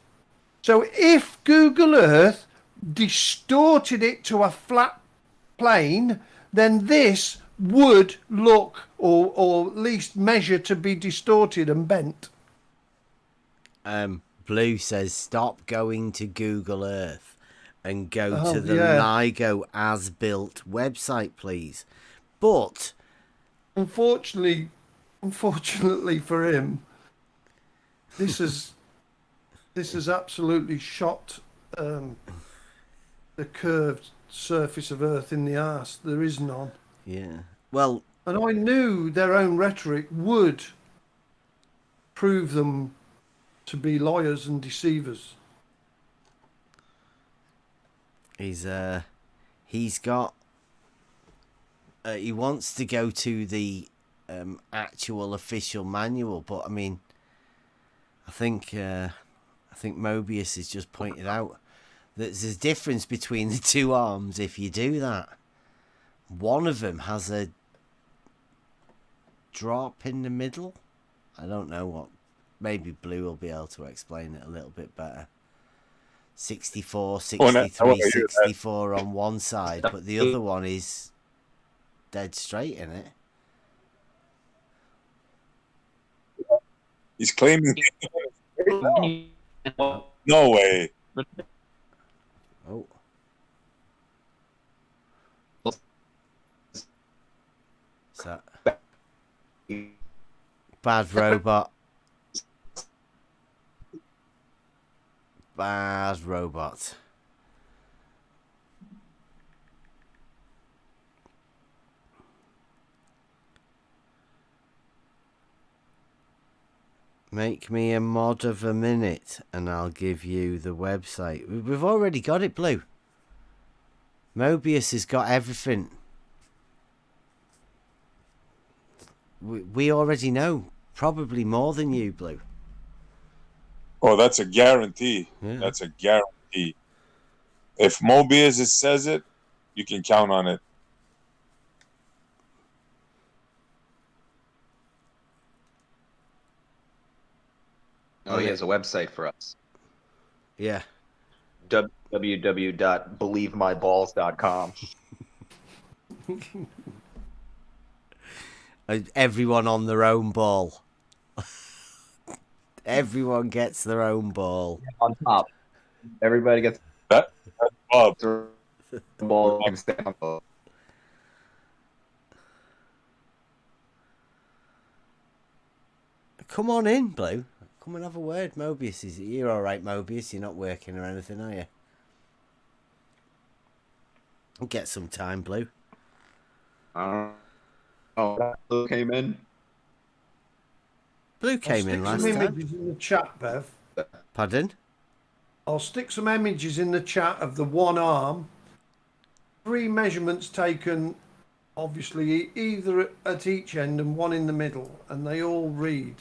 Speaker 15: So if Google Earth distorted it to a flat plane, then this would look or at least measure to be distorted and bent.
Speaker 1: Blue says stop going to Google Earth and go
Speaker 15: Oh,
Speaker 1: to the
Speaker 15: yeah.
Speaker 1: LIGO as built website, please. But
Speaker 15: unfortunately for him, this has absolutely shot the curved surface of Earth in the arse. There is none.
Speaker 1: Yeah. Well,
Speaker 15: and I knew their own rhetoric would prove them to be liars and deceivers.
Speaker 1: he's got he wants to go to the actual official manual, but I mean, I think Mobius has just pointed out that there's a difference between the two arms if you do that. One of them has a drop in the middle. I don't know what. Maybe Blue will be able to explain it a little bit better. 64, 63, 64 on one side, but the other one is dead straight in it.
Speaker 5: He's claiming. No way.
Speaker 1: Oh. So, bad robot. Bad robot. Make me a mod of a minute and I'll give you the website. We've already got it, Blue. Mobius has got everything. We already know. Probably more than you, Blue.
Speaker 5: Oh, that's a guarantee.
Speaker 1: Yeah.
Speaker 5: That's a guarantee. If Mobius says it, you can count on it.
Speaker 17: Oh, he has a website for us.
Speaker 1: Yeah.
Speaker 17: www.believemyballs.com.
Speaker 1: Everyone on their own ball. Everyone gets their own ball.
Speaker 17: On top. Everybody gets
Speaker 5: that Bob.
Speaker 17: ball. Can stay on ball.
Speaker 1: Come on in, Blue. Come and have a word, Mobius. You're all right, Mobius. You're not working or anything, are you? Get some time, Blue.
Speaker 17: Blue came in.
Speaker 1: Blue came in last
Speaker 15: some
Speaker 1: time.
Speaker 15: images in the chat, Bev.
Speaker 1: Pardon?
Speaker 15: I'll stick some images in the chat of the one arm. 3 measurements taken, obviously, either at each end and one in the middle, and they all read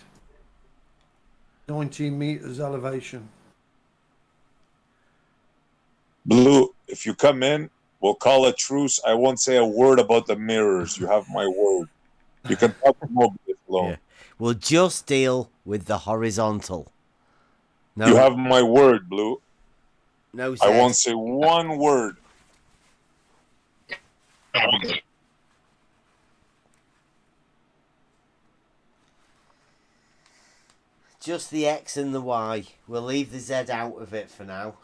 Speaker 15: 19 meters elevation.
Speaker 5: Blue, if you come in, we'll call a truce. I won't say a word about the mirrors. You have my word. You can talk to Mobius alone.
Speaker 1: Yeah. We'll just deal with the horizontal. No,
Speaker 5: You have my word, Blue.
Speaker 1: no,
Speaker 5: I
Speaker 1: Zed.
Speaker 5: won't say one word.
Speaker 1: Just the X and the Y. We'll leave the Z out of it for now.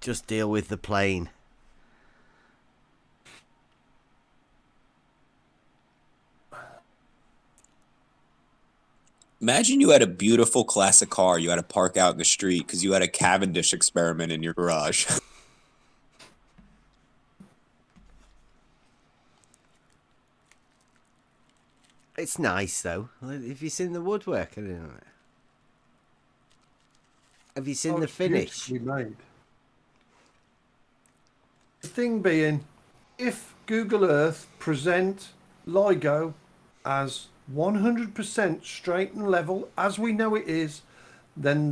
Speaker 1: Just deal with the plane.
Speaker 18: Imagine you had a beautiful classic car you had to park out in the street because you had a Cavendish experiment in your garage.
Speaker 1: It's nice though. Have you seen the woodwork? I don't know. Have you seen the
Speaker 15: it's
Speaker 1: finish?
Speaker 15: beautifully made. The thing being, if Google Earth present LIGO as 100% straight and level as we know it is, then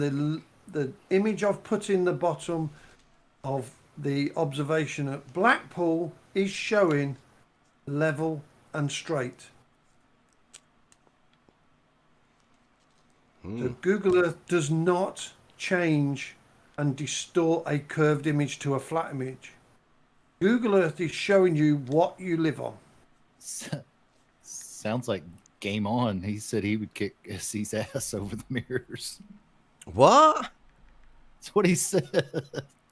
Speaker 15: the image I've put in the bottom of the observation at Blackpool is showing level and straight. So Google Earth does not change and distort a curved image to a flat image. Google Earth is showing you what you live on.
Speaker 10: Sounds like Game On. He said he would kick SC's ass over the mirrors.
Speaker 1: What?
Speaker 10: That's what he said.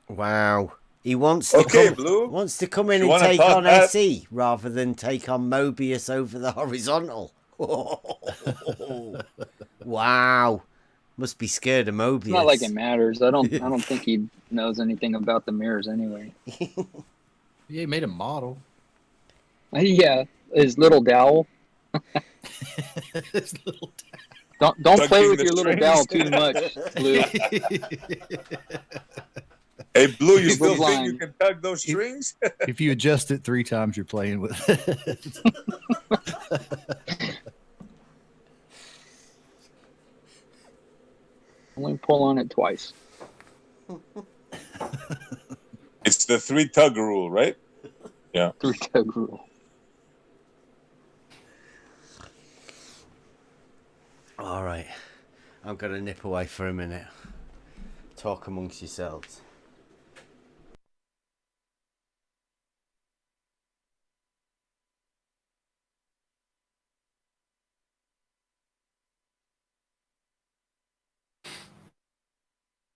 Speaker 1: Wow. He wants to wants to come in
Speaker 5: You
Speaker 1: and
Speaker 5: wanna
Speaker 1: take
Speaker 5: talk
Speaker 1: on
Speaker 5: that?
Speaker 1: SE rather than take on Mobius over the horizontal. Wow. Must be scared of Mobius.
Speaker 11: It's not like it matters. I don't think he knows anything about the mirrors anyway.
Speaker 10: Yeah, he made a model.
Speaker 11: Yeah, his little dowel.
Speaker 10: His little
Speaker 11: Don't
Speaker 5: Tugging
Speaker 11: play with
Speaker 5: the
Speaker 11: your little
Speaker 5: strings.
Speaker 11: dowel too much, Blue.
Speaker 5: Hey, Blue, you
Speaker 11: People
Speaker 5: still think
Speaker 11: blind.
Speaker 5: you can tug those strings?
Speaker 10: If you adjust it 3 times, you're playing with it.
Speaker 11: Only pull on it twice.
Speaker 5: It's the 3 tug rule, right? Yeah.
Speaker 11: 3 tug rule.
Speaker 1: All right. I'm going to nip away for a minute. Talk amongst yourselves.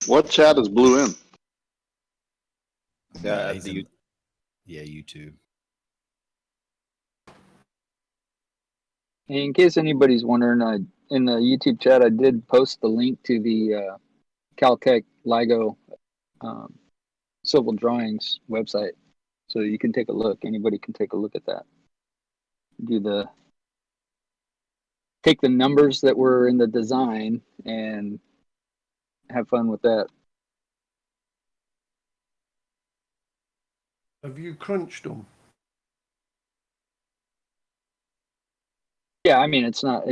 Speaker 2: What chat is Blue in?
Speaker 10: He's yeah, YouTube.
Speaker 11: In case anybody's wondering, in the YouTube chat, I did post the link to the Caltech LIGO civil drawings website, so you can take a look. Anybody can take a look at that. Take the numbers that were in the design and have fun with that.
Speaker 15: Have you crunched them?
Speaker 11: Yeah, I mean, it's a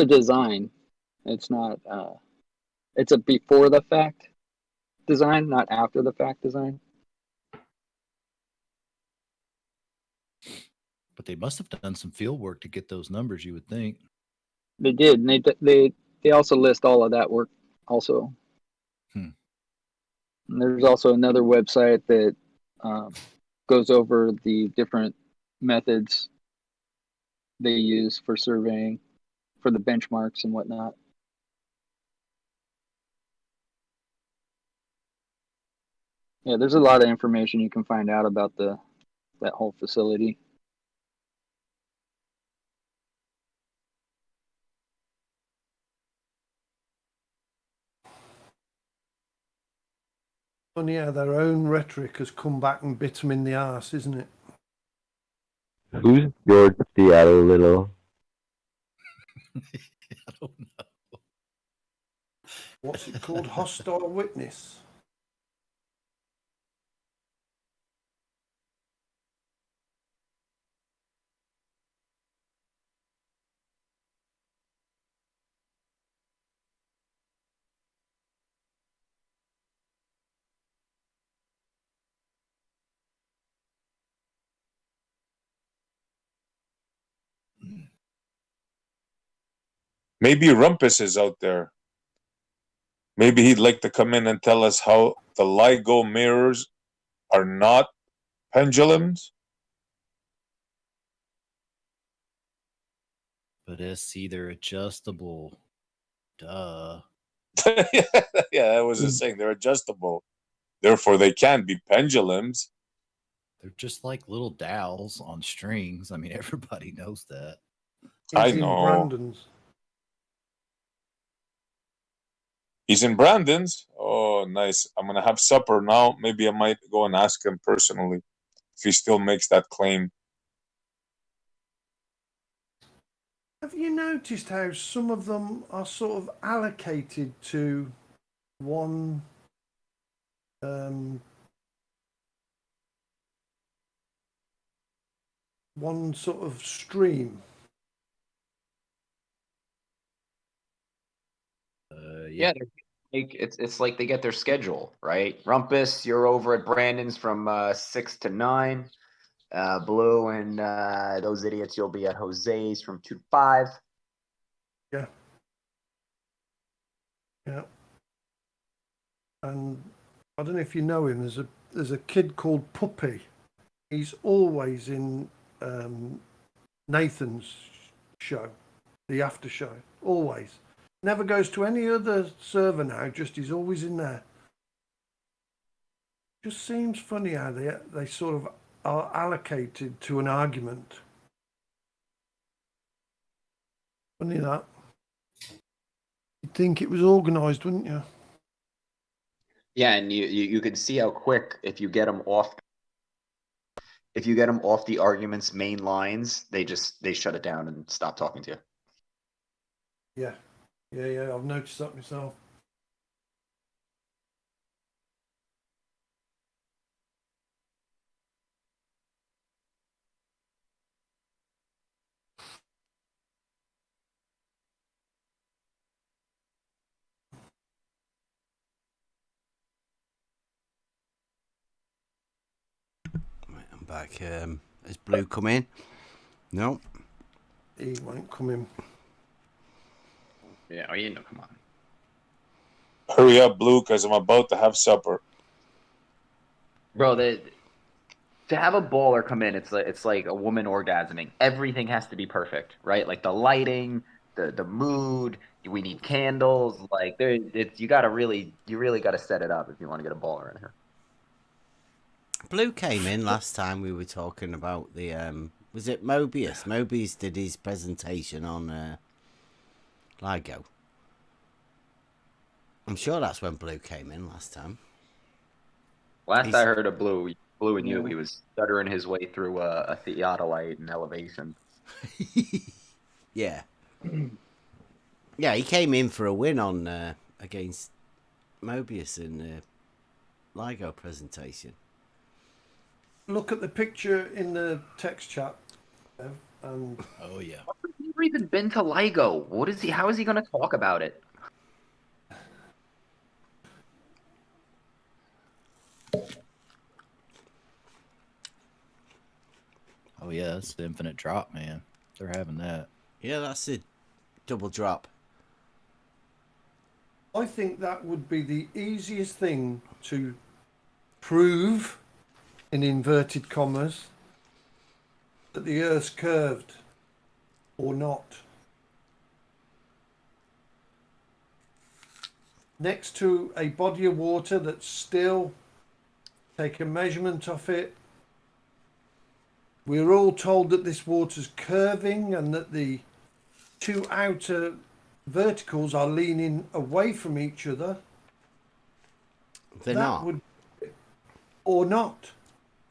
Speaker 11: design. It's not, it's a before the fact design, not after the fact design.
Speaker 10: But they must have done some field work to get those numbers, you would think.
Speaker 11: They did, and They also list all of that work also.
Speaker 10: Hmm.
Speaker 11: And there's also another website that goes over the different methods they use for surveying, for the benchmarks and whatnot. Yeah, there's a lot of information you can find out about that whole facility.
Speaker 15: Funny how their own rhetoric has come back and bit them in the arse, isn't it?
Speaker 13: Who's George Seattle Little?
Speaker 10: I don't know.
Speaker 15: What's it called? Hostile witness.
Speaker 5: Maybe Rumpus is out there. Maybe he'd like to come in and tell us how the LIGO mirrors are not pendulums.
Speaker 10: But it's either adjustable. Duh.
Speaker 5: Yeah, that was just saying they're adjustable. Therefore, they can't be pendulums.
Speaker 10: They're just like little dowels on strings. I mean, everybody knows that.
Speaker 5: I
Speaker 15: He's in
Speaker 5: know.
Speaker 15: Brandon's.
Speaker 5: He's in Brandon's. Oh, nice. I'm gonna have supper now. Maybe I might go and ask him personally if he still makes that claim.
Speaker 15: Have you noticed how some of them are sort of allocated to one one sort of stream?
Speaker 17: Yeah, it's like they get their schedule, right? Rumpus, you're over at Brandon's from 6 to 9. Blue and those idiots, you'll be at Jose's from 2 to 5.
Speaker 15: Yeah. Yeah. And I don't know if you know him. There's a kid called Puppy. He's always in Nathan's show, the after show. Always. Never goes to any other server now. Just he's always in there. Just seems funny how they sort of are allocated to an argument. Funny that. You'd think it was organised, wouldn't you?
Speaker 17: Yeah, and you can see how quick if you get them off. If you get them off the argument's main lines, they shut it down and stop talking to you.
Speaker 15: Yeah. Yeah, I've noticed that myself.
Speaker 1: Right, I'm back. Has Blue come in? No.
Speaker 15: He won't come in.
Speaker 17: Yeah, you know, come on.
Speaker 5: Hurry up, Blue, because I'm about to have supper.
Speaker 17: Bro, to have a baller come in, it's like a woman orgasming. Everything has to be perfect, right? Like the lighting, the mood. We need candles. Like you really got to set it up if you want to get a baller in here.
Speaker 1: Blue came in last time we were talking about the was it Mobius? Mobius did his presentation on LIGO. I'm sure that's when Blue came in last time.
Speaker 17: Last I heard of Blue and you, he was stuttering his way through a theodolite and elevation.
Speaker 1: Yeah. Yeah, he came in for a win on against Mobius in the LIGO presentation.
Speaker 15: Look at the picture in the text chat. And
Speaker 10: oh yeah.
Speaker 17: He's never even been to LIGO. What is he? How is he going to talk about it?
Speaker 10: Oh yeah, that's the infinite drop, man. They're having that.
Speaker 1: Yeah, that's a double drop.
Speaker 15: I think that would be the easiest thing to prove, in inverted commas, that the Earth's curved or not. Next to a body of water that's still, take a measurement of it. We're all told that this water's curving and that the two outer verticals are leaning away from each other.
Speaker 1: They're
Speaker 15: That
Speaker 1: not.
Speaker 15: would, or not.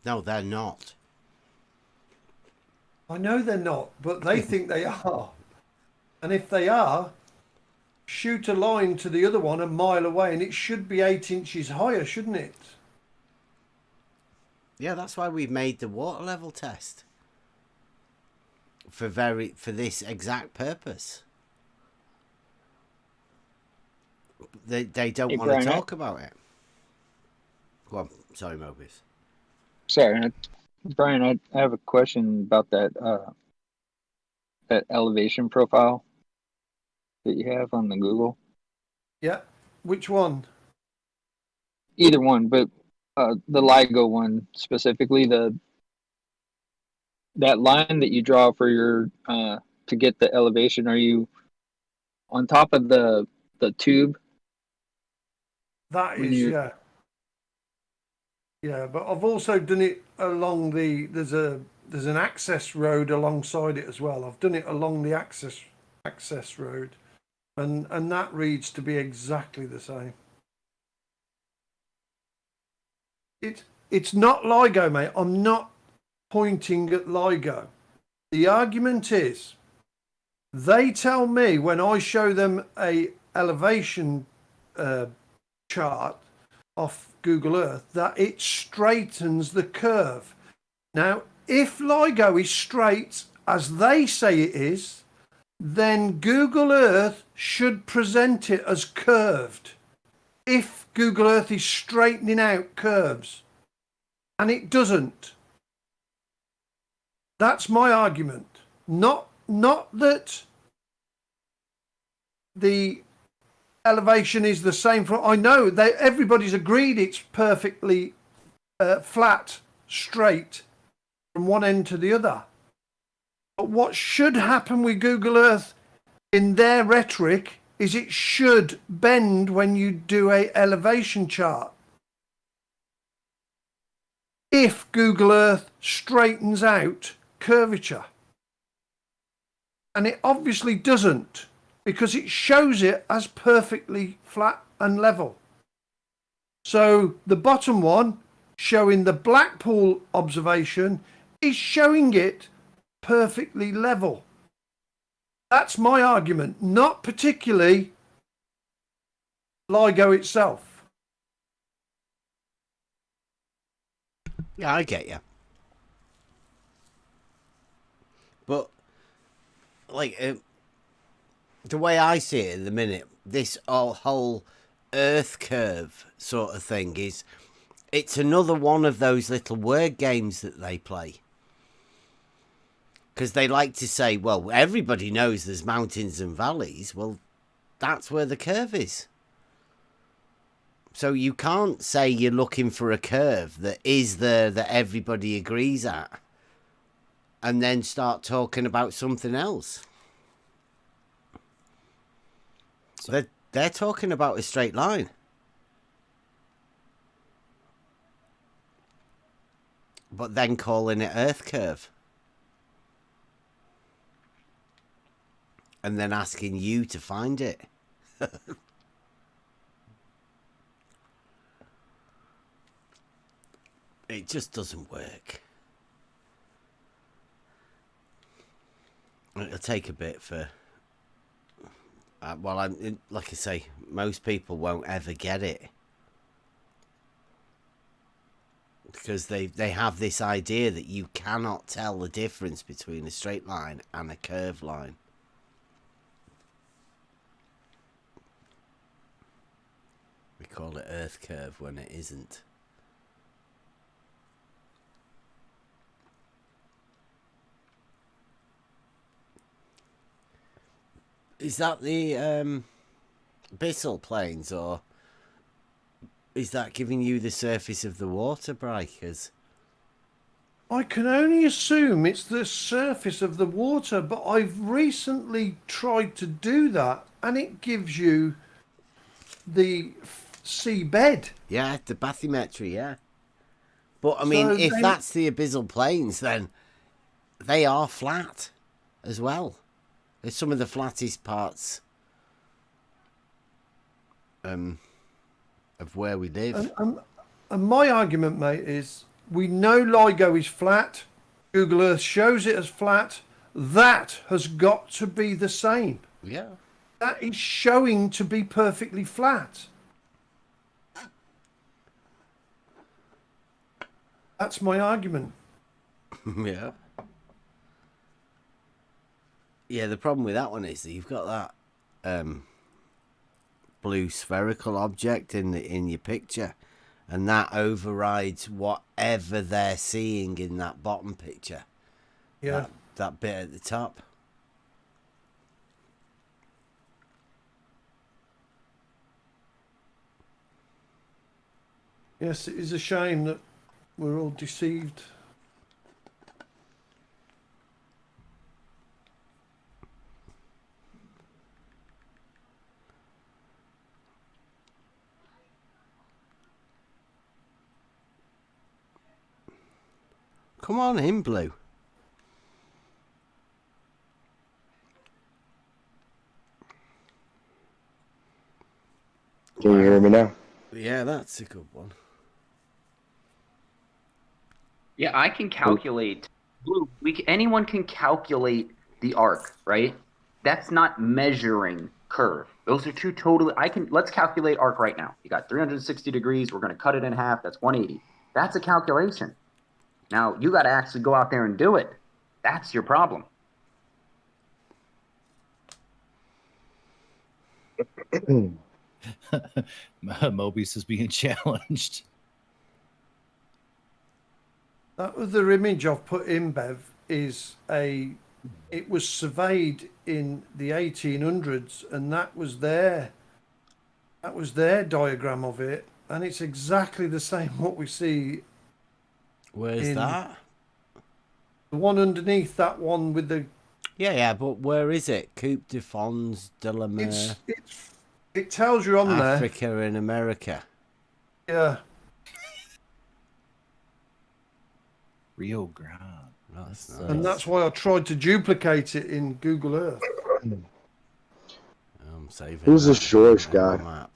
Speaker 1: No, they're not.
Speaker 15: I know they're not, but they think they are. And if they are, shoot a line to the other one a mile away and it should be 8 inches higher, shouldn't it?
Speaker 1: Yeah, that's why we've made the water level test. For this exact purpose. They don't
Speaker 11: Hey,
Speaker 1: want
Speaker 11: Brian,
Speaker 1: to talk about it. Go on. Sorry, Mobius.
Speaker 11: Sorry, Brian, I have a question about that that elevation profile that you have on the Google.
Speaker 15: Yeah. Which one?
Speaker 11: Either one, but the LIGO one specifically, that line that you draw for your to get the elevation. Are you on top of the tube?
Speaker 15: That
Speaker 11: When
Speaker 15: is,
Speaker 11: you-
Speaker 15: yeah. Yeah, but I've also done it along there's an access road alongside it as well. I've done it along the access road, and that reads to be exactly the same. It's not LIGO, mate. I'm not pointing at LIGO. The argument is, they tell me when I show them a elevation chart off Google Earth that it straightens the curve. Now, if LIGO is straight as they say it is, then Google Earth should present it as curved. If Google Earth is straightening out curves, and it doesn't. That's my argument. Not that the elevation is the same for. I know that everybody's agreed it's perfectly flat, straight from one end to the other. But what should happen with Google Earth in their rhetoric is it should bend when you do a elevation chart. If Google Earth straightens out curvature. And it obviously doesn't, because it shows it as perfectly flat and level. So the bottom one, showing the Blackpool observation, is showing it perfectly level. That's my argument, not particularly LIGO itself.
Speaker 1: Yeah, I get you. But, like, the way I see it at the minute, this whole Earth curve sort of thing is, it's another one of those little word games that they play. Because they like to say, well, everybody knows there's mountains and valleys. Well, that's where the curve is. So you can't say you're looking for a curve that is there that everybody agrees at and then start talking about something else. They're talking about a straight line. But then calling it Earth curve. And then asking you to find it. It just doesn't work. It'll take a bit for... well, like I say, most people won't ever get it. Because they have this idea that you cannot tell the difference between a straight line and a curved line. We call it Earth curve when it isn't. Is that the abyssal plains, or is that giving you the surface of the water, Brikers?
Speaker 15: I can only assume it's the surface of the water, but I've recently tried to do that, and it gives you the seabed.
Speaker 1: Yeah, the bathymetry, yeah. But I mean,
Speaker 15: So
Speaker 1: if
Speaker 15: then-
Speaker 1: that's the abyssal plains, then they are flat as well. It's some of the flattest parts of where we live.
Speaker 15: And my argument, mate, is we know LIGO is flat. Google Earth shows it as flat. That has got to be the same.
Speaker 1: Yeah.
Speaker 15: That is showing to be perfectly flat. That's my argument.
Speaker 1: Yeah. Yeah, the problem with that one is that you've got that blue spherical object in your picture, and that overrides whatever they're seeing in that bottom picture.
Speaker 15: Yeah.
Speaker 1: That bit at the top.
Speaker 15: Yes, it is a shame that we're all deceived.
Speaker 1: Come on in, Blue.
Speaker 12: Can you hear me now?
Speaker 1: Yeah, that's a good one.
Speaker 17: Yeah, I can calculate. Blue, anyone can calculate the arc, right? That's not measuring curve. Those are two totally. Let's calculate arc right now. You got 360 degrees. We're going to cut it in half. That's 180. That's a calculation. Now you got to actually go out there and do it. That's your problem.
Speaker 10: Mobius is being challenged.
Speaker 15: That other image I've put in, Bev, is it was surveyed in the 1800s, and that was their diagram of it, and it's exactly the same what we see.
Speaker 1: Where's that?
Speaker 15: The one underneath that one with the.
Speaker 1: Yeah, but where is it? Coupe de Fons de la Mer.
Speaker 15: It tells you on there.
Speaker 1: Africa and America.
Speaker 15: Yeah.
Speaker 10: Rio Grande.
Speaker 1: That's nice.
Speaker 15: And that's why I tried to duplicate it in Google Earth.
Speaker 1: I'm saving.
Speaker 12: Who's
Speaker 1: that
Speaker 12: this George
Speaker 1: on
Speaker 12: guy?
Speaker 1: the map.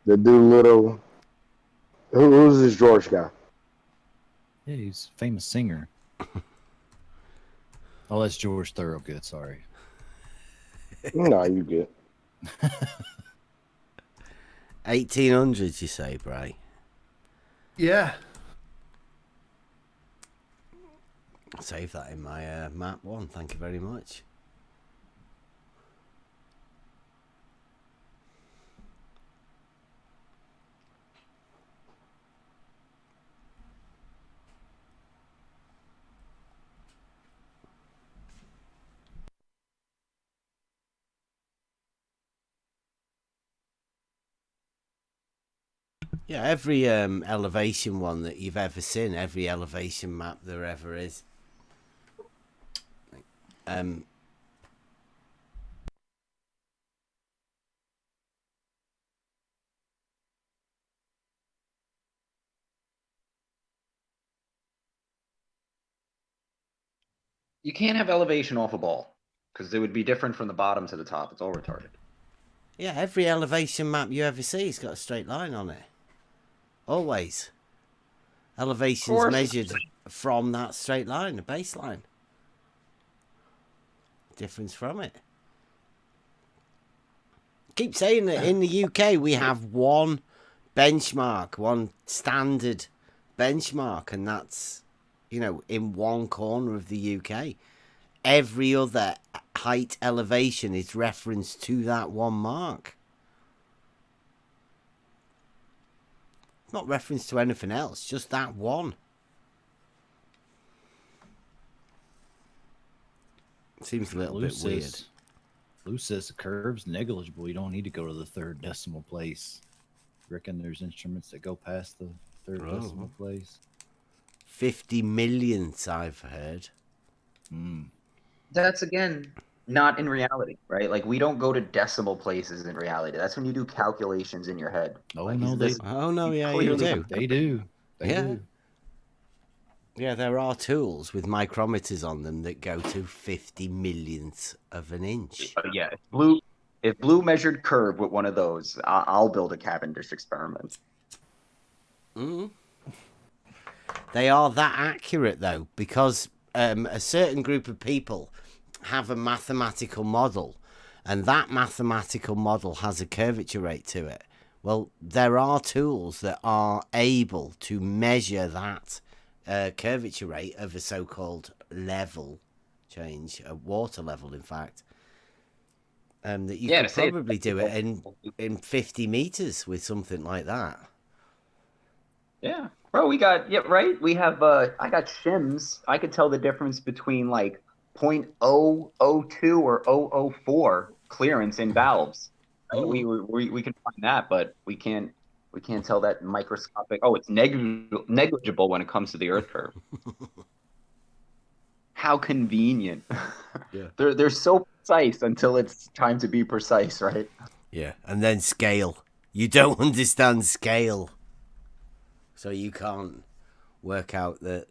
Speaker 12: The dude little. Who's this George guy?
Speaker 10: Yeah, he's a famous singer. Oh, that's George Thorogood. Sorry.
Speaker 12: No, you good.
Speaker 1: 1800s, you say, Bray?
Speaker 15: Yeah.
Speaker 1: Save that in my map one. Thank you very much. Yeah, every elevation one that you've ever seen, every elevation map there ever is.
Speaker 17: You can't have elevation off a ball because it would be different from the bottom to the top. It's all retarded.
Speaker 1: Yeah, every elevation map you ever see has got a straight line on it. Always. Elevation's measured from that straight line, the baseline. Difference from it. Keep saying that in the UK we have one benchmark, one standard benchmark, and that's, you know, in one corner of the UK. Every other height elevation is referenced to that one mark. Not referenced to anything else, just that one. Seems a little
Speaker 10: Blue
Speaker 1: bit weird.
Speaker 10: says, Blue says the curve's negligible. You don't need to go to the third decimal place. Reckon there's instruments that go past the third
Speaker 1: Oh.
Speaker 10: decimal place.
Speaker 1: 50 millionths, I've heard.
Speaker 17: That's again not in reality, right? Like we don't go to decimal places in reality. That's when you do calculations in your head.
Speaker 10: Oh
Speaker 17: Like,
Speaker 10: no,
Speaker 17: is
Speaker 10: they
Speaker 17: this-
Speaker 1: Oh, no, yeah, you
Speaker 17: clearly-
Speaker 1: do.
Speaker 10: They do. They
Speaker 1: Yeah.
Speaker 10: do.
Speaker 1: Yeah, there are tools with micrometers on them that go to 50 millionths of an inch.
Speaker 17: Yeah, if Blue measured curve with one of those, I'll build a Cavendish experiment.
Speaker 1: Mm. They are that accurate, though, because a certain group of people have a mathematical model, and that mathematical model has a curvature rate to it. Well, there are tools that are able to measure that curvature rate of a so-called level change, a water level, in fact. That you could probably do it in 50 meters with something like that.
Speaker 17: Yeah, bro, we got right. We have I got shims. I could tell the difference between like 0.002 or 004 clearance in valves. Right? We can find that, but we can't tell that microscopic. Oh, it's negligible when it comes to the earth curve. How convenient.
Speaker 1: Yeah.
Speaker 17: They're so precise until it's time to be precise, right?
Speaker 1: Yeah, and then scale. You don't understand scale. So you can't work out that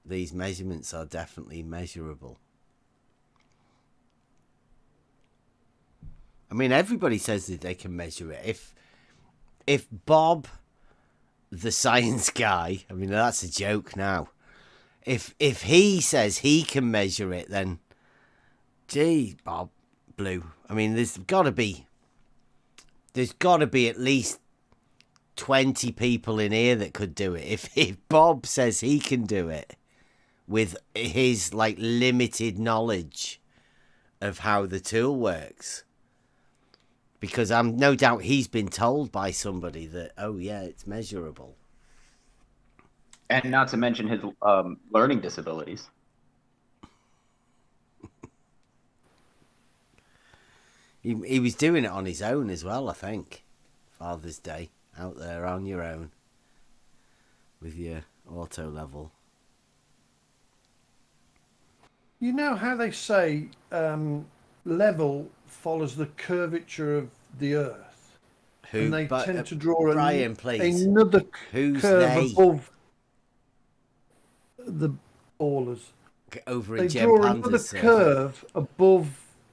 Speaker 1: these measurements are definitely measurable. I mean, everybody says that they can measure it. If Bob, the science guy, I mean, that's a joke now. If he says he can measure it, then, gee, Bob, Blue. I mean, there's got to be at least 20 people in here that could do it. If Bob says he can do it with his like limited knowledge of how the tool works, because I'm no doubt he's been told by somebody that, oh yeah, it's measurable.
Speaker 17: And not to mention his learning disabilities.
Speaker 1: He was doing it on his own as well, I think. Father's Day, out there on your own with your auto level.
Speaker 15: You know how they say level follows the curvature of the earth?
Speaker 1: Who?
Speaker 15: And they tend to draw
Speaker 1: Brian, please.
Speaker 15: another
Speaker 1: Who's
Speaker 15: curve
Speaker 1: they?
Speaker 15: above the ballers.
Speaker 1: Over
Speaker 15: They
Speaker 1: in Jem
Speaker 15: draw another
Speaker 1: Panther's
Speaker 15: curve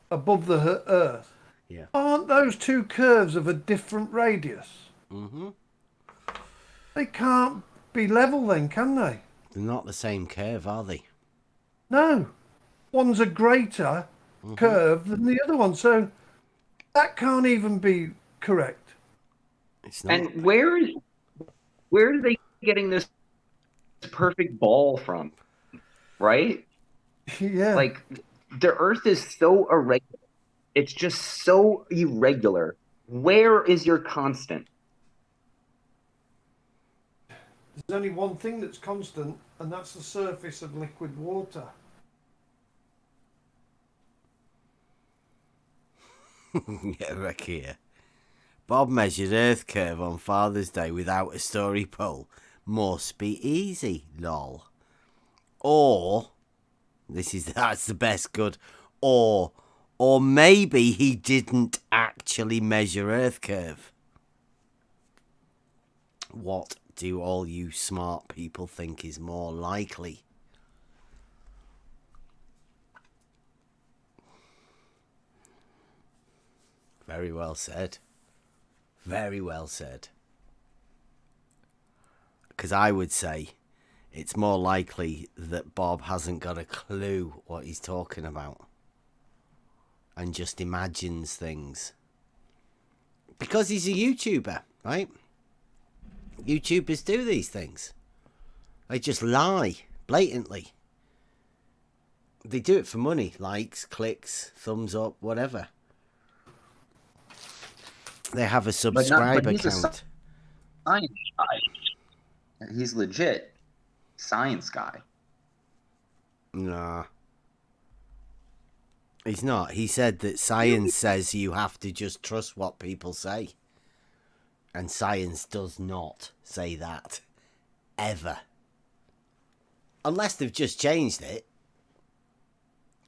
Speaker 15: above the earth.
Speaker 1: Yeah.
Speaker 15: Aren't those two curves of a different radius?
Speaker 1: Mm-hmm.
Speaker 15: They can't be level then, can they?
Speaker 1: They're not the same curve, are they?
Speaker 15: No. One's a greater curve than the other one, so that can't even be correct.
Speaker 1: It's not.
Speaker 17: And where are they getting this perfect ball from? Right?
Speaker 15: Yeah.
Speaker 17: Like the earth is so irregular. It's just so irregular. Where is your constant?
Speaker 15: There's only one thing that's constant, and that's the surface of liquid water.
Speaker 1: Yeah, Rick here. Bob measured Earth curve on Father's Day without a story pole. Must be easy, lol. Or that's the best good. Or maybe he didn't actually measure Earth curve. What do all you smart people think is more likely? Very well said. Very well said. Because I would say it's more likely that Bob hasn't got a clue what he's talking about and just imagines things. Because he's a YouTuber, right? YouTubers do these things. They just lie blatantly. They do it for money. Likes, clicks, thumbs up, whatever. They have a subscriber
Speaker 17: he's
Speaker 1: count.
Speaker 17: A science guy. He's legit science guy.
Speaker 1: Nah. He's not. He said that science says you have to just trust what people say. And science does not say that. Ever. Unless they've just changed it.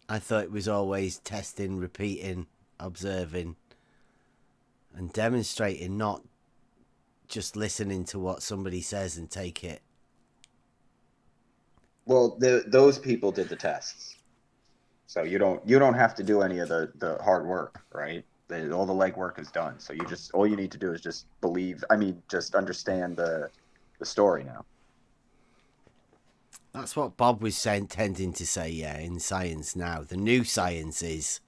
Speaker 1: I thought it was always testing, repeating, observing, and demonstrating, not just listening to what somebody says and take it.
Speaker 17: Well, those people did the tests, so you don't have to do any of the hard work, right? All the legwork is done. So all you need to do is just believe. I mean, just understand the story now.
Speaker 1: That's what Bob was tending to say, yeah, in science now. The new science is,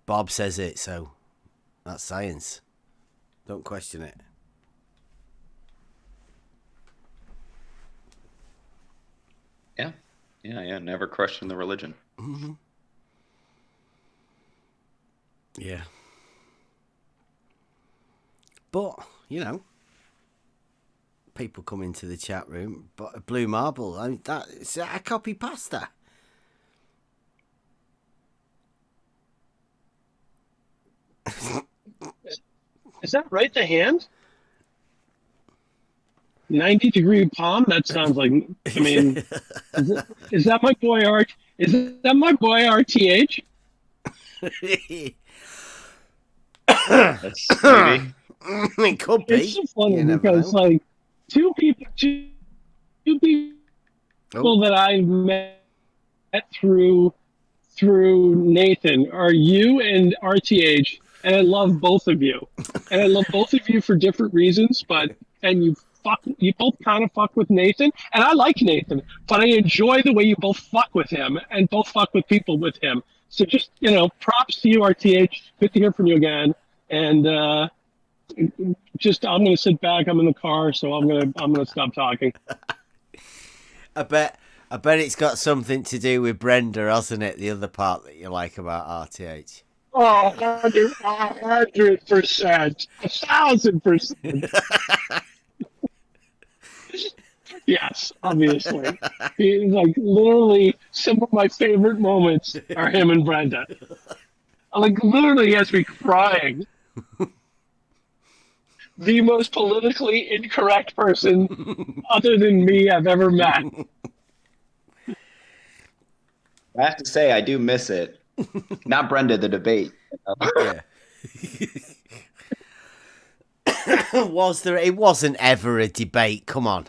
Speaker 1: Bob says it, so that's science. Don't question it.
Speaker 16: Yeah. Never question the religion.
Speaker 1: Mm-hmm. Yeah. But, you know, people come into the chat room, but Blue Marble, I mean, it's a copy pasta.
Speaker 19: Is that right? The hand? 90-degree palm? That sounds like. I mean, is that my boy Art? Is that my boy RTH?
Speaker 16: That's maybe.
Speaker 1: It could be.
Speaker 19: It's so funny because like two people that I met through Nathan are you and RTH, and I love both of you, and I love both of you for different reasons, you both kind of fuck with Nathan, and I like Nathan, but I enjoy the way you both fuck with him and both fuck with people with him. So just, props to you, RTH. Good to hear from you again. And I'm going to sit back. I'm in the car, so I'm going to stop talking.
Speaker 1: I bet it's got something to do with Brenda, hasn't it? The other part that you like about RTH.
Speaker 19: Oh, 100%. 1,000%. Yes, obviously. Like, literally, some of my favorite moments are him and Brenda. Like, literally, he has me crying. The most politically incorrect person other than me I've ever met.
Speaker 17: I have to say, I do miss it. Not Brenda, the debate.
Speaker 1: Yeah. It wasn't ever a debate. Come on.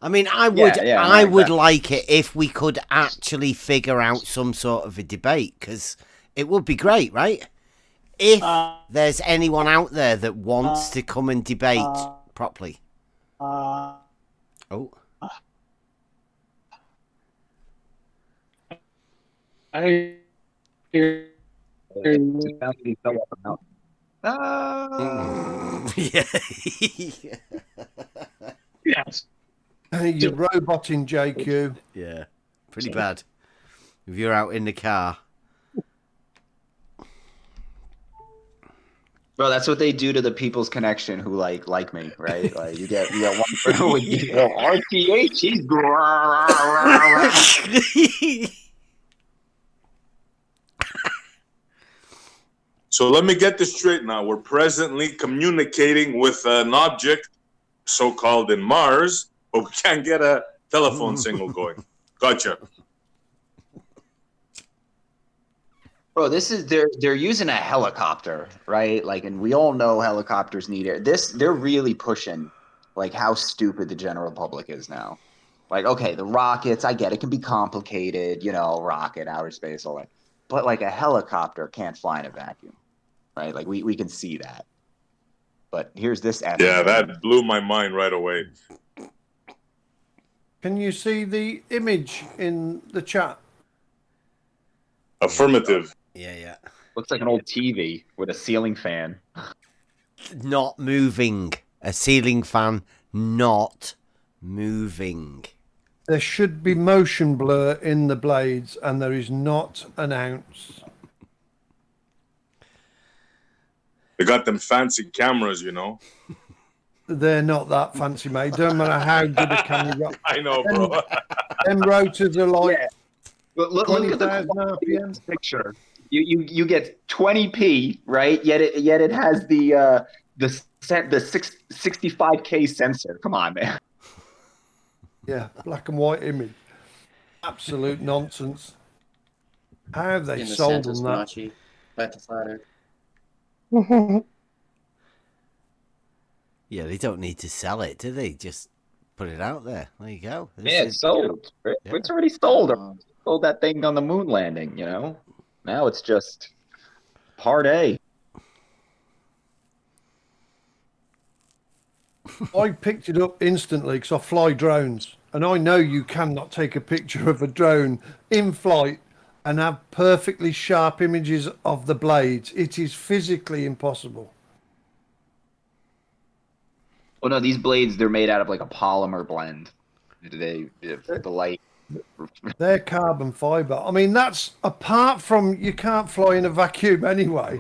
Speaker 1: I mean, I would like it if we could actually figure out some sort of a debate, because it would be great, right? If there's anyone out there that wants to come and debate properly. Oh.
Speaker 19: I hear
Speaker 1: Yeah.
Speaker 19: Yes.
Speaker 15: You're roboting, JQ.
Speaker 1: Yeah, pretty bad. If you're out in the car.
Speaker 17: Bro, that's what they do to the People's Connection who like me, right? Like you get one friend with RTH, he's
Speaker 5: So let me get this straight now. We're presently communicating with an object, so-called in Mars, but we can't get a telephone signal going. Gotcha.
Speaker 17: Bro, they're using a helicopter, right? Like, and we all know helicopters need air. They're really pushing, like, how stupid the general public is now. Like, okay, the rockets, I get it, can be complicated, rocket, outer space, all that. But like a helicopter can't fly in a vacuum, right? Like we can see that. But here's this.
Speaker 5: Yeah, that blew my mind right away.
Speaker 15: Can you see the image in the chat?
Speaker 5: Affirmative.
Speaker 1: Yeah.
Speaker 17: Looks like an old TV with a ceiling fan.
Speaker 1: Not moving. A ceiling fan not moving.
Speaker 15: There should be motion blur in the blades, and there is not an ounce.
Speaker 5: They got them fancy cameras,
Speaker 15: They're not that fancy, mate. Don't matter how good a camera you got.
Speaker 5: I know, bro.
Speaker 15: Them rotors are like
Speaker 17: Look at the
Speaker 15: 20,000
Speaker 17: quality of
Speaker 15: RPM.
Speaker 17: this picture. You get 20p, right? Yet it has the 65K sensor. Come on, man.
Speaker 15: Yeah, black and white image. Absolute nonsense. How have they
Speaker 20: In the
Speaker 15: sold
Speaker 20: Santos
Speaker 15: them that?
Speaker 20: Machi, back to flatter.
Speaker 1: Yeah, they don't need to sell it, do they? Just put it out there. There you go. This
Speaker 17: Yeah,
Speaker 1: is-
Speaker 17: it's sold. It's already sold. Sold that thing on the moon landing, you know? Now it's just part A.
Speaker 15: I picked it up instantly because I fly drones, and I know you cannot take a picture of a drone in flight and have perfectly sharp images of the blades. It is physically impossible.
Speaker 17: Oh no, these blades, they're made out of like a polymer blend. The light.
Speaker 15: They're carbon fiber. I mean, that's apart from you can't fly in a vacuum anyway.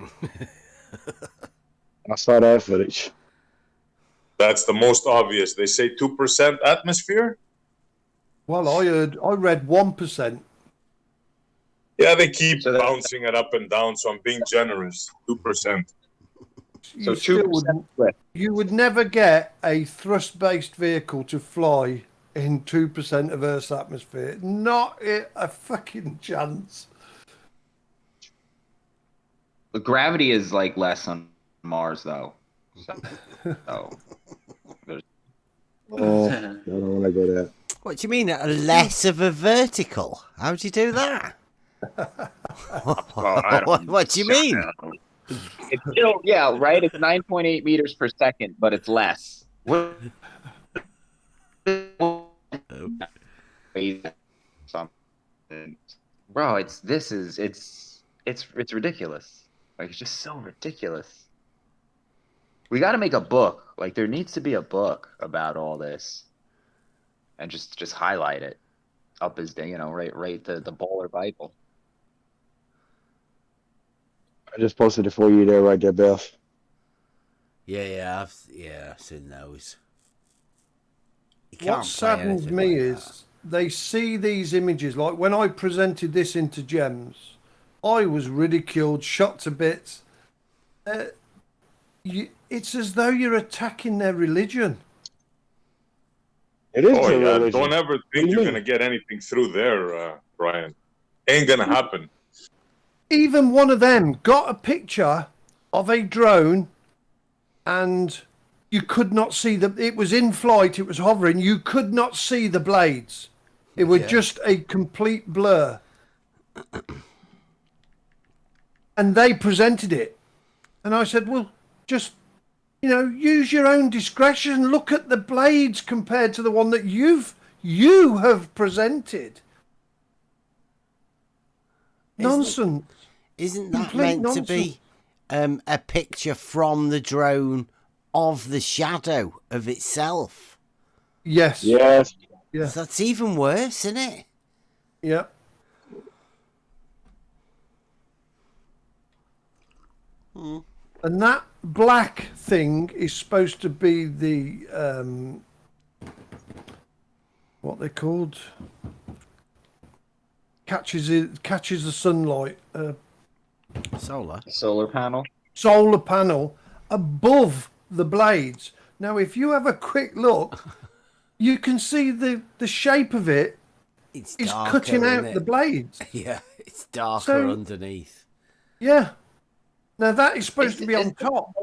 Speaker 12: I saw that footage.
Speaker 5: That's the most obvious. They say 2% atmosphere.
Speaker 15: Well, I read 1%.
Speaker 5: Yeah, they keep bouncing it up and down, so I'm being generous. 2%.
Speaker 15: You still you would never get a thrust-based vehicle to fly in 2% of Earth's atmosphere. Not a fucking chance.
Speaker 17: The gravity is like less on Mars, though. So, there's...
Speaker 12: Oh, I don't want to go there.
Speaker 1: What do you mean, less of a vertical? How do you do that? What do you mean?
Speaker 17: It's still, yeah, right? It's 9.8 meters per second, but it's less. Something. Bro, it's ridiculous. Like, it's just so ridiculous. We got to make a book. Like, there needs to be a book about all this, and just highlight it up as right the Bowler Bible.
Speaker 12: I just posted it for you there, right there, Beth.
Speaker 1: Yeah, I've seen those.
Speaker 15: What saddens me is they see these images. Like when I presented this into Gems, I was ridiculed, shot to bits. It's as though you're attacking their religion.
Speaker 12: It is.
Speaker 5: Oh,
Speaker 12: a
Speaker 5: yeah.
Speaker 12: religion.
Speaker 5: Don't ever think you're going to get anything through there, Brian. Ain't going to happen.
Speaker 15: Even one of them got a picture of a drone and you could not see it was in flight, it was hovering, you could not see the blades. It was just a complete blur. And they presented it. And I said, well, just, use your own discretion. Look at the blades compared to the one that you have presented. Nonsense.
Speaker 1: Isn't that
Speaker 15: Complete
Speaker 1: meant
Speaker 15: nonsense.
Speaker 1: to be a picture from the drone of the shadow of itself?
Speaker 15: Yes.
Speaker 12: Yes.
Speaker 15: Yeah.
Speaker 1: So that's even worse, isn't it?
Speaker 15: Yeah. And that black thing is supposed to be the what they called catches the sunlight.
Speaker 17: Solar panel.
Speaker 15: Solar panel above the blades. Now, if you have a quick look, you can see the shape of it is
Speaker 1: darker,
Speaker 15: cutting out
Speaker 1: isn't it?
Speaker 15: the blades.
Speaker 1: Yeah, it's darker
Speaker 15: So-
Speaker 1: underneath.
Speaker 15: Yeah. Now that is supposed to be on top.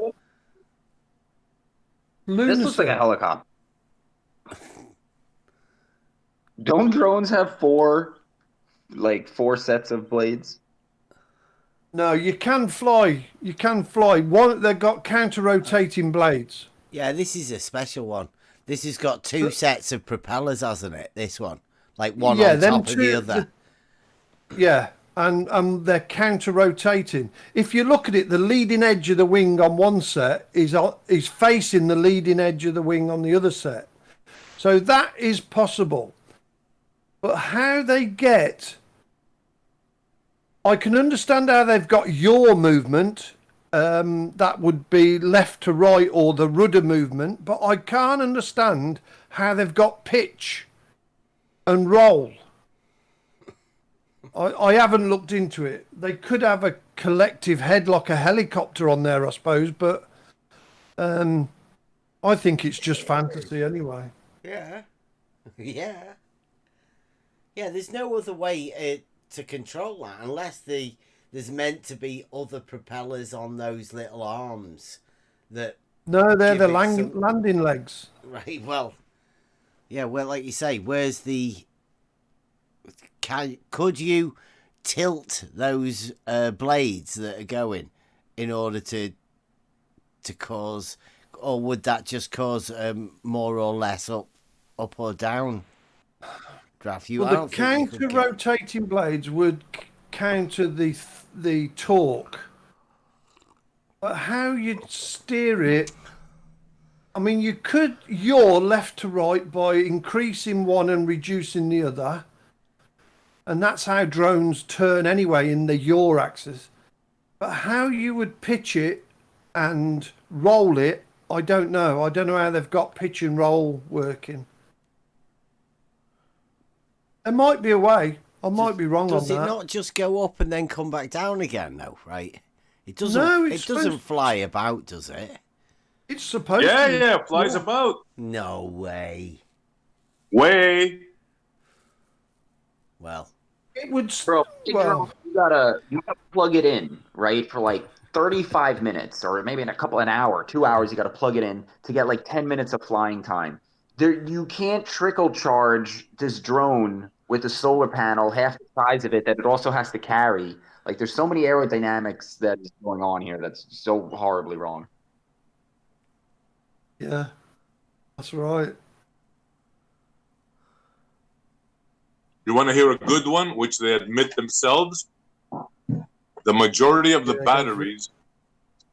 Speaker 17: This looks like a helicopter. Don't drones have four sets of blades?
Speaker 15: No, you can fly. You can fly. One, they've got counter-rotating blades.
Speaker 1: Yeah, this is a special one. This has got two sets of propellers, hasn't it? This one, like one on
Speaker 15: them
Speaker 1: top of the
Speaker 15: two-
Speaker 1: other.
Speaker 15: Yeah, and they're counter-rotating. If you look at it, the leading edge of the wing on one set is facing the leading edge of the wing on the other set. So that is possible. But how they get... I can understand how they've got yaw movement. That would be left to right or the rudder movement. But I can't understand how they've got pitch and roll. I haven't looked into it. They could have a collective headlock, a helicopter on there, I suppose, but I think it's just fantasy anyway.
Speaker 1: Yeah. Yeah. Yeah, there's no other way to control that unless there's meant to be other propellers on those little arms that...
Speaker 15: No, they're
Speaker 1: give
Speaker 15: the
Speaker 1: it some-
Speaker 15: landing legs.
Speaker 1: Right, well... Yeah, well, like you say, where's the... Could you tilt those blades that are going in order to cause... Or would that just cause more or less up or down draft? I
Speaker 15: Well,
Speaker 1: don't
Speaker 15: the
Speaker 1: think you could get-
Speaker 15: counter-rotating blades would counter the torque. But how you'd steer it... I mean, you could yaw left to right by increasing one and reducing the other. And that's how drones turn anyway, in the yaw axis. But how you would pitch it and roll it, I don't know. I don't know how they've got pitch and roll working. There might be a way. I might be wrong on
Speaker 1: Does it
Speaker 15: that.
Speaker 1: not just go up and then come back down again, though, right? It doesn't.
Speaker 15: No,
Speaker 1: it
Speaker 15: it's
Speaker 1: doesn't
Speaker 15: supposed-
Speaker 1: fly about, does it?
Speaker 15: It's supposed
Speaker 5: Yeah,
Speaker 15: to.
Speaker 5: yeah, flies about.
Speaker 1: No way.
Speaker 5: Way.
Speaker 1: Well,
Speaker 15: It would.
Speaker 17: Bro,
Speaker 15: Well,
Speaker 17: you gotta plug it in, right? For like 35 minutes, or maybe in an hour, 2 hours. You gotta plug it in to get like 10 minutes of flying time. You can't trickle charge this drone with a solar panel half the size of it that it also has to carry. Like, there's so many aerodynamics that is going on here that's so horribly wrong.
Speaker 15: yeah, that's right.
Speaker 5: You want to hear a good one, which they admit themselves? The majority of the batteries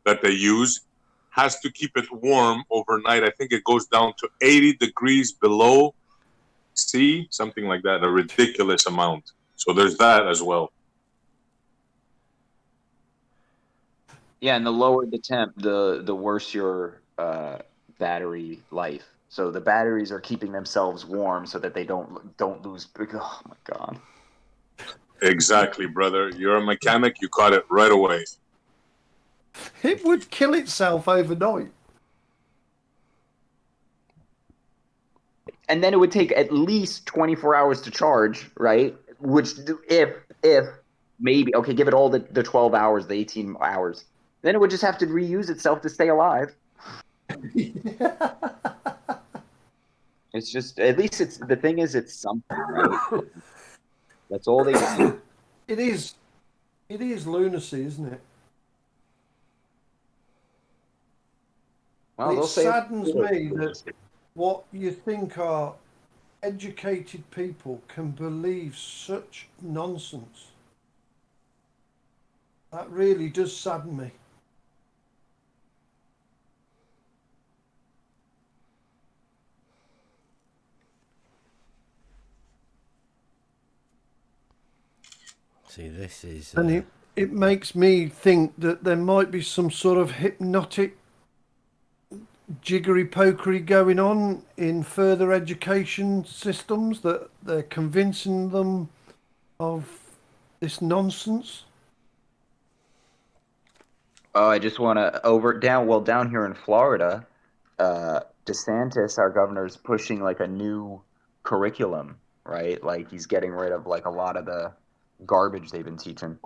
Speaker 5: that they use has to keep it warm overnight. I think it goes down to 80 degrees below C, something like that, a ridiculous amount. So there's that as well.
Speaker 17: Yeah, and the lower the temp, the worse your battery life. So the batteries are keeping themselves warm so that they don't lose. Oh my god!
Speaker 5: Exactly, brother. You're a mechanic. You caught it right away.
Speaker 15: It would kill itself overnight.
Speaker 17: And then it would take at least 24 hours to charge, right? Which if maybe okay, give it all the 12 hours, the 18 hours, then it would just have to reuse itself to stay alive. It's just, at least it's, the thing is, it's something, right? That's all they do.
Speaker 15: It is lunacy, isn't it?
Speaker 17: Well,
Speaker 15: it
Speaker 17: they'll say
Speaker 15: saddens me that what you think are educated people can believe such nonsense. That really does sadden me.
Speaker 1: see, this is.
Speaker 15: And it makes me think that there might be some sort of hypnotic jiggery pokery going on in further education systems, that they're convincing them of this nonsense.
Speaker 17: Oh, I just want to down here in Florida, DeSantis, our governor, is pushing like a new curriculum, right? Like, he's getting rid of like a lot of the garbage they've been teaching.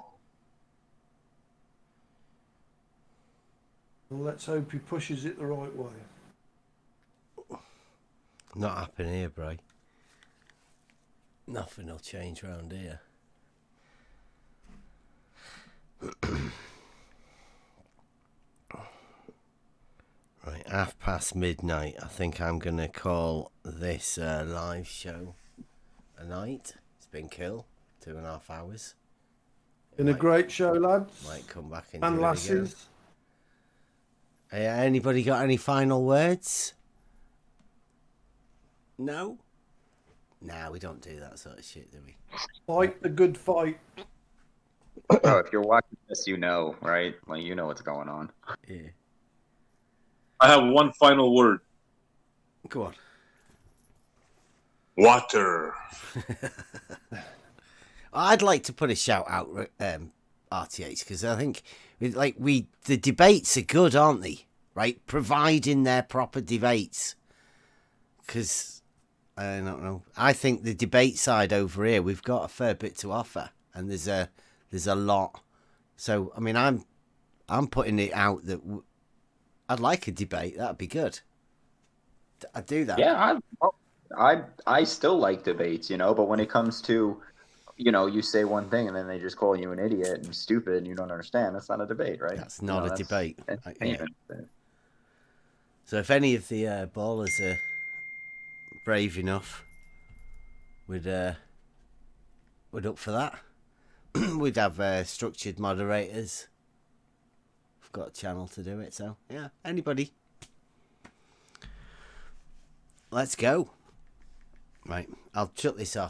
Speaker 15: Well, let's hope he pushes it the right way.
Speaker 1: Not happening here, Bray. Nothing will change round here. Right, midnight. I think I'm going to call this live show a night. It's been cool. 2.5 hours.
Speaker 15: Been a great show, lads.
Speaker 1: Might come back and
Speaker 15: And
Speaker 1: do
Speaker 15: lasses.
Speaker 1: it again. Anybody got any final words? No? Nah, we don't do that sort of shit, do we?
Speaker 15: Fight the good fight.
Speaker 17: Oh, if you're watching this, you know, right? Like, you know what's going on.
Speaker 1: Yeah.
Speaker 5: I have one final word.
Speaker 1: Go on.
Speaker 5: Water.
Speaker 1: I'd like to put a shout out, RTH, because I think the debates are good, aren't they? Right, providing they're proper debates. Because I don't know. I think the debate side over here, we've got a fair bit to offer, and there's a lot. So I mean, I'm putting it out that I'd like a debate. That'd be good. I'd do that.
Speaker 17: Yeah, I still like debates, you know, but when it comes to, you know, you say one thing and then they just call you an idiot and stupid and you don't understand, that's not a debate, right?
Speaker 1: That's not a debate. Yeah.
Speaker 17: Entertainment.
Speaker 1: So if any of the ballers are brave enough, we'd up for that. We'd have structured moderators. We've got a channel to do it, so yeah, anybody. Let's go. Right, I'll shut this off.